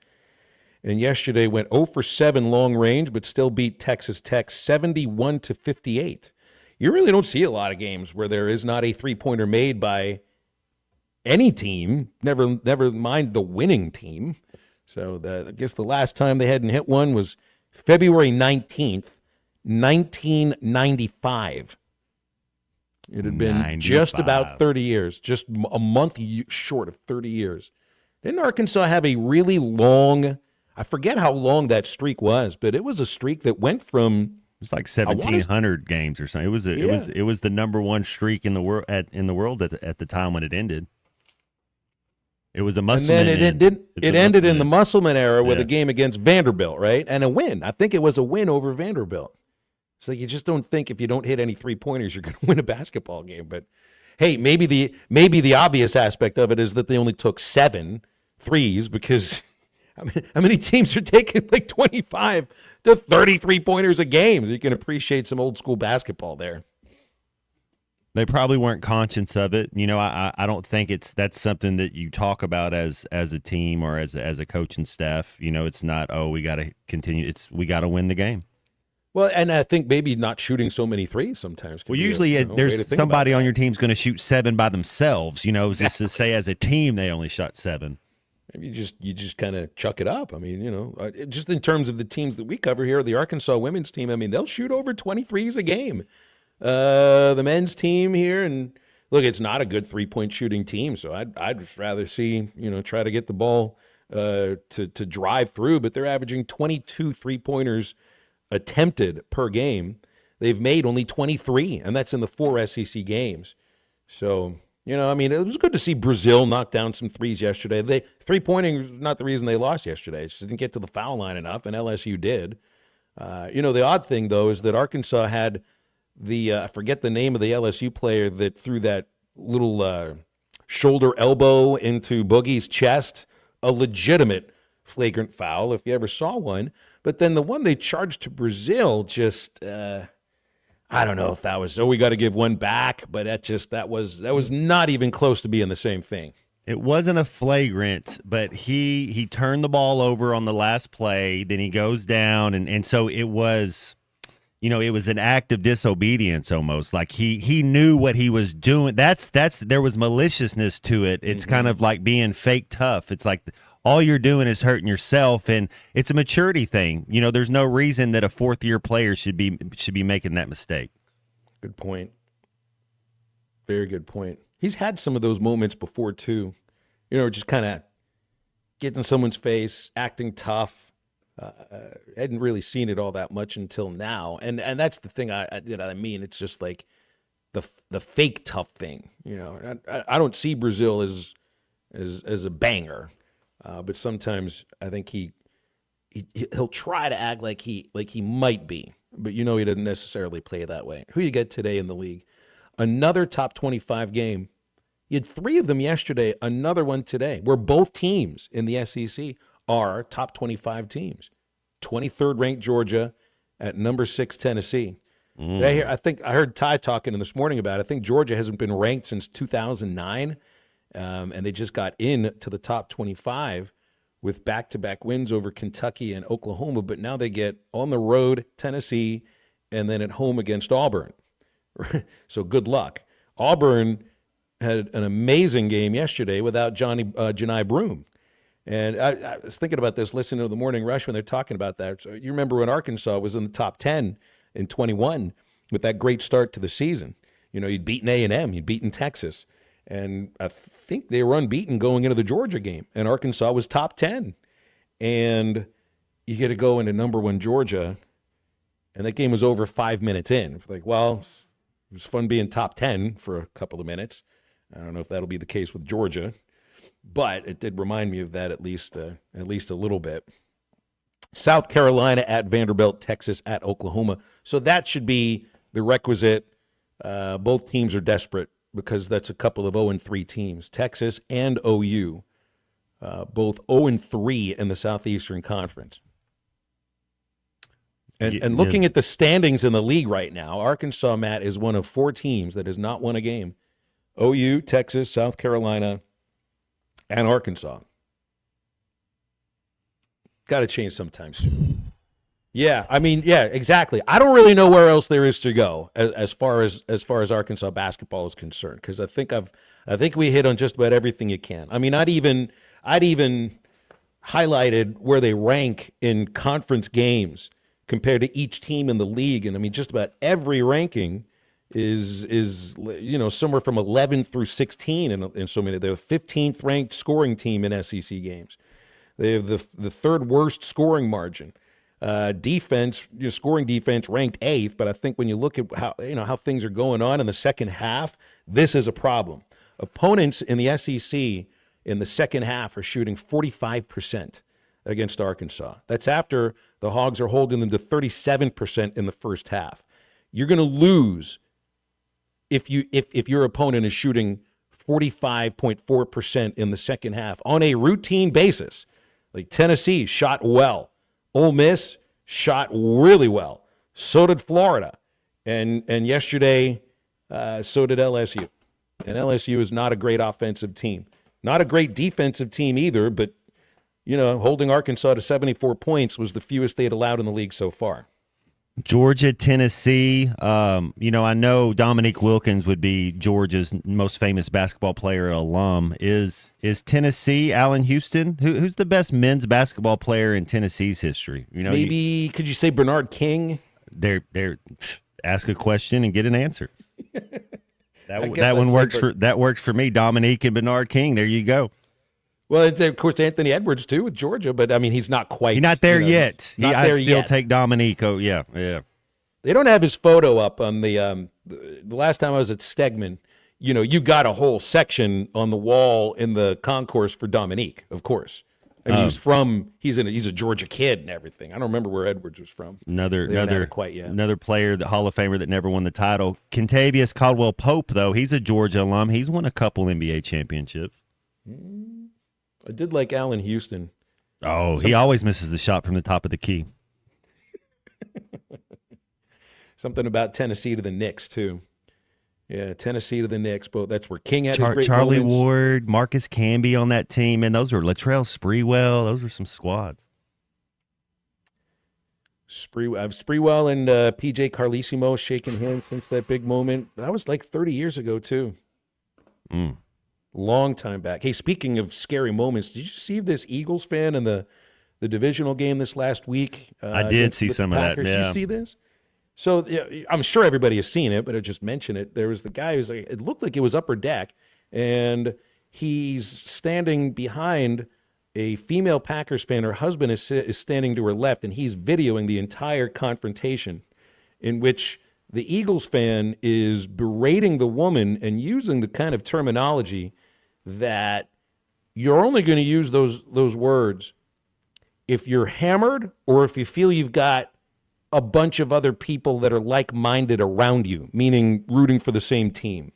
And yesterday went 0 for 7 long range, but still beat Texas Tech 71-58. You really don't see a lot of games where there is not a three-pointer made by any team, never mind the winning team. So I guess the last time they hadn't hit one was February 19th, 1995. It had been just about 30 years, just a month short of 30 years. Didn't Arkansas have a really long, I forget how long that streak was, but it was a streak that went from was like 1,700 games or something. It was the number one streak in the world at the time when it ended. It was a Musselman. And then it ended in the Musselman era with a game against Vanderbilt, right? And a win. I think it was a win over Vanderbilt. It's like you just don't think if you don't hit any 3-pointers, you're going to win a basketball game. But hey, maybe the obvious aspect of it is that they only took 7 threes because how many teams are taking like 25 to 30 3-pointers a game? So you can appreciate some old school basketball there. They probably weren't conscious of it. You know, I don't think that's something that you talk about as a team or as a coaching staff. You know, it's not, we got to continue. We got to win the game. Well, and I think maybe not shooting so many threes sometimes. Well, usually there's somebody on your team's going to shoot 7 by themselves. You know, just to say as a team they only shot 7. Maybe you just kind of chuck it up. I mean, you know, just in terms of the teams that we cover here, the Arkansas women's team, I mean, they'll shoot over 23s a game. The men's team here, and look, it's not a good 3-point shooting team, so I'd rather see, you know, try to get the ball to drive through, but they're averaging 22 3-pointers attempted per game. They've made only 23, and that's in the 4 SEC games. So, you know, I mean, it was good to see Brazil knock down some threes yesterday. 3-pointing was not the reason they lost yesterday. It just didn't get to the foul line enough, and LSU did. You know, the odd thing, though, is that Arkansas had I forget the name of the LSU player that threw that little shoulder elbow into Boogie's chest, a legitimate flagrant foul if you ever saw one. But then the one they charged to Brazil just, I don't know if that was, we got to give one back, but that was not even close to being the same thing. It wasn't a flagrant, but he turned the ball over on the last play, then he goes down, and so it was, you know, it was an act of disobedience almost. Like he knew what he was doing. There was maliciousness to it. It's kind of like being fake tough. It's like all you're doing is hurting yourself, and it's a maturity thing. You know, there's no reason that a 4th-year player should be making that mistake. Good point. Very good point. He's had some of those moments before too. You know, just kind of getting in someone's face, acting tough. I hadn't really seen it all that much until now, and that's the thing I mean. It's just like the fake tough thing. You know, I don't see Brazil as a banger, but sometimes I think he'll try to act like he might be, but you know he doesn't necessarily play that way. Who you get today in the league? Another top 25 game. You had 3 of them yesterday. Another one today. Where both teams in the SEC are top 25 teams. 23rd ranked Georgia at number 6 Tennessee. I think I heard Ty talking this morning about it. I think Georgia hasn't been ranked since 2009, and they just got in to the top 25 with back-to-back wins over Kentucky and Oklahoma, but now they get on the road Tennessee and then at home against Auburn. So good luck. Auburn had an amazing game yesterday without Johni Broome. And I was thinking about this, listening to the Morning Rush when they're talking about that. So you remember when Arkansas was in the top 10 in 21 with that great start to the season. You know, you'd beaten A&M, you'd beaten Texas. And I think they were unbeaten going into the Georgia game. And Arkansas was top 10. And you get to go into number 1 Georgia, and that game was over 5 minutes in. Like, well, it was fun being top 10 for a couple of minutes. I don't know if that'll be the case with Georgia. But it did remind me of that at least a little bit. South Carolina at Vanderbilt, Texas at Oklahoma. So that should be the requisite. Both teams are desperate because that's a couple of 0-3 teams. Texas and OU, both 0-3 in the Southeastern Conference. And looking at the standings in the league right now, Arkansas, Matt, is one of 4 teams that has not won a game. OU, Texas, South Carolina, and Arkansas. Got to change sometime soon. Yeah, I mean, yeah, exactly. I don't really know where else there is to go as far as Arkansas basketball is concerned, because I think we hit on just about everything you can. I mean, I'd even highlighted where they rank in conference games compared to each team in the league, and I mean, just about every ranking is somewhere from 11 through 16 in so many. They're the 15th ranked scoring team in SEC games. They have the 3rd worst scoring margin. Defense, scoring defense ranked 8th, but I think when you look at how things are going on in the second half, this is a problem. Opponents in the SEC in the second half are shooting 45% against Arkansas. That's after the Hogs are holding them to 37% in the first half. You're going to lose if your opponent is shooting 45.4% in the second half on a routine basis. Like Tennessee shot well. Ole Miss shot really well. So did Florida. And yesterday, so did LSU. And LSU is not a great offensive team. Not a great defensive team either, but, holding Arkansas to 74 points was the fewest they had allowed in the league so far. Georgia, Tennessee. I know Dominique Wilkins would be Georgia's most famous basketball player alum. Is Tennessee Allen Houston? Who's the best men's basketball player in Tennessee's history? Maybe could you say Bernard King? They're ask a question and get an answer. That one works for me. Dominique and Bernard King. There you go. Well, it's, of course, Anthony Edwards, too, with Georgia, but, he's not quite. He's not there yet. I'd still yet. take Dominique. Oh, yeah. They don't have his photo up on the last time I was at Stegman, you got a whole section on the wall in the concourse for Dominique, of course. And he's a Georgia kid and everything. I don't remember where Edwards was from. Another player, the Hall of Famer that never won the title. Kentavious Caldwell Pope, though, he's a Georgia alum. He's won a couple NBA championships. I did like Allen Houston. Oh, he always misses the shot from the top of the key. Something about Tennessee to the Knicks, too. Yeah, Tennessee to the Knicks. But that's where King had his great Charlie moments. Ward, Marcus Camby on that team, and those were Latrell Sprewell. Those were some squads. Sprewell and P.J. Carlesimo shaking hands since that big moment. That was like 30 years ago, too. Long time back. Hey, speaking of scary moments, did you see this Eagles fan in the divisional game this last week? I did see some of that, yeah. Did you see this? So I'm sure everybody has seen it, but I just mentioned it. There was the guy who's like, it looked like it was upper deck, and he's standing behind a female Packers fan. Her husband is standing to her left, and he's videoing the entire confrontation in which the Eagles fan is berating the woman and using the kind of terminology that you're only going to use those words if you're hammered or if you feel you've got a bunch of other people that are like-minded around you, meaning rooting for the same team.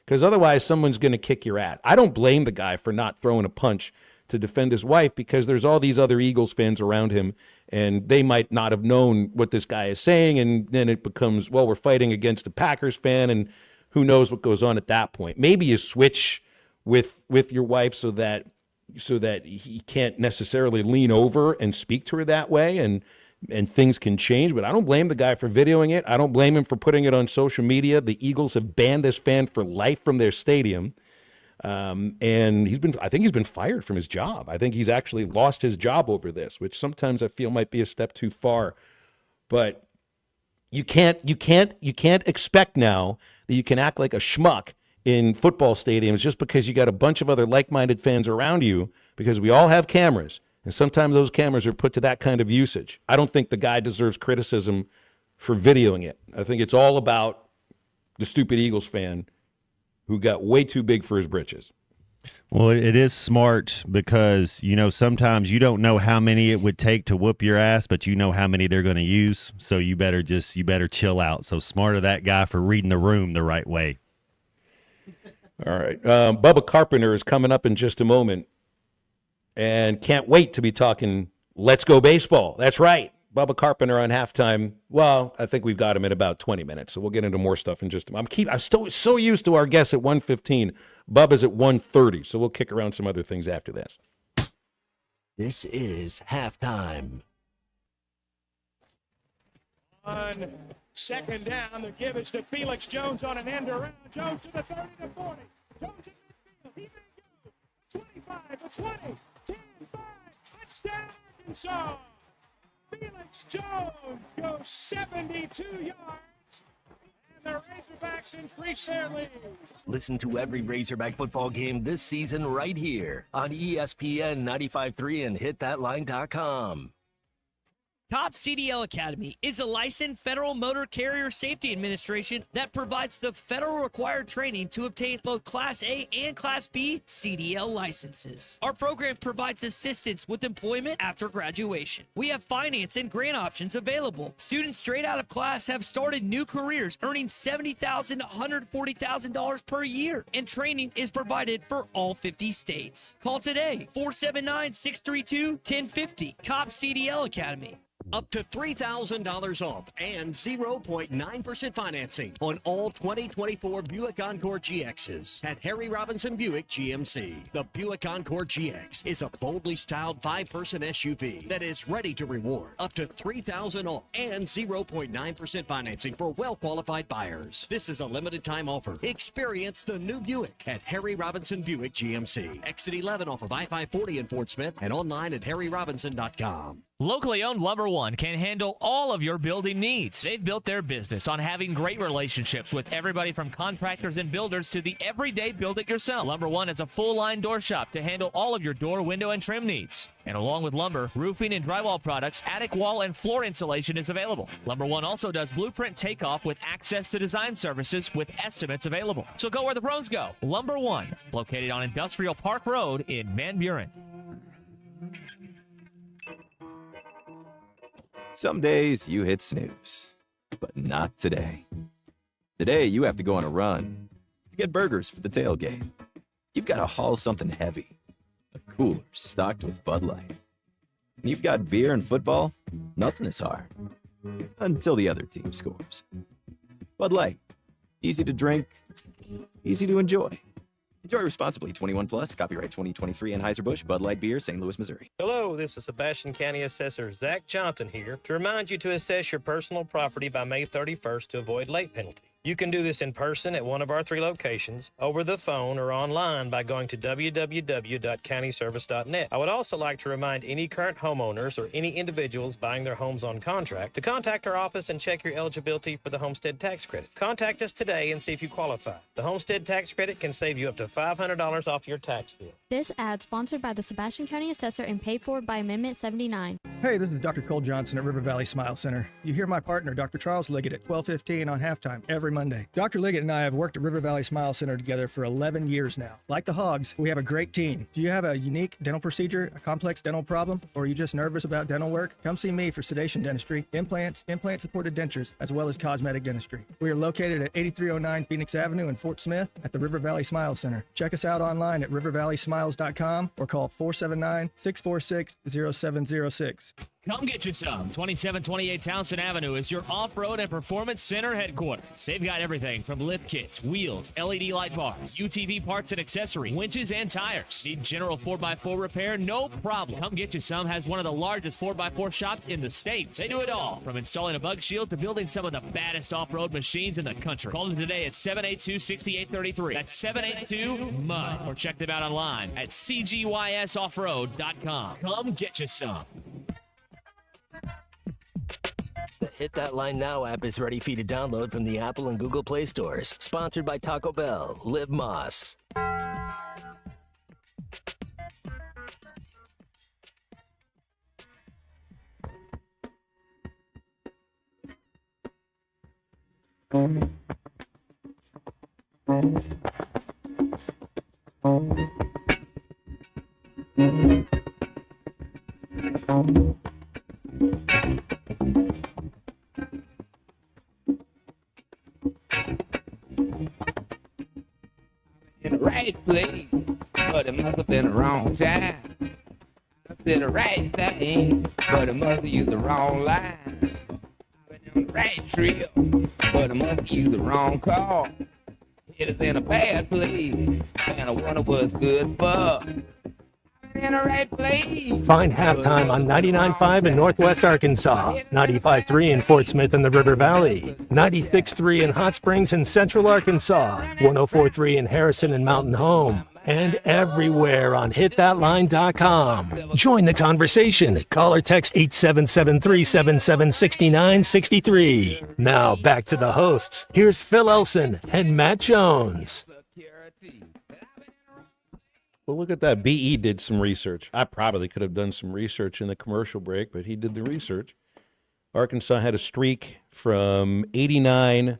Because otherwise someone's going to kick your ass. I don't blame the guy for not throwing a punch to defend his wife because there's all these other Eagles fans around him, and they might not have known what this guy is saying, and then it becomes, well, we're fighting against a Packers fan, and who knows what goes on at that point. Maybe you switch with your wife so that he can't necessarily lean over and speak to her that way, and things can change. But I don't blame the guy for videoing it. I don't blame him for putting it on social media. The Eagles have banned this fan for life from their stadium. And I think he's been fired from his job. I think he's actually lost his job over this, which sometimes I feel might be a step too far. But you can't expect now that you can act like a schmuck in football stadiums just because you got a bunch of other like-minded fans around you, because we all have cameras, and sometimes those cameras are put to that kind of usage. I don't think the guy deserves criticism for videoing it. I think it's all about the stupid Eagles fan who got way too big for his britches. Well, it is smart because, sometimes you don't know how many it would take to whoop your ass, but you know how many they're going to use. So you better chill out. So smart of that guy for reading the room the right way. All right. Bubba Carpenter is coming up in just a moment, and can't wait to be talking Let's Go Baseball. That's right. Bubba Carpenter on halftime. Well, I think we've got him in about 20 minutes, so we'll get into more stuff in just a moment. I'm still so used to our guests at 1:15. Bubba's at 1:30, so we'll kick around some other things after this. This is halftime. On second down, the give is to Felix Jones on an end around. Jones to the 30 to 40. Jones in midfield. He may go 25 to 20, 10, 5, touchdown Arkansas. Felix Jones goes 72 yards, and the Razorbacks increase their lead. Listen to every Razorback football game this season right here on ESPN 95.3 and hitthatline.com. COP CDL Academy is a licensed Federal Motor Carrier Safety Administration that provides the federal required training to obtain both Class A and Class B CDL licenses. Our program provides assistance with employment after graduation. We have finance and grant options available. Students straight out of class have started new careers earning $70,000 to $140,000 per year, and training is provided for all 50 states. Call today, 479-632-1050, COP CDL Academy. Up to $3,000 off and 0.9% financing on all 2024 Buick Encore GXs at Harry Robinson Buick GMC. The Buick Encore GX is a boldly styled 5-person SUV that is ready to reward. Up to $3,000 off and 0.9% financing for well-qualified buyers. This is a limited time offer. Experience the new Buick at Harry Robinson Buick GMC. Exit 11 off of I-540 in Fort Smith and online at harryrobinson.com. Locally owned Lumber One can handle all of your building needs. They've built their business on having great relationships with everybody from contractors and builders to the everyday build-it-yourself. Lumber One is a full-line door shop to handle all of your door, window, and trim needs. And along with lumber, roofing and drywall products, attic wall and floor insulation is available. Lumber One also does blueprint takeoff with access to design services with estimates available. So go where the pros go. Lumber One, located on Industrial Park Road in Van Buren. Some days you hit snooze, but not today. Today you have to go on a run to get burgers for the tailgate. You've got to haul something heavy, a cooler stocked with Bud Light. And you've got beer and football, nothing is hard, until the other team scores. Bud Light, easy to drink, easy to enjoy. Enjoy responsibly. 21 plus. Copyright 2023 Anheuser-Busch Bud Light Beer, St. Louis, Missouri. Hello, this is Sebastian County Assessor Zach Johnson here to remind you to assess your personal property by May 31st to avoid late penalty. You can do this in person at one of our 3 locations, over the phone, or online by going to www.countyservice.net. I would also like to remind any current homeowners or any individuals buying their homes on contract to contact our office and check your eligibility for the homestead tax credit. Contact us today and see if you qualify. The homestead tax credit can save you up to $500 off your tax bill. This ad sponsored by the Sebastian County Assessor and paid for by Amendment 79. Hey, this is Dr. Cole Johnson at River Valley Smile Center. You hear my partner, Dr. Charles Liggett, at 12:15 on halftime every Monday. Dr. Liggett and I have worked at River Valley Smile Center together for 11 years now. Like the Hogs, we have a great team. Do you have a unique dental procedure, a complex dental problem, or are you just nervous about dental work? Come see me for sedation dentistry, implants, implant-supported dentures, as well as cosmetic dentistry. We are located at 8309 Phoenix Avenue in Fort Smith at the River Valley Smile Center. Check us out online at rivervalleysmiles.com or call 479-646-0706. Come get you some. 2728 Townsend Avenue is your off-road and performance center headquarters. They've got everything from lift kits, wheels, LED light bars, UTV parts and accessories, winches and tires. Need general 4x4 repair? No problem. Come get you some has one of the largest 4x4 shops in the States. They do it all, from installing a bug shield to building some of the baddest off-road machines in the country. Call them today at 782-6833. That's 782-MUD. Or check them out online at cgysoffroad.com. Come get you some. The Hit That Line Now app is ready for you to download from the Apple and Google Play stores. Sponsored by Taco Bell. Live Moss. In the right place, but it must have been the wrong time. I said the right thing, but it must have used the wrong line. I've been on the right trail, but I must have used the wrong call. It is in a bad place, and I wonder what's good for. In the right place. Find Halftime on 99.5 in Northwest Arkansas, 95.3 in Fort Smith and the River Valley, 96.3 in Hot Springs and Central Arkansas, 104.3 in Harrison and Mountain Home, and everywhere on hitthatline.com. Join the conversation. Call or text 877-377-6963. Now back to the hosts. Here's Phil Elson and Matt Jones. Well, look at that. BE did some research. I probably could have done some research in the commercial break, but he did the research. Arkansas had a streak from 89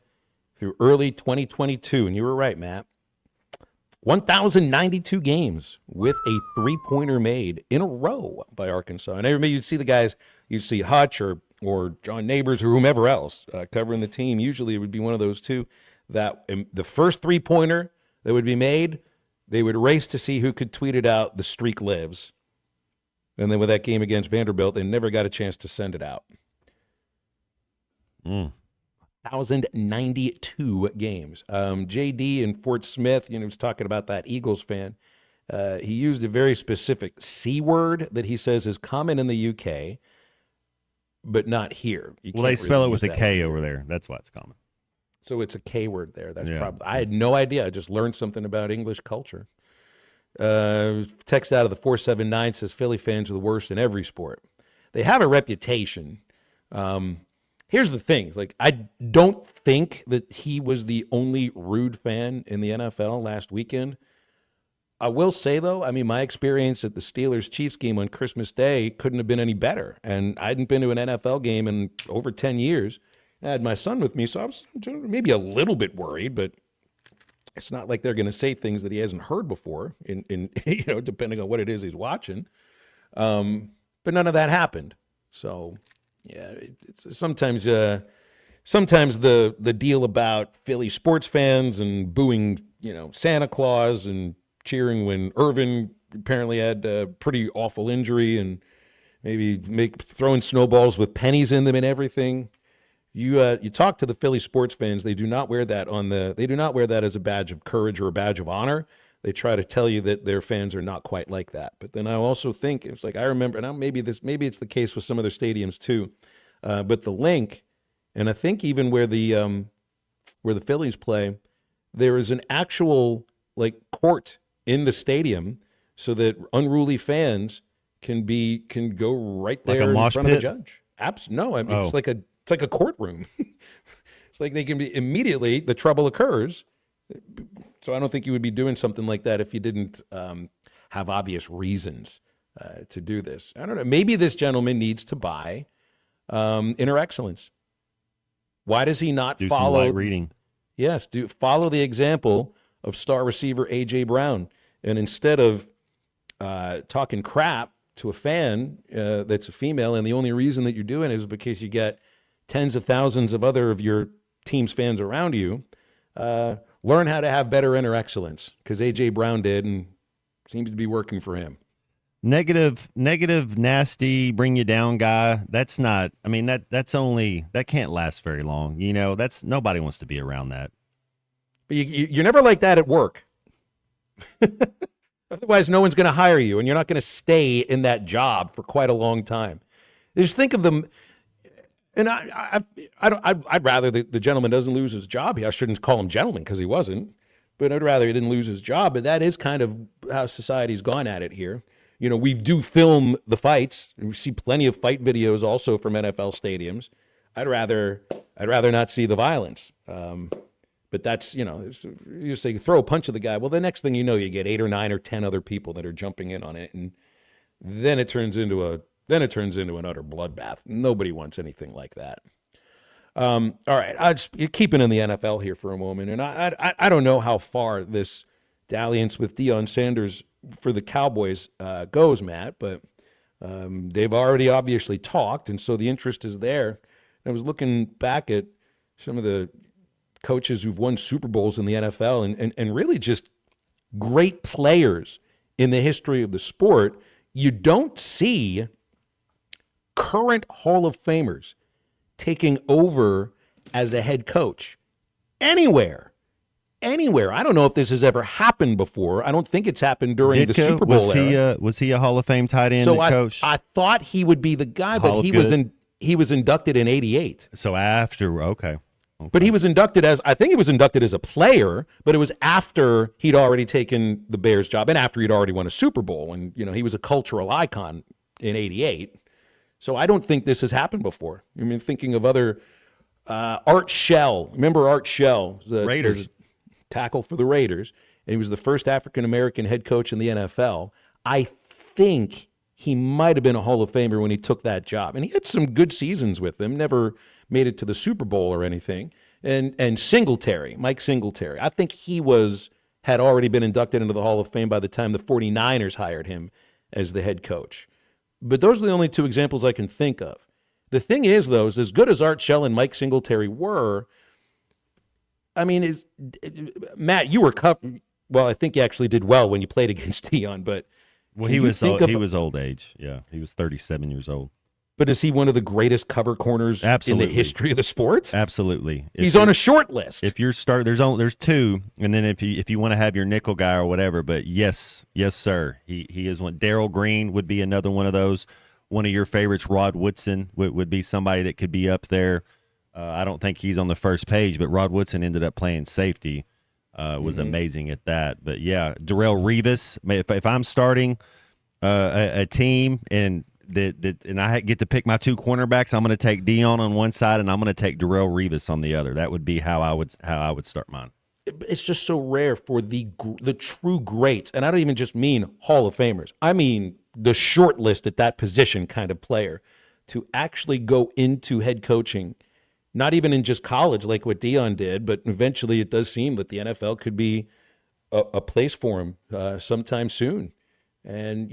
through early 2022. And you were right, Matt. 1,092 games with a three-pointer made in a row by Arkansas. And I remember you'd see the guys, you'd see Hutch or John Neighbors or whomever else covering the team. Usually it would be one of those two that the first three-pointer that would be made, they would race to see who could tweet it out, the streak lives. And then with that game against Vanderbilt, they never got a chance to send it out. 1,092 games. JD in Fort Smith, was talking about that Eagles fan. He used a very specific C word that he says is common in the UK, but not here. Well, they spell it with a K over there. That's why it's common. So it's a K word there. That's probably. I had no idea. I just learned something about English culture. Text out of the 479 says Philly fans are the worst in every sport. They have a reputation. Here's the thing. I don't think that he was the only rude fan in the NFL last weekend. I will say, though, my experience at the Steelers-Chiefs game on Christmas Day couldn't have been any better. And I hadn't been to an NFL game in over 10 years. I had my son with me, so I was maybe a little bit worried, but it's not like they're going to say things that he hasn't heard before, in depending on what it is he's watching. But none of that happened. So, yeah, it's sometimes the deal about Philly sports fans and booing, Santa Claus and cheering when Irvin apparently had a pretty awful injury and maybe throwing snowballs with pennies in them and everything. You talk to the Philly sports fans, they do not wear that as a badge of courage or a badge of honor. They try to tell you that their fans are not quite like that. But then I also think it's I remember, and maybe it's the case with some other stadiums too. But the Link, and I think even where the Phillies play, there is an actual court in the stadium so that unruly fans can go right there in front of a judge. No, it's like a courtroom. It's like they can be immediately the trouble occurs. So I don't think you would be doing something like that if you didn't have obvious reasons to do this. I don't know. Maybe this gentleman needs to buy Inner Excellence. Why does he not follow some light reading? Yes, follow the example of star receiver A.J. Brown, and instead of talking crap to a fan that's a female, and the only reason that you're doing it is because you get tens of thousands of other of your team's fans around you, learn how to have better inner excellence, because A.J. Brown did, and seems to be working for him. Negative, nasty, bring you down guy. That's not, that can't last very long. Nobody wants to be around that. But you're never like that at work. Otherwise, no one's going to hire you, and you're not going to stay in that job for quite a long time. Just think of them. And I'd rather the gentleman doesn't lose his job. I shouldn't call him gentleman because he wasn't, but I'd rather he didn't lose his job. But that is kind of how society's gone at it here. We do film the fights, and we see plenty of fight videos also from NFL stadiums. I'd rather not see the violence. But that's, you say throw a punch at the guy. Well, the next thing you know, you get 8 or 9 or 10 other people that are jumping in on it, and then it turns into an utter bloodbath. Nobody wants anything like that. All right, you're keeping in the NFL here for a moment, and I don't know how far this dalliance with Deion Sanders for the Cowboys goes, Matt, but they've already obviously talked, and so the interest is there. I was looking back at some of the coaches who've won Super Bowls in the NFL and really just great players in the history of the sport. You don't see current Hall of Famers taking over as a head coach anywhere. I don't know if this has ever happened before. I don't think it's happened during the Super Bowl era. Was he a Hall of Fame tight end coach? I thought he would be the guy, but he was inducted in '88. So after, okay. But he was inducted as a player, but it was after he'd already taken the Bears job and after he'd already won a Super Bowl, and he was a cultural icon in '88. So I don't think this has happened before. Thinking of other Art Shell. Remember Art Shell? Raiders. Was a tackle for the Raiders, and he was the first African-American head coach in the NFL. I think he might have been a Hall of Famer when he took that job. And he had some good seasons with them, never made it to the Super Bowl or anything. And Singletary, Mike Singletary, I think he had already been inducted into the Hall of Fame by the time the 49ers hired him as the head coach. But those are the only two examples I can think of. The thing is, though, is as good as Art Shell and Mike Singletary were, I mean, Matt, you were well, I think you actually did well when you played against Deion, but he was old age. Yeah, he was 37 years old. But is he one of the greatest cover corners in the history of the sports? Absolutely. He's on a short list. If you're there's two, and then if you want to have your nickel guy or whatever, but yes, sir, he is one. Darrell Green would be another one of those. One of your favorites, Rod Woodson, would be somebody that could be up there. I don't think he's on the first page, but Rod Woodson ended up playing safety. Was amazing at that. But yeah, Darrelle Revis. If I'm starting a team and and I get to pick my two cornerbacks, I'm going to take Deion on one side and I'm going to take Darrelle Revis on the other. That would be how I would start mine. It's just so rare for the true greats, and I don't even just mean Hall of Famers. I mean the short list at that position kind of player to actually go into head coaching, not even in just college like what Deion did, but eventually it does seem that the NFL could be a place for him sometime soon. And,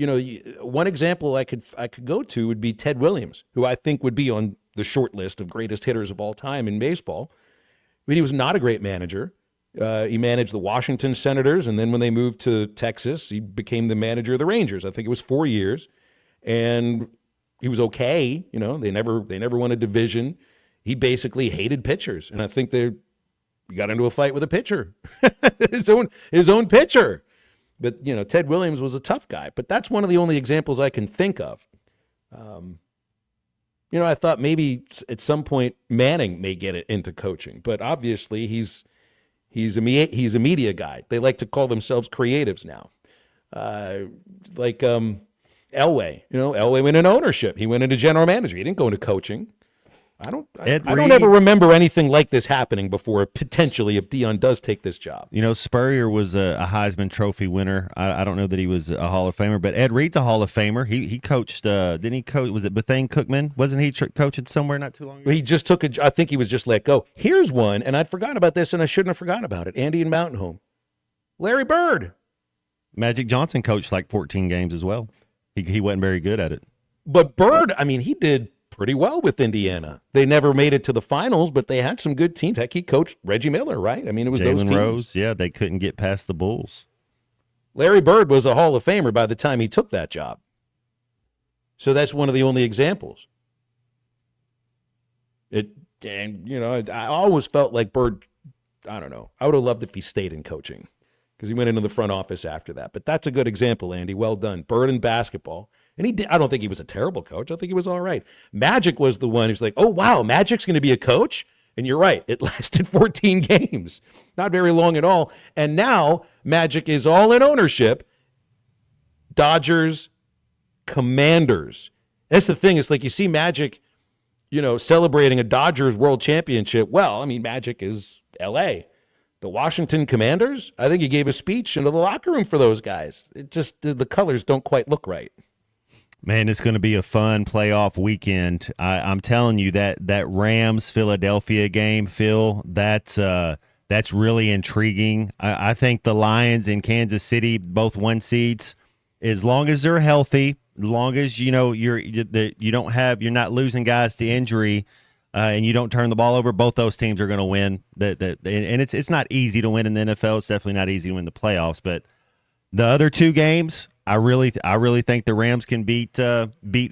one example I could go to would be Ted Williams, who I think would be on the short list of greatest hitters of all time in baseball. I mean, he was not a great manager. He managed the Washington Senators, and then when they moved to Texas, he became the manager of the Rangers. I think it was 4 years, and he was okay. They never won a division. He basically hated pitchers, and I think they got into a fight with a pitcher, his own pitcher. But, Ted Williams was a tough guy. But that's one of the only examples I can think of. I thought maybe at some point Manning may get it into coaching. But obviously he's a media guy. They like to call themselves creatives now. Like Elway. Elway went into ownership. He went into general manager. He didn't go into coaching. I don't ever remember anything like this happening before, potentially, if Deion does take this job. Spurrier was a Heisman Trophy winner. I don't know that he was a Hall of Famer, but Ed Reed's a Hall of Famer. He coached, didn't he coach, was it Bethune Cookman? Wasn't he coaching somewhere not too long ago? He just I think he was just let go. Here's one, and I'd forgotten about this, and I shouldn't have forgotten about it. Andy and Mountain Home. Larry Bird. Magic Johnson coached like 14 games as well. He wasn't very good at it. But Bird, he did pretty well with Indiana. They never made it to the finals, but they had some good teams. Heck, he coached Reggie Miller, right? It was those teams. Jalen Rose, yeah, they couldn't get past the Bulls. Larry Bird was a Hall of Famer by the time he took that job. So that's one of the only examples. I always felt like Bird, I don't know, I would have loved if he stayed in coaching because he went into the front office after that. But that's a good example, Andy. Well done. Bird in basketball. And I don't think he was a terrible coach. I think he was all right. Magic was the one who's like, oh, wow, Magic's going to be a coach? And you're right. It lasted 14 games. Not very long at all. And now Magic is all in ownership. Dodgers, Commanders. That's the thing. It's like you see Magic, celebrating a Dodgers World Championship. Well, Magic is L.A. The Washington Commanders, I think he gave a speech into the locker room for those guys. It just, the colors don't quite look right. Man, it's going to be a fun playoff weekend. I'm telling you that Rams-Philadelphia game, Phil, that's really intriguing. I think the Lions in Kansas City, both 1 seeds, as long as they're healthy, as long as you're not losing guys to injury, and you don't turn the ball over, both those teams are going to win. And it's not easy to win in the NFL. It's definitely not easy to win the playoffs, but the other two games, I really think the Rams can beat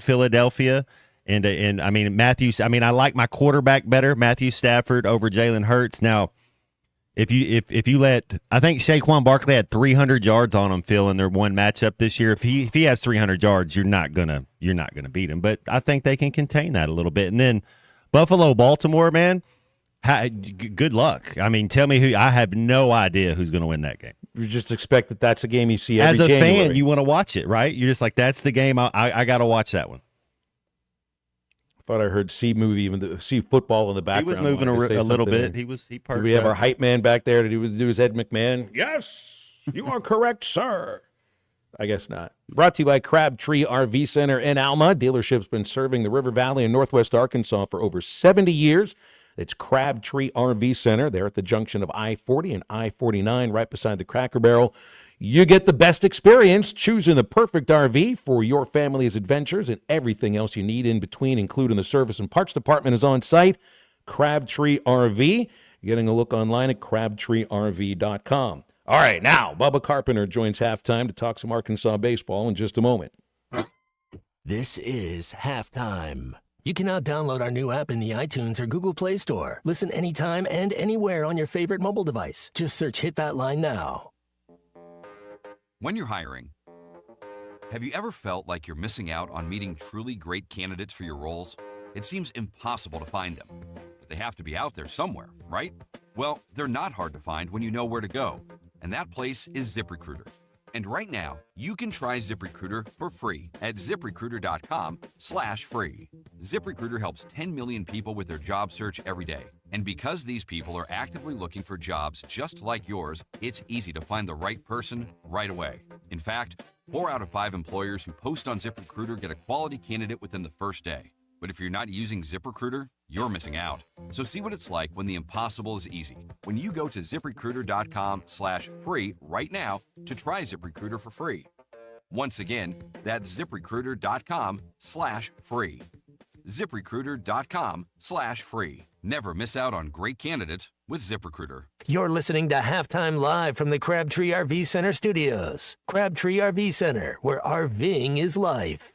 Philadelphia, and I like my quarterback better, Matthew Stafford over Jalen Hurts. Now, if you let, I think Saquon Barkley had 300 yards on him, Phil, in their one matchup this year. If he has 300 yards, you're not gonna beat him. But I think they can contain that a little bit. And then Buffalo, Baltimore, man. Good luck. Tell me who. I have no idea who's going to win that game. You just expect that that's a game you see every As a January. fan, you want to watch it, right? You're just like, that's the game. I got to watch that one. I thought I heard see football in the background. He was moving a little bit. He Did we have our hype man back there to do his Ed McMahon? Yes, you are correct, sir. I guess not. Brought to you by Crabtree RV Center in Alma. Dealership's been serving the River Valley and Northwest Arkansas for over 70 years. It's Crabtree RV Center. They're at the junction of I-40 and I-49, right beside the Cracker Barrel. You get the best experience choosing the perfect RV for your family's adventures, and everything else you need in between, including the service and parts department, is on site. Crabtree RV. Getting a look online at crabtreerv.com. All right, now Bubba Carpenter joins Halftime to talk some Arkansas baseball in just a moment. This is Halftime. You can now download our new app in the iTunes or Google Play Store. Listen anytime and anywhere on your favorite mobile device. Just search Hit That Line Now. When you're hiring, have you ever felt like you're missing out on meeting truly great candidates for your roles? It seems impossible to find them, but they have to be out there somewhere, right? Well, they're not hard to find when you know where to go, and that place is ZipRecruiter. And right now, you can try ZipRecruiter for free at ZipRecruiter.com/free. ZipRecruiter helps 10 million people with their job search every day. And because these people are actively looking for jobs just like yours, it's easy to find the right person right away. In fact, 4 out of 5 employers who post on ZipRecruiter get a quality candidate within the first day. But if you're not using ZipRecruiter, you're missing out. So see what it's like when the impossible is easy. When you go to ZipRecruiter.com/free right now to try ZipRecruiter for free. Once again, that's ZipRecruiter.com/free. ZipRecruiter.com/free. Never miss out on great candidates with ZipRecruiter. You're listening to Halftime Live from the Crabtree RV Center studios. Crabtree RV Center, where RVing is life.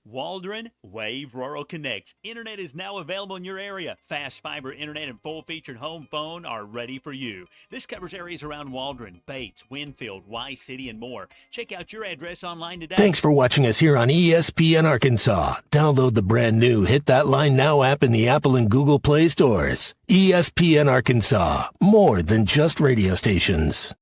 Waldron Wave Rural Connect. Internet is now available in your area. Fast fiber internet and full-featured home phone are ready for you. This covers areas around Waldron, Bates, Winfield, Y-City, and more. Check out your address online today. Thanks for watching us here on ESPN Arkansas. Download the brand new Hit That Line Now app in the Apple and Google Play stores. ESPN Arkansas, more than just radio stations.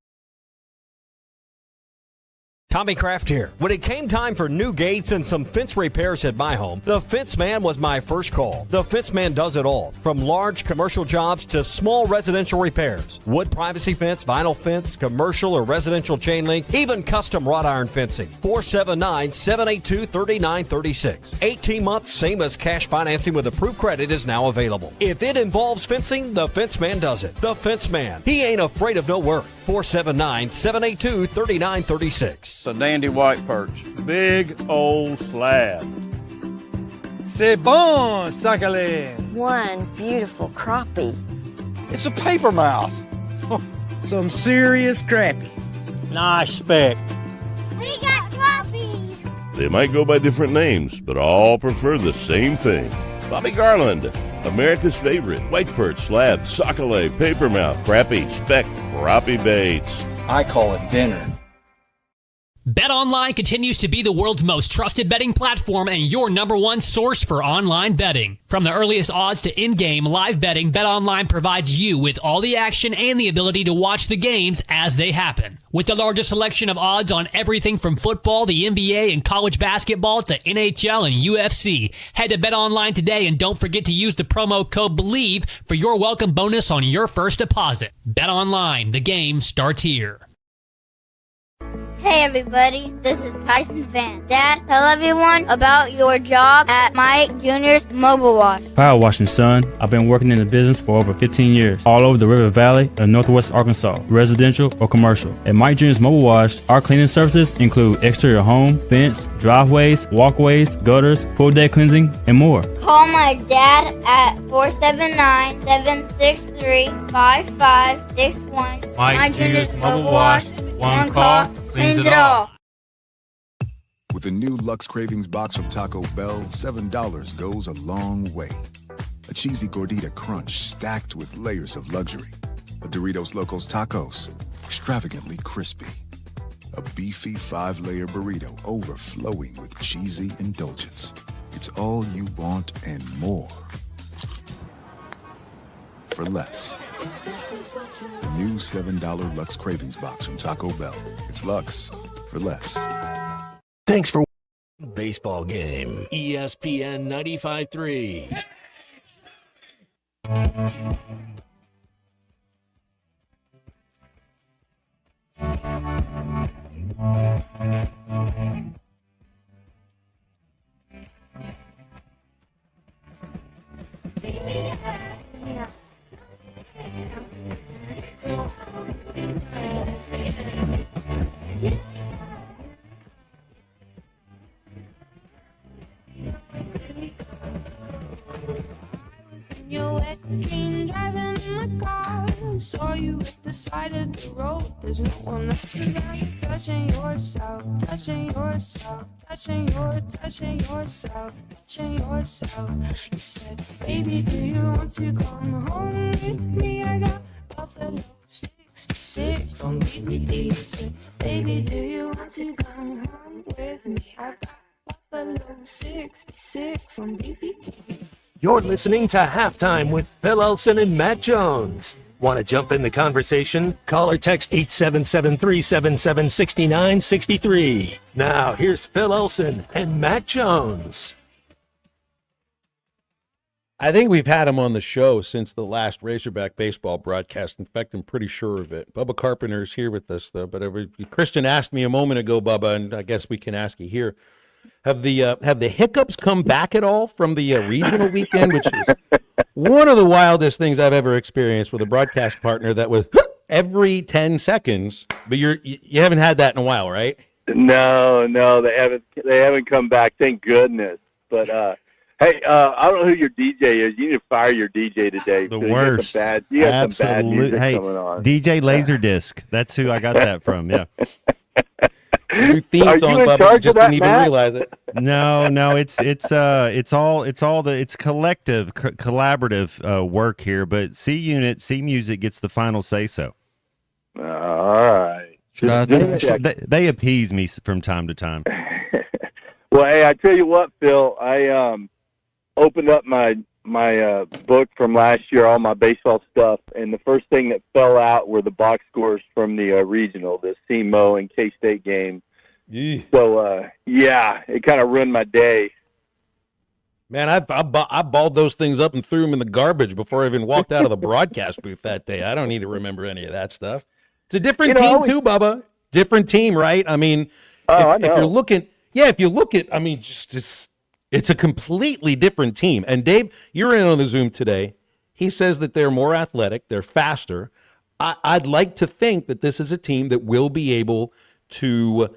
Tommy Kraft here. When it came time for new gates and some fence repairs at my home, the Fence Man was my first call. The Fence Man does it all, from large commercial jobs to small residential repairs. Wood privacy fence, vinyl fence, commercial or residential chain link, even custom wrought iron fencing. 479-782-3936. 18 months, same as cash financing with approved credit is now available. If it involves fencing, the Fence Man does it. The Fence Man. He ain't afraid of no work. 479-782-3936. It's a dandy white perch. Big old slab. C'est bon, sacalé. One beautiful crappie. It's a paper mouse. Some serious crappie. Nice speck. We got crappies. They might go by different names, but all prefer the same thing. Bobby Garland, America's favorite white perch, slab, sockeye, papermouth, crappie, speck, crappie baits. I call it dinner. BetOnline continues to be the world's most trusted betting platform and your number one source for online betting. From the earliest odds to in-game live betting, BetOnline provides you with all the action and the ability to watch the games as they happen. With the largest selection of odds on everything from football, the NBA, and college basketball to NHL and UFC, head to BetOnline today and don't forget to use the promo code BELIEVE for your welcome bonus on your first deposit. BetOnline, the game starts here. Hey everybody, this is Tyson Van. Dad, tell everyone about your job at Mike Jr.'s Mobile Wash. Power washing, son. I've been working in the business for over 15 years, all over the River Valley and Northwest Arkansas, residential or commercial. At Mike Jr.'s Mobile Wash, our cleaning services include exterior home, fence, driveways, walkways, gutters, full deck cleansing, and more. Call my dad at 479-763-5561. Mike Jr.'s Mobile Wash. One call cleans it all. With the new Lux Cravings box from Taco Bell, $7 goes a long way. A cheesy gordita crunch stacked with layers of luxury. A Doritos Locos Tacos, extravagantly crispy. A beefy 5-layer burrito overflowing with cheesy indulgence. It's all you want and more. For less. The new $7 Lux Cravings box from Taco Bell. It's Lux for less. Thanks for baseball game. ESPN 95.3. Your wet dream driving in my car. Saw you at the side of the road. There's no one left around. You're touching yourself, touching yourself, touching yourself, touching yourself. You said, baby, do you want to come home with me? I got Buffalo 66 on DVD. You said, baby, do you want to come home with me? I got Buffalo 66 on DVD. You're listening to Halftime with Phil Elson and Matt Jones. Want to jump in the conversation? Call or text 877-377-6963. Now, here's Phil Elson and Matt Jones. I think we've had him on the show since the last Razorback baseball broadcast. In fact, I'm pretty sure of it. Bubba Carpenter's here with us, though. But Christian asked me a moment ago, Bubba, and I guess we can ask you here. Have the hiccups come back at all from the regional weekend, which is one of the wildest things I've ever experienced with a broadcast partner that was every 10 seconds, but you haven't had that in a while, right? No, they haven't come back, thank goodness. But hey, I don't know who your DJ is. You need to fire your DJ today. The worst. You got some bad music coming on. DJ Laserdisc. That's who I got that from. Yeah. New theme song, Bubba. Just didn't even realize it. No, it's collective, collaborative work here. But C Unit, C Music gets the final say so. All right. They appease me from time to time. Well, hey, I tell you what, Phil. I opened up my book from last year, all my baseball stuff, and the first thing that fell out were the box scores from the regional, the SEMO and K-State game. Yeah. So, yeah, it kind of ruined my day. Man, I balled those things up and threw them in the garbage before I even walked out of the broadcast booth that day. I don't need to remember any of that stuff. It's a different team too, Bubba. Different team, right? I mean, if you're looking, I mean, just it's a completely different team. And Dave, you're in on the Zoom today. He says that they're more athletic, they're faster. I'd like to think that this is a team that will be able to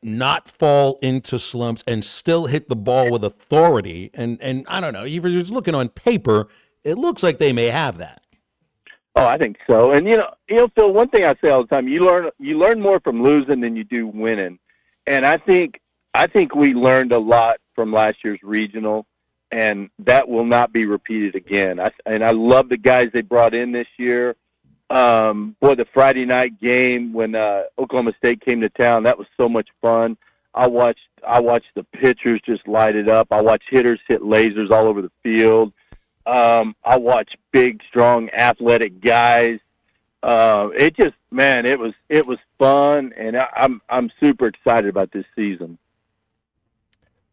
not fall into slumps and still hit the ball with authority. And I don't know, even just looking on paper, it looks like they may have that. Oh, I think so. And you know, Phil, one thing I say all the time: you learn more from losing than you do winning. And I think we learned a lot from last year's regional, and that will not be repeated again. I love the guys they brought in this year. Boy, the Friday night game when Oklahoma State came to town, that was so much fun. I watched the pitchers just light it up. I watched hitters hit lasers all over the field. I watched big, strong, athletic guys. It was fun, and I'm super excited about this season.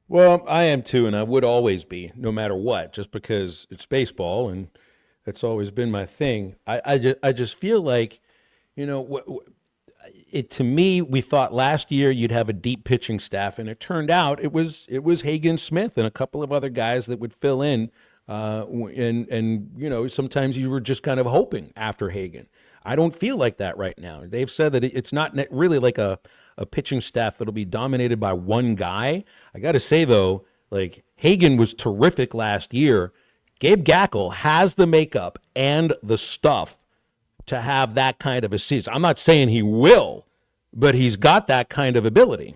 Well, I am too, and I would always be, no matter what, just because it's baseball and it's always been my thing. I just feel like, you know, to me, we thought last year you'd have a deep pitching staff, and it turned out it was Hagen Smith and a couple of other guys that would fill in. And you know, sometimes you were just kind of hoping after Hagen. I don't feel like that right now. They've said that it's not really like a pitching staff that'll be dominated by one guy. I got to say, though, like Hagen was terrific last year. Gabe Gackle has the makeup and the stuff to have that kind of a season. I'm not saying he will, but he's got that kind of ability.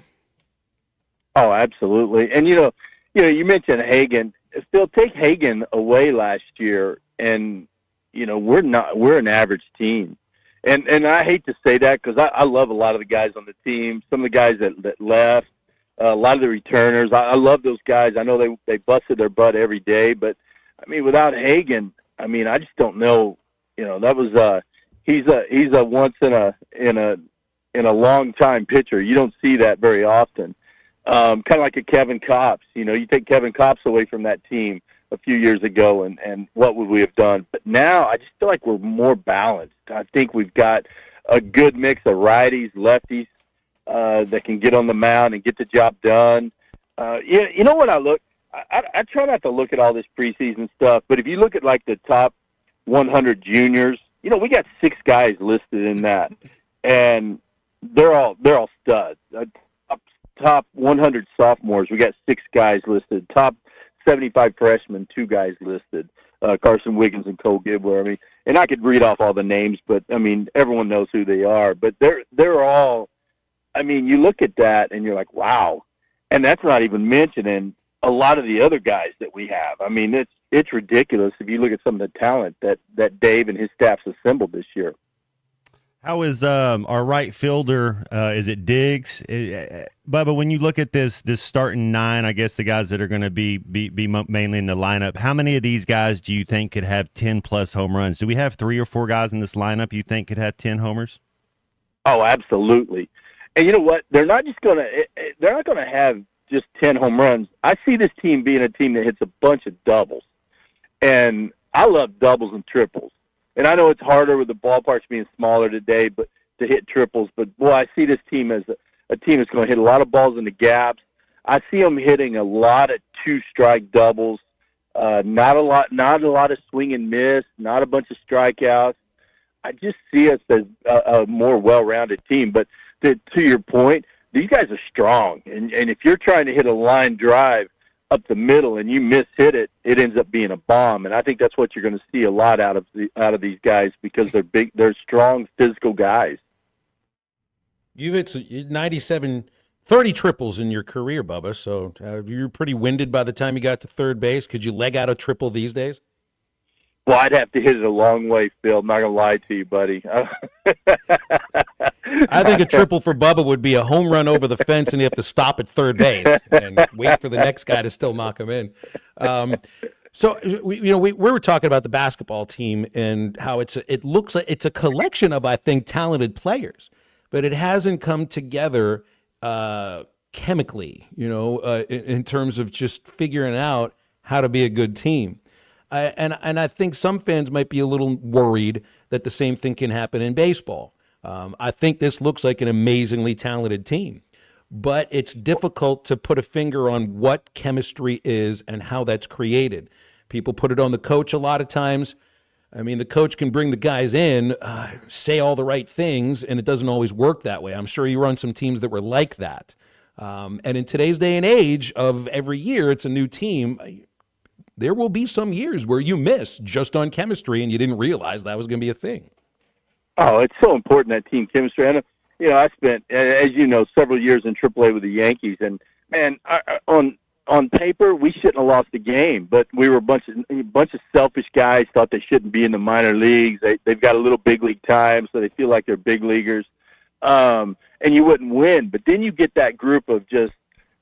Oh, absolutely. And, you know, you mentioned Hagen. Still, take Hagen away last year, and you know we're an average team, and I hate to say that because I love a lot of the guys on the team. Some of the guys that left, a lot of the returners. I love those guys. I know they busted their butt every day, but I mean without Hagen, I mean I just don't know. You know that was he's a once in a long time pitcher. You don't see that very often. Kind of like a Kevin Kopps. You know, you take Kevin Kopps away from that team a few years ago, and what would we have done? But now I just feel like we're more balanced. I think we've got a good mix of righties, lefties that can get on the mound and get the job done. You know what I look? I try not to look at all this preseason stuff, but if you look at like the top 100 juniors, we got 6 guys listed in that, and they're all studs. Top 100 sophomores, we got 6 guys listed. Top 75 freshmen, 2 guys listed. Carson Wiggins and Cole Gibler. I mean, and I could read off all the names, but I mean, everyone knows who they are. But they're all. I mean, you look at that and you're like, wow. And that's not even mentioning a lot of the other guys that we have. I mean, it's ridiculous if you look at some of the talent that Dave and his staff's assembled this year. How is our right fielder? Is it Diggs? Bubba, when you look at this starting 9, I guess the guys that are going to be mainly in the lineup, how many of these guys do you think could have 10-plus home runs? Do we have 3 or 4 guys in this lineup you think could have 10 homers? Oh, absolutely. And you know what? They're not going to have just 10 home runs. I see this team being a team that hits a bunch of doubles. And I love doubles and triples. And I know it's harder with the ballparks being smaller today, but to hit triples. But boy, I see this team as a team that's going to hit a lot of balls in the gaps. I see them hitting a lot of 2-strike doubles. Not a lot of swing and miss. Not a bunch of strikeouts. I just see us as a more well-rounded team. But to your point, these guys are strong, and if you're trying to hit a line drive up the middle and you mishit it, it ends up being a bomb. And I think that's what you're going to see a lot out of these guys because they're big, they're strong, physical guys. You've hit 97, 30 triples in your career, Bubba. So you're pretty winded by the time you got to third base. Could you leg out a triple these days? Well, I'd have to hit it a long way, Phil. I'm not going to lie to you, buddy. I think a triple for Bubba would be a home run over the fence, and you have to stop at third base and wait for the next guy to still knock him in. So we were talking about the basketball team and how it looks like it's a collection of, I think, talented players, but it hasn't come together chemically, in terms of just figuring out how to be a good team. And I think some fans might be a little worried that the same thing can happen in baseball. I think this looks like an amazingly talented team, but it's difficult to put a finger on what chemistry is and how that's created. People put it on the coach a lot of times. I mean, the coach can bring the guys in, say all the right things, and it doesn't always work that way. I'm sure you run some teams that were like that. And in today's day and age of every year, it's a new team. There will be some years where you miss just on chemistry and you didn't realize that was going to be a thing. Oh, it's so important, that team chemistry. And, I spent, as you know, several years in AAA with the Yankees. And, man, on paper, we shouldn't have lost the game. But we were a bunch of selfish guys, thought they shouldn't be in the minor leagues. They've got a little big league time, so they feel like they're big leaguers. And you wouldn't win. But then you get that group of just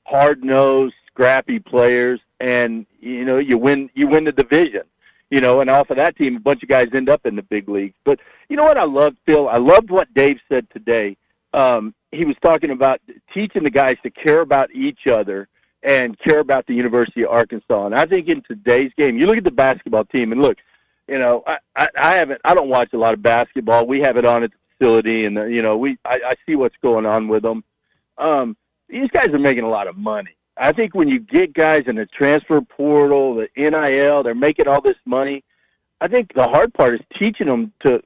hard-nosed, scrappy players, and you win the division, and off of that team a bunch of guys end up in the big leagues. But you know what I loved, Phil? I loved what Dave said today. He was talking about teaching the guys to care about each other and care about the University of Arkansas. And I think in today's game, you look at the basketball team, and look, I don't watch a lot of basketball. We have it on at the facility, and I see what's going on with them. These guys are making a lot of money. I think when you get guys in the transfer portal, the NIL, they're making all this money. I think the hard part is teaching them to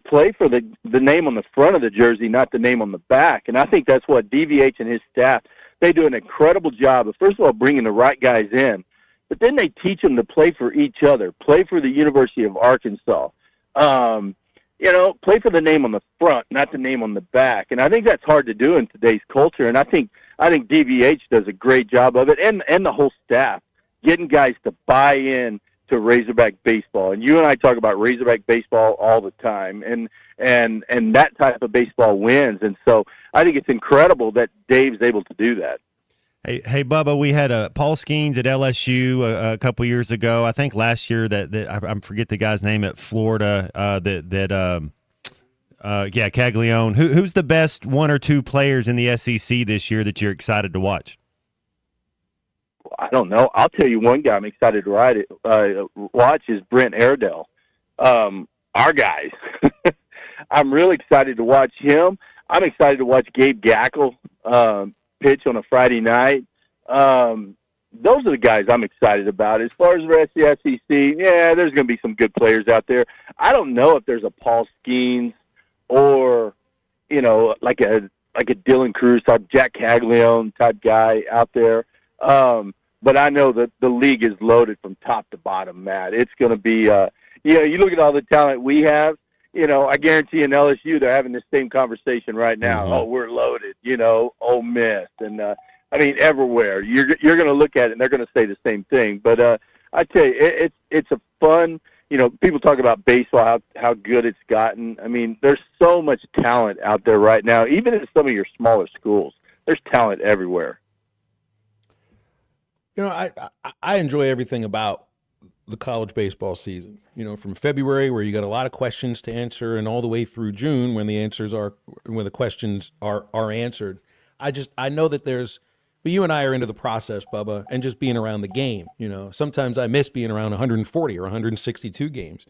play for the name on the front of the jersey, not the name on the back. And I think that's what DVH and his staff, they do an incredible job of, first of all, bringing the right guys in, but then they teach them to play for each other, play for the University of Arkansas. Play for the name on the front, not the name on the back. And I think that's hard to do in today's culture. And I think DVH does a great job of it, and the whole staff, getting guys to buy in to Razorback baseball. And you and I talk about Razorback baseball all the time, and that type of baseball wins. And so I think it's incredible that Dave's able to do that. Hey, Bubba, we had Paul Skeens at LSU a couple years ago. I think last year that I forget the guy's name at Florida. Caglione. Who's the best 1 or 2 players in the SEC this year that you're excited to watch? I don't know. I'll tell you one guy I'm excited to watch is Brent Airedale. Our guys. I'm really excited to watch him. I'm excited to watch Gabe Gackle pitch on a Friday night. those are the guys I'm excited about. As far as the rest of the SEC, yeah, there's going to be some good players out there. I don't know if there's a Paul Skeens or, like a Dylan Cruz type, Jack Caglione type guy out there. But I know that the league is loaded from top to bottom, Matt. It's going to be, you look at all the talent we have. I guarantee in LSU they're having this same conversation right now. Mm-hmm. Oh, we're loaded. Ole Miss, and everywhere you're going to look at it, and they're going to say the same thing. But I tell you, it's a fun. People talk about baseball, how good it's gotten. I mean, there's so much talent out there right now. Even in some of your smaller schools, there's talent everywhere. I enjoy everything about the college baseball season. From February, where you got a lot of questions to answer, and all the way through June, when the questions are answered. I know that but you and I are into the process, Bubba, and just being around the game. Sometimes I miss being around 140 or 162 games.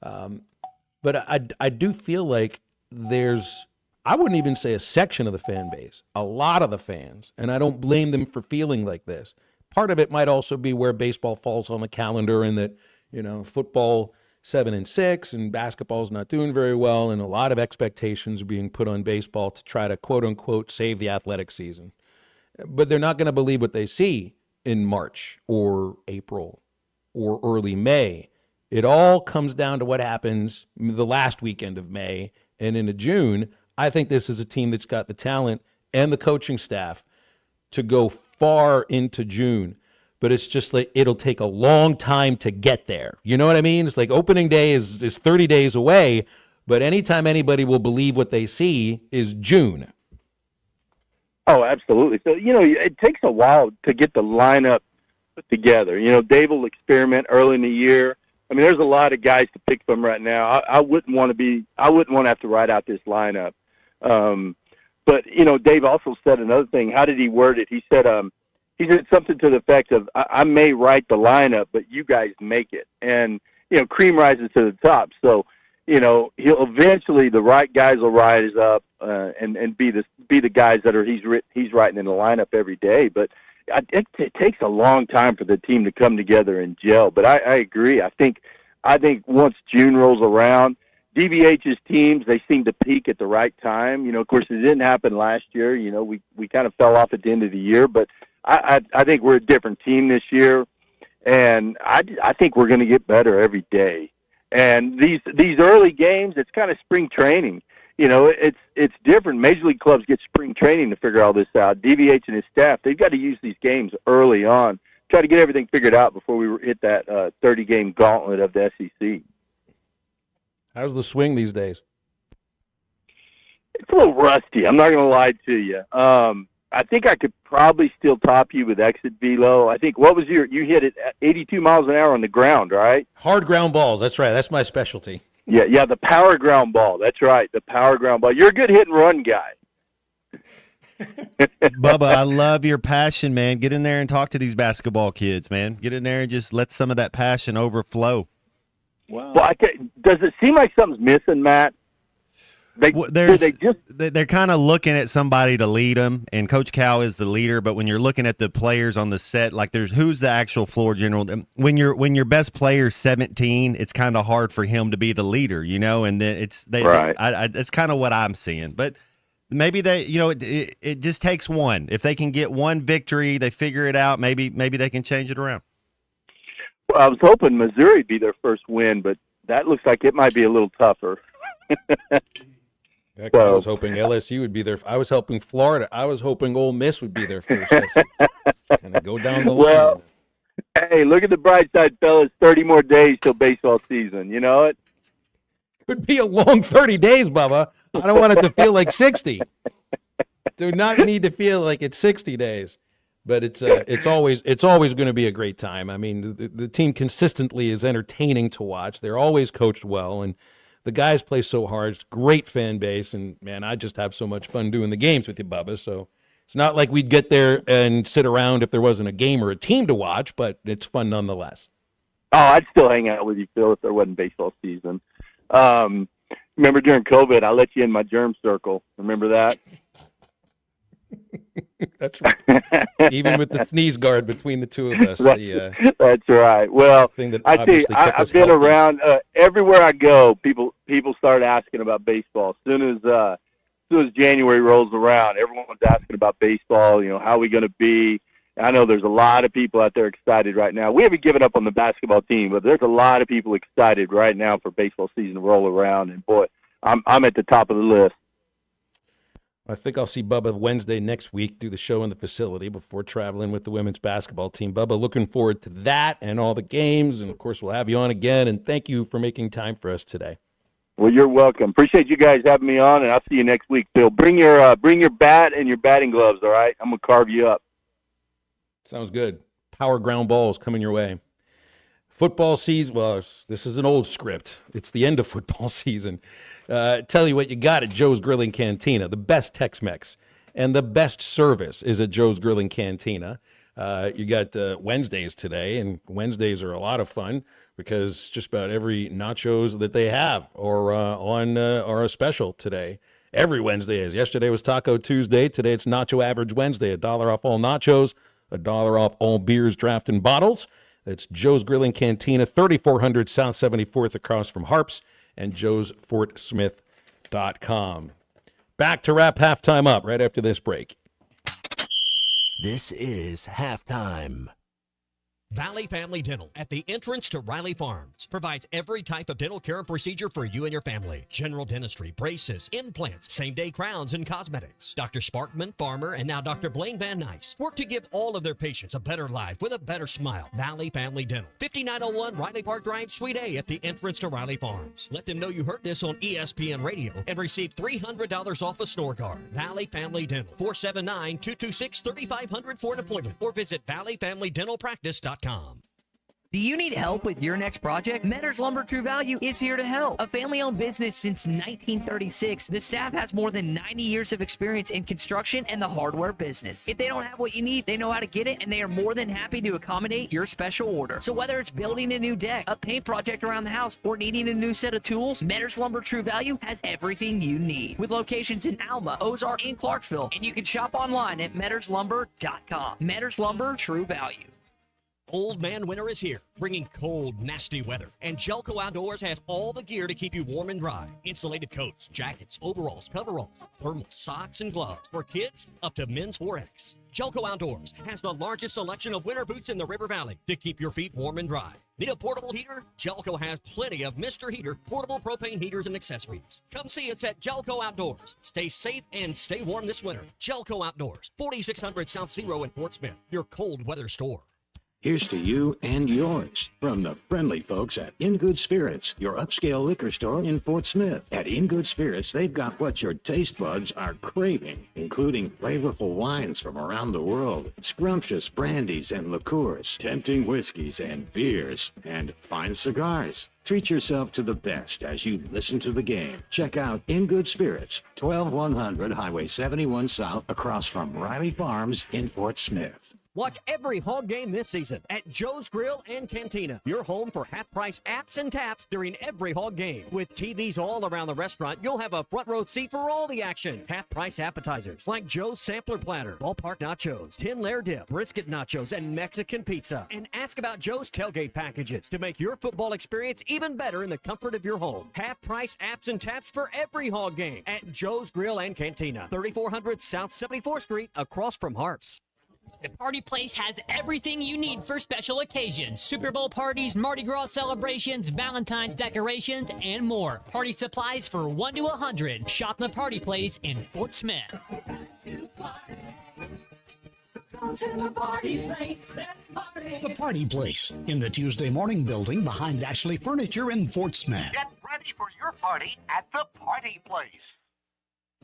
But I do feel like I wouldn't even say a section of the fan base, a lot of the fans, and I don't blame them for feeling like this. Part of it might also be where baseball falls on the calendar, and that, football 7-6 and basketball's not doing very well, and a lot of expectations are being put on baseball to try to quote unquote save the athletic season. But they're not going to believe what they see in March or April or early May. It all comes down to what happens the last weekend of May and into June. I think this is a team that's got the talent and the coaching staff to go far into June. But it's just like it'll take a long time to get there. You know what I mean? It's like opening day is 30 days away, but anytime anybody will believe what they see is June. Oh, absolutely. So, it takes a while to get the lineup put together. Dave will experiment early in the year. I mean, there's a lot of guys to pick from right now. I wouldn't want to have to write out this lineup. But, Dave also said another thing. How did he word it? He said something to the effect of, I may write the lineup, but you guys make it. And, cream rises to the top. So, he'll eventually, the right guys will rise up and be the guys that he's writing in the lineup every day. But it takes a long time for the team to come together and gel. But I agree. I think once June rolls around, DVH's teams, they seem to peak at the right time. Of course, it didn't happen last year. We kind of fell off at the end of the year. But I think we're a different team this year, and I think we're going to get better every day. And these early games, it's kind of spring training. It's different. Major league clubs get spring training to figure all this out. DVH and his staff, they've got to use these games early on, try to get everything figured out before we hit that 30-game gauntlet of the SEC. How's the swing these days? It's a little rusty. I'm not going to lie to you. I think I could probably still top you with exit velo. I think, you hit it at 82 miles an hour on the ground, right? Hard ground balls. That's right. That's my specialty. Yeah, the power ground ball. That's right, the power ground ball. You're a good hit and run guy. Bubba, I love your passion, man. Get in there and talk to these basketball kids, man. Get in there and just let some of that passion overflow. Well, does it seem like something's missing, Matt? They're kind of looking at somebody to lead them, and Coach Cal is the leader. But when you're looking at the players on the set, like who's the actual floor general? When your best player's 17, it's kind of hard for him to be the leader, and then it's kind of what I'm seeing. But maybe it just takes one. If they can get one victory, they figure it out. Maybe they can change it around. Well, I was hoping Missouri would be their first win, but that looks like it might be a little tougher. Heck, I was hoping LSU would be there. I was hoping Florida. I was hoping Ole Miss would be there first. Kind of go down the line. Well, hey, look at the bright side, fellas. 30 more days till baseball season. You know it? Could be a long 30 days, Bubba. I don't want it to feel like 60. Do not need to feel like it's 60 days. But it's always going to be a great time. I mean, the team consistently is entertaining to watch. They're always coached well, and the guys play so hard. It's a great fan base, and, man, I just have so much fun doing the games with you, Bubba. So it's not like we'd get there and sit around if there wasn't a game or a team to watch, but it's fun nonetheless. Oh, I'd still hang out with you, Phil, if there wasn't baseball season. Remember during COVID, I let you in my germ circle. Remember that? That's right. Even with the sneeze guard between the two of us. That's right. Well, I tell you, I've been around everywhere I go. People start asking about baseball. As soon as January rolls around, everyone's asking about baseball. How are we going to be? I know there's a lot of people out there excited right now. We haven't given up on the basketball team, but there's a lot of people excited right now for baseball season to roll around. And boy, I'm at the top of the list. I think I'll see Bubba Wednesday next week, do the show in the facility before traveling with the women's basketball team. Bubba, looking forward to that and all the games. And, of course, we'll have you on again. And thank you for making time for us today. Well, you're welcome. Appreciate you guys having me on, and I'll see you next week, Phil. Bring your bat and your batting gloves, all right? I'm going to carve you up. Sounds good. Power ground balls coming your way. Football season, well, this is an old script. It's the end of football season. Tell you what you got at Joe's Grilling Cantina, the best Tex-Mex and the best service is at Joe's Grilling Cantina. You got Wednesdays today, and Wednesdays are a lot of fun because just about every nachos that they have are a special today. Every Wednesday is. Yesterday was Taco Tuesday. Today it's Nacho Average Wednesday. $1 off all nachos, $1 off all beers, draft, and bottles. That's Joe's Grilling Cantina, 3400 South 74th across from Harps, and joesfortsmith.com. Back to wrap halftime up right after this break. This is halftime. Valley Family Dental at the entrance to Riley Farms provides every type of dental care and procedure for you and your family. General dentistry, braces, implants, same-day crowns, and cosmetics. Dr. Sparkman, Farmer, and now Dr. Blaine Van Nice work to give all of their patients a better life with a better smile. Valley Family Dental, 5901 Riley Park Drive, Suite A at the entrance to Riley Farms. Let them know you heard this on ESPN Radio and receive $300 off a snore guard. Valley Family Dental, 479-226-3500 for an appointment or visit valleyfamilydentalpractice.com. Do you need help with your next project? Metters Lumber True Value is here to help. A family-owned business since 1936, the staff has more than 90 years of experience in construction and the hardware business. If they don't have what you need, they know how to get it, and they are more than happy to accommodate your special order. So whether it's building a new deck, a paint project around the house, or needing a new set of tools, Metters Lumber True Value has everything you need. With locations in Alma, Ozark, and Clarksville, and you can shop online at metterslumber.com. Metters Lumber True Value. Old Man Winter is here, bringing cold, nasty weather. And Jelco Outdoors has all the gear to keep you warm and dry. Insulated coats, jackets, overalls, coveralls, thermal socks, and gloves for kids up to men's 4X. Jelco Outdoors has the largest selection of winter boots in the River Valley to keep your feet warm and dry. Need a portable heater? Jelco has plenty of Mr. Heater portable propane heaters and accessories. Come see us at Jelco Outdoors. Stay safe and stay warm this winter. Jelco Outdoors, 4600 South Zero in Fort Smith, your cold weather store. Here's to you and yours from the friendly folks at In Good Spirits, your upscale liquor store in Fort Smith. At In Good Spirits, they've got what your taste buds are craving, including flavorful wines from around the world, scrumptious brandies and liqueurs, tempting whiskeys and beers, and fine cigars. Treat yourself to the best as you listen to the game. Check out In Good Spirits, 12100 Highway 71 South, across from Riley Farms in Fort Smith. Watch every Hog game this season at Joe's Grill and Cantina, your home for half-price apps and taps during every Hog game. With TVs all around the restaurant, you'll have a front row seat for all the action. Half-price appetizers like Joe's Sampler Platter, Ballpark Nachos, 10-layer dip, brisket nachos, and Mexican pizza. And ask about Joe's tailgate packages to make your football experience even better in the comfort of your home. Half-price apps and taps for every Hog game at Joe's Grill and Cantina, 3400 South 74th Street, across from Harps. The Party Place has everything you need for special occasions. Super Bowl parties, Mardi Gras celebrations, Valentine's decorations, and more. Party supplies for 1 to 100. Shop the Party Place in Fort Smith. The Party Place in the Tuesday Morning Building behind Ashley Furniture in Fort Smith. Get ready for your party at the Party Place.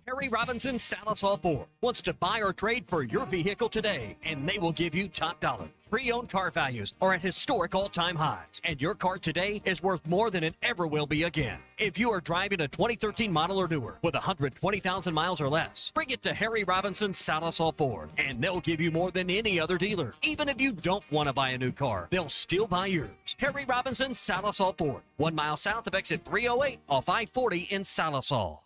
Harry Robinson Salisal Ford wants to buy or trade for your vehicle today, and they will give you top dollar. Pre-owned car values are at historic all-time highs, and your car today is worth more than it ever will be again. If you are driving a 2013 model or newer with 120,000 miles or less, bring it to Harry Robinson Salisal Ford, and they'll give you more than any other dealer. Even if you don't want to buy a new car, they'll still buy yours. Harry Robinson Salisal Ford, 1 mile south of exit 308 off I-40 in Salisal.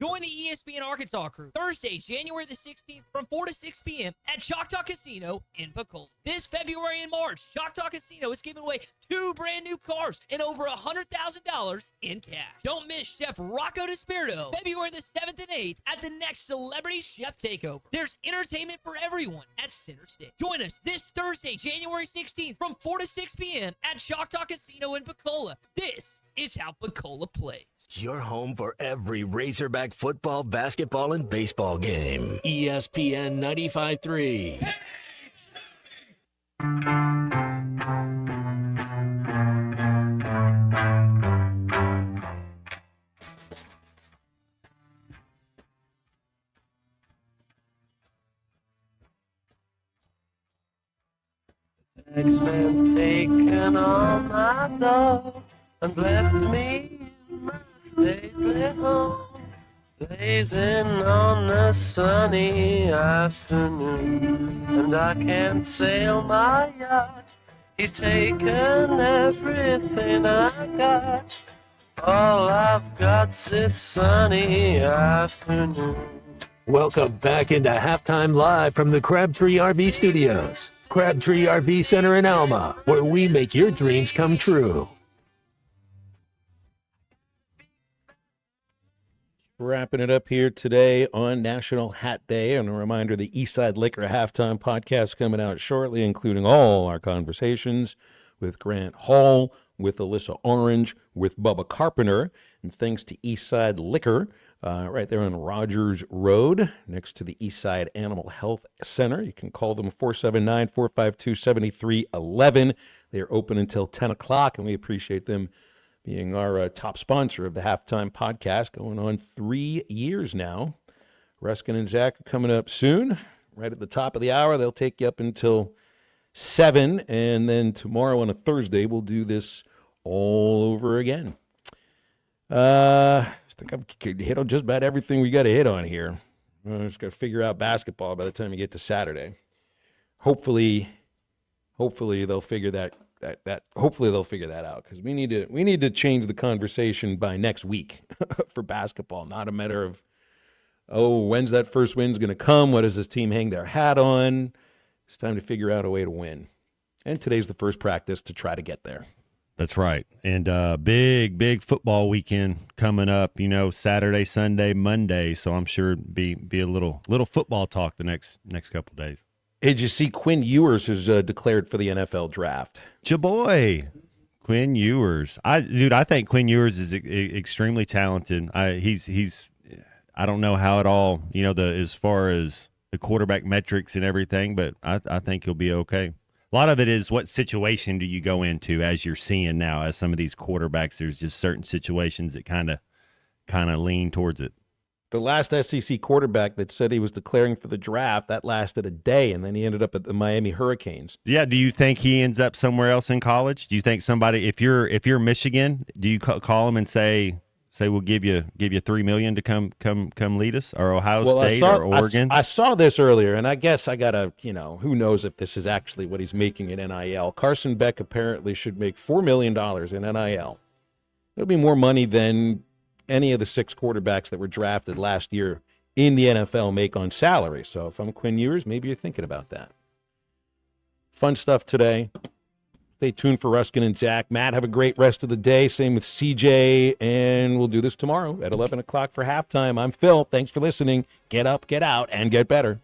Join the ESPN Arkansas crew Thursday, January the 16th from 4 to 6 p.m. at Choctaw Casino in Pecola. This February and March, Choctaw Casino is giving away 2 brand new cars and over $100,000 in cash. Don't miss Chef Rocco DeSpirito February the 7th and 8th at the next Celebrity Chef Takeover. There's entertainment for everyone at Center Stage. Join us this Thursday, January 16th from 4 to 6 p.m. at Choctaw Casino in Pecola. This is how Pecola plays. Your home for every Razorback football, basketball, and baseball game. ESPN 95.3. X-Men's taken all my dough and left me in my stately home, blazing on a sunny afternoon, and I can't sail my yacht. He's taken everything I got. All I've got's this sunny afternoon. Welcome back into Halftime Live from the Crabtree RV Studios. Crabtree RV Center in Alma, where we make your dreams come true. Wrapping it up here today on National Hat Day. And a reminder, the Eastside Liquor Halftime podcast coming out shortly, including all our conversations with Grant Hall, with Alyssa Orange, with Bubba Carpenter. And thanks to Eastside Liquor, right there on Rogers Road, next to the Eastside Animal Health Center. You can call them 479-452-7311. They are open until 10 o'clock, and we appreciate them being our top sponsor of the Halftime Podcast, going on 3 years now. Ruskin and Zach are coming up soon, right at the top of the hour. They'll take you up until 7, and then tomorrow on a Thursday, we'll do this all over again. I think I've hit on just about everything we got to hit on here. Just got to figure out basketball by the time you get to Saturday. Hopefully they'll figure that hopefully they'll figure that out, because we need to change the conversation by next week for basketball. Not a matter of, when's that first win's going to come? What does this team hang their hat on? It's time to figure out a way to win. And today's the first practice to try to get there. That's right. And big football weekend coming up, Saturday, Sunday, Monday. So I'm sure be a little football talk the next couple of days. Did you see Quinn Ewers has declared for the NFL draft? Jaboy, Quinn Ewers. I think Quinn Ewers is extremely talented. He's I don't know how it all, as far as the quarterback metrics and everything, but I think he'll be okay. A lot of it is what situation do you go into, as you're seeing now, as some of these quarterbacks, there's just certain situations that kind of lean towards it. The last SEC quarterback that said he was declaring for the draft, that lasted a day, and then he ended up at the Miami Hurricanes. Yeah, do you think he ends up somewhere else in college? Do you think somebody, if you're Michigan, do you call him and say we'll give you $3 million to come lead us, or Ohio State or Oregon? I saw this earlier, and I guess I gotta, who knows if this is actually what he's making in NIL. Carson Beck apparently should make $4 million in NIL. It'll be more money than any of the 6 quarterbacks that were drafted last year in the NFL make on salary. So if I'm Quinn Ewers, maybe you're thinking about that. Fun stuff today. Stay tuned for Ruskin and Zach. Matt, have a great rest of the day. Same with CJ, and we'll do this tomorrow at 11 o'clock for halftime. I'm Phil. Thanks for listening. Get up, get out, and get better.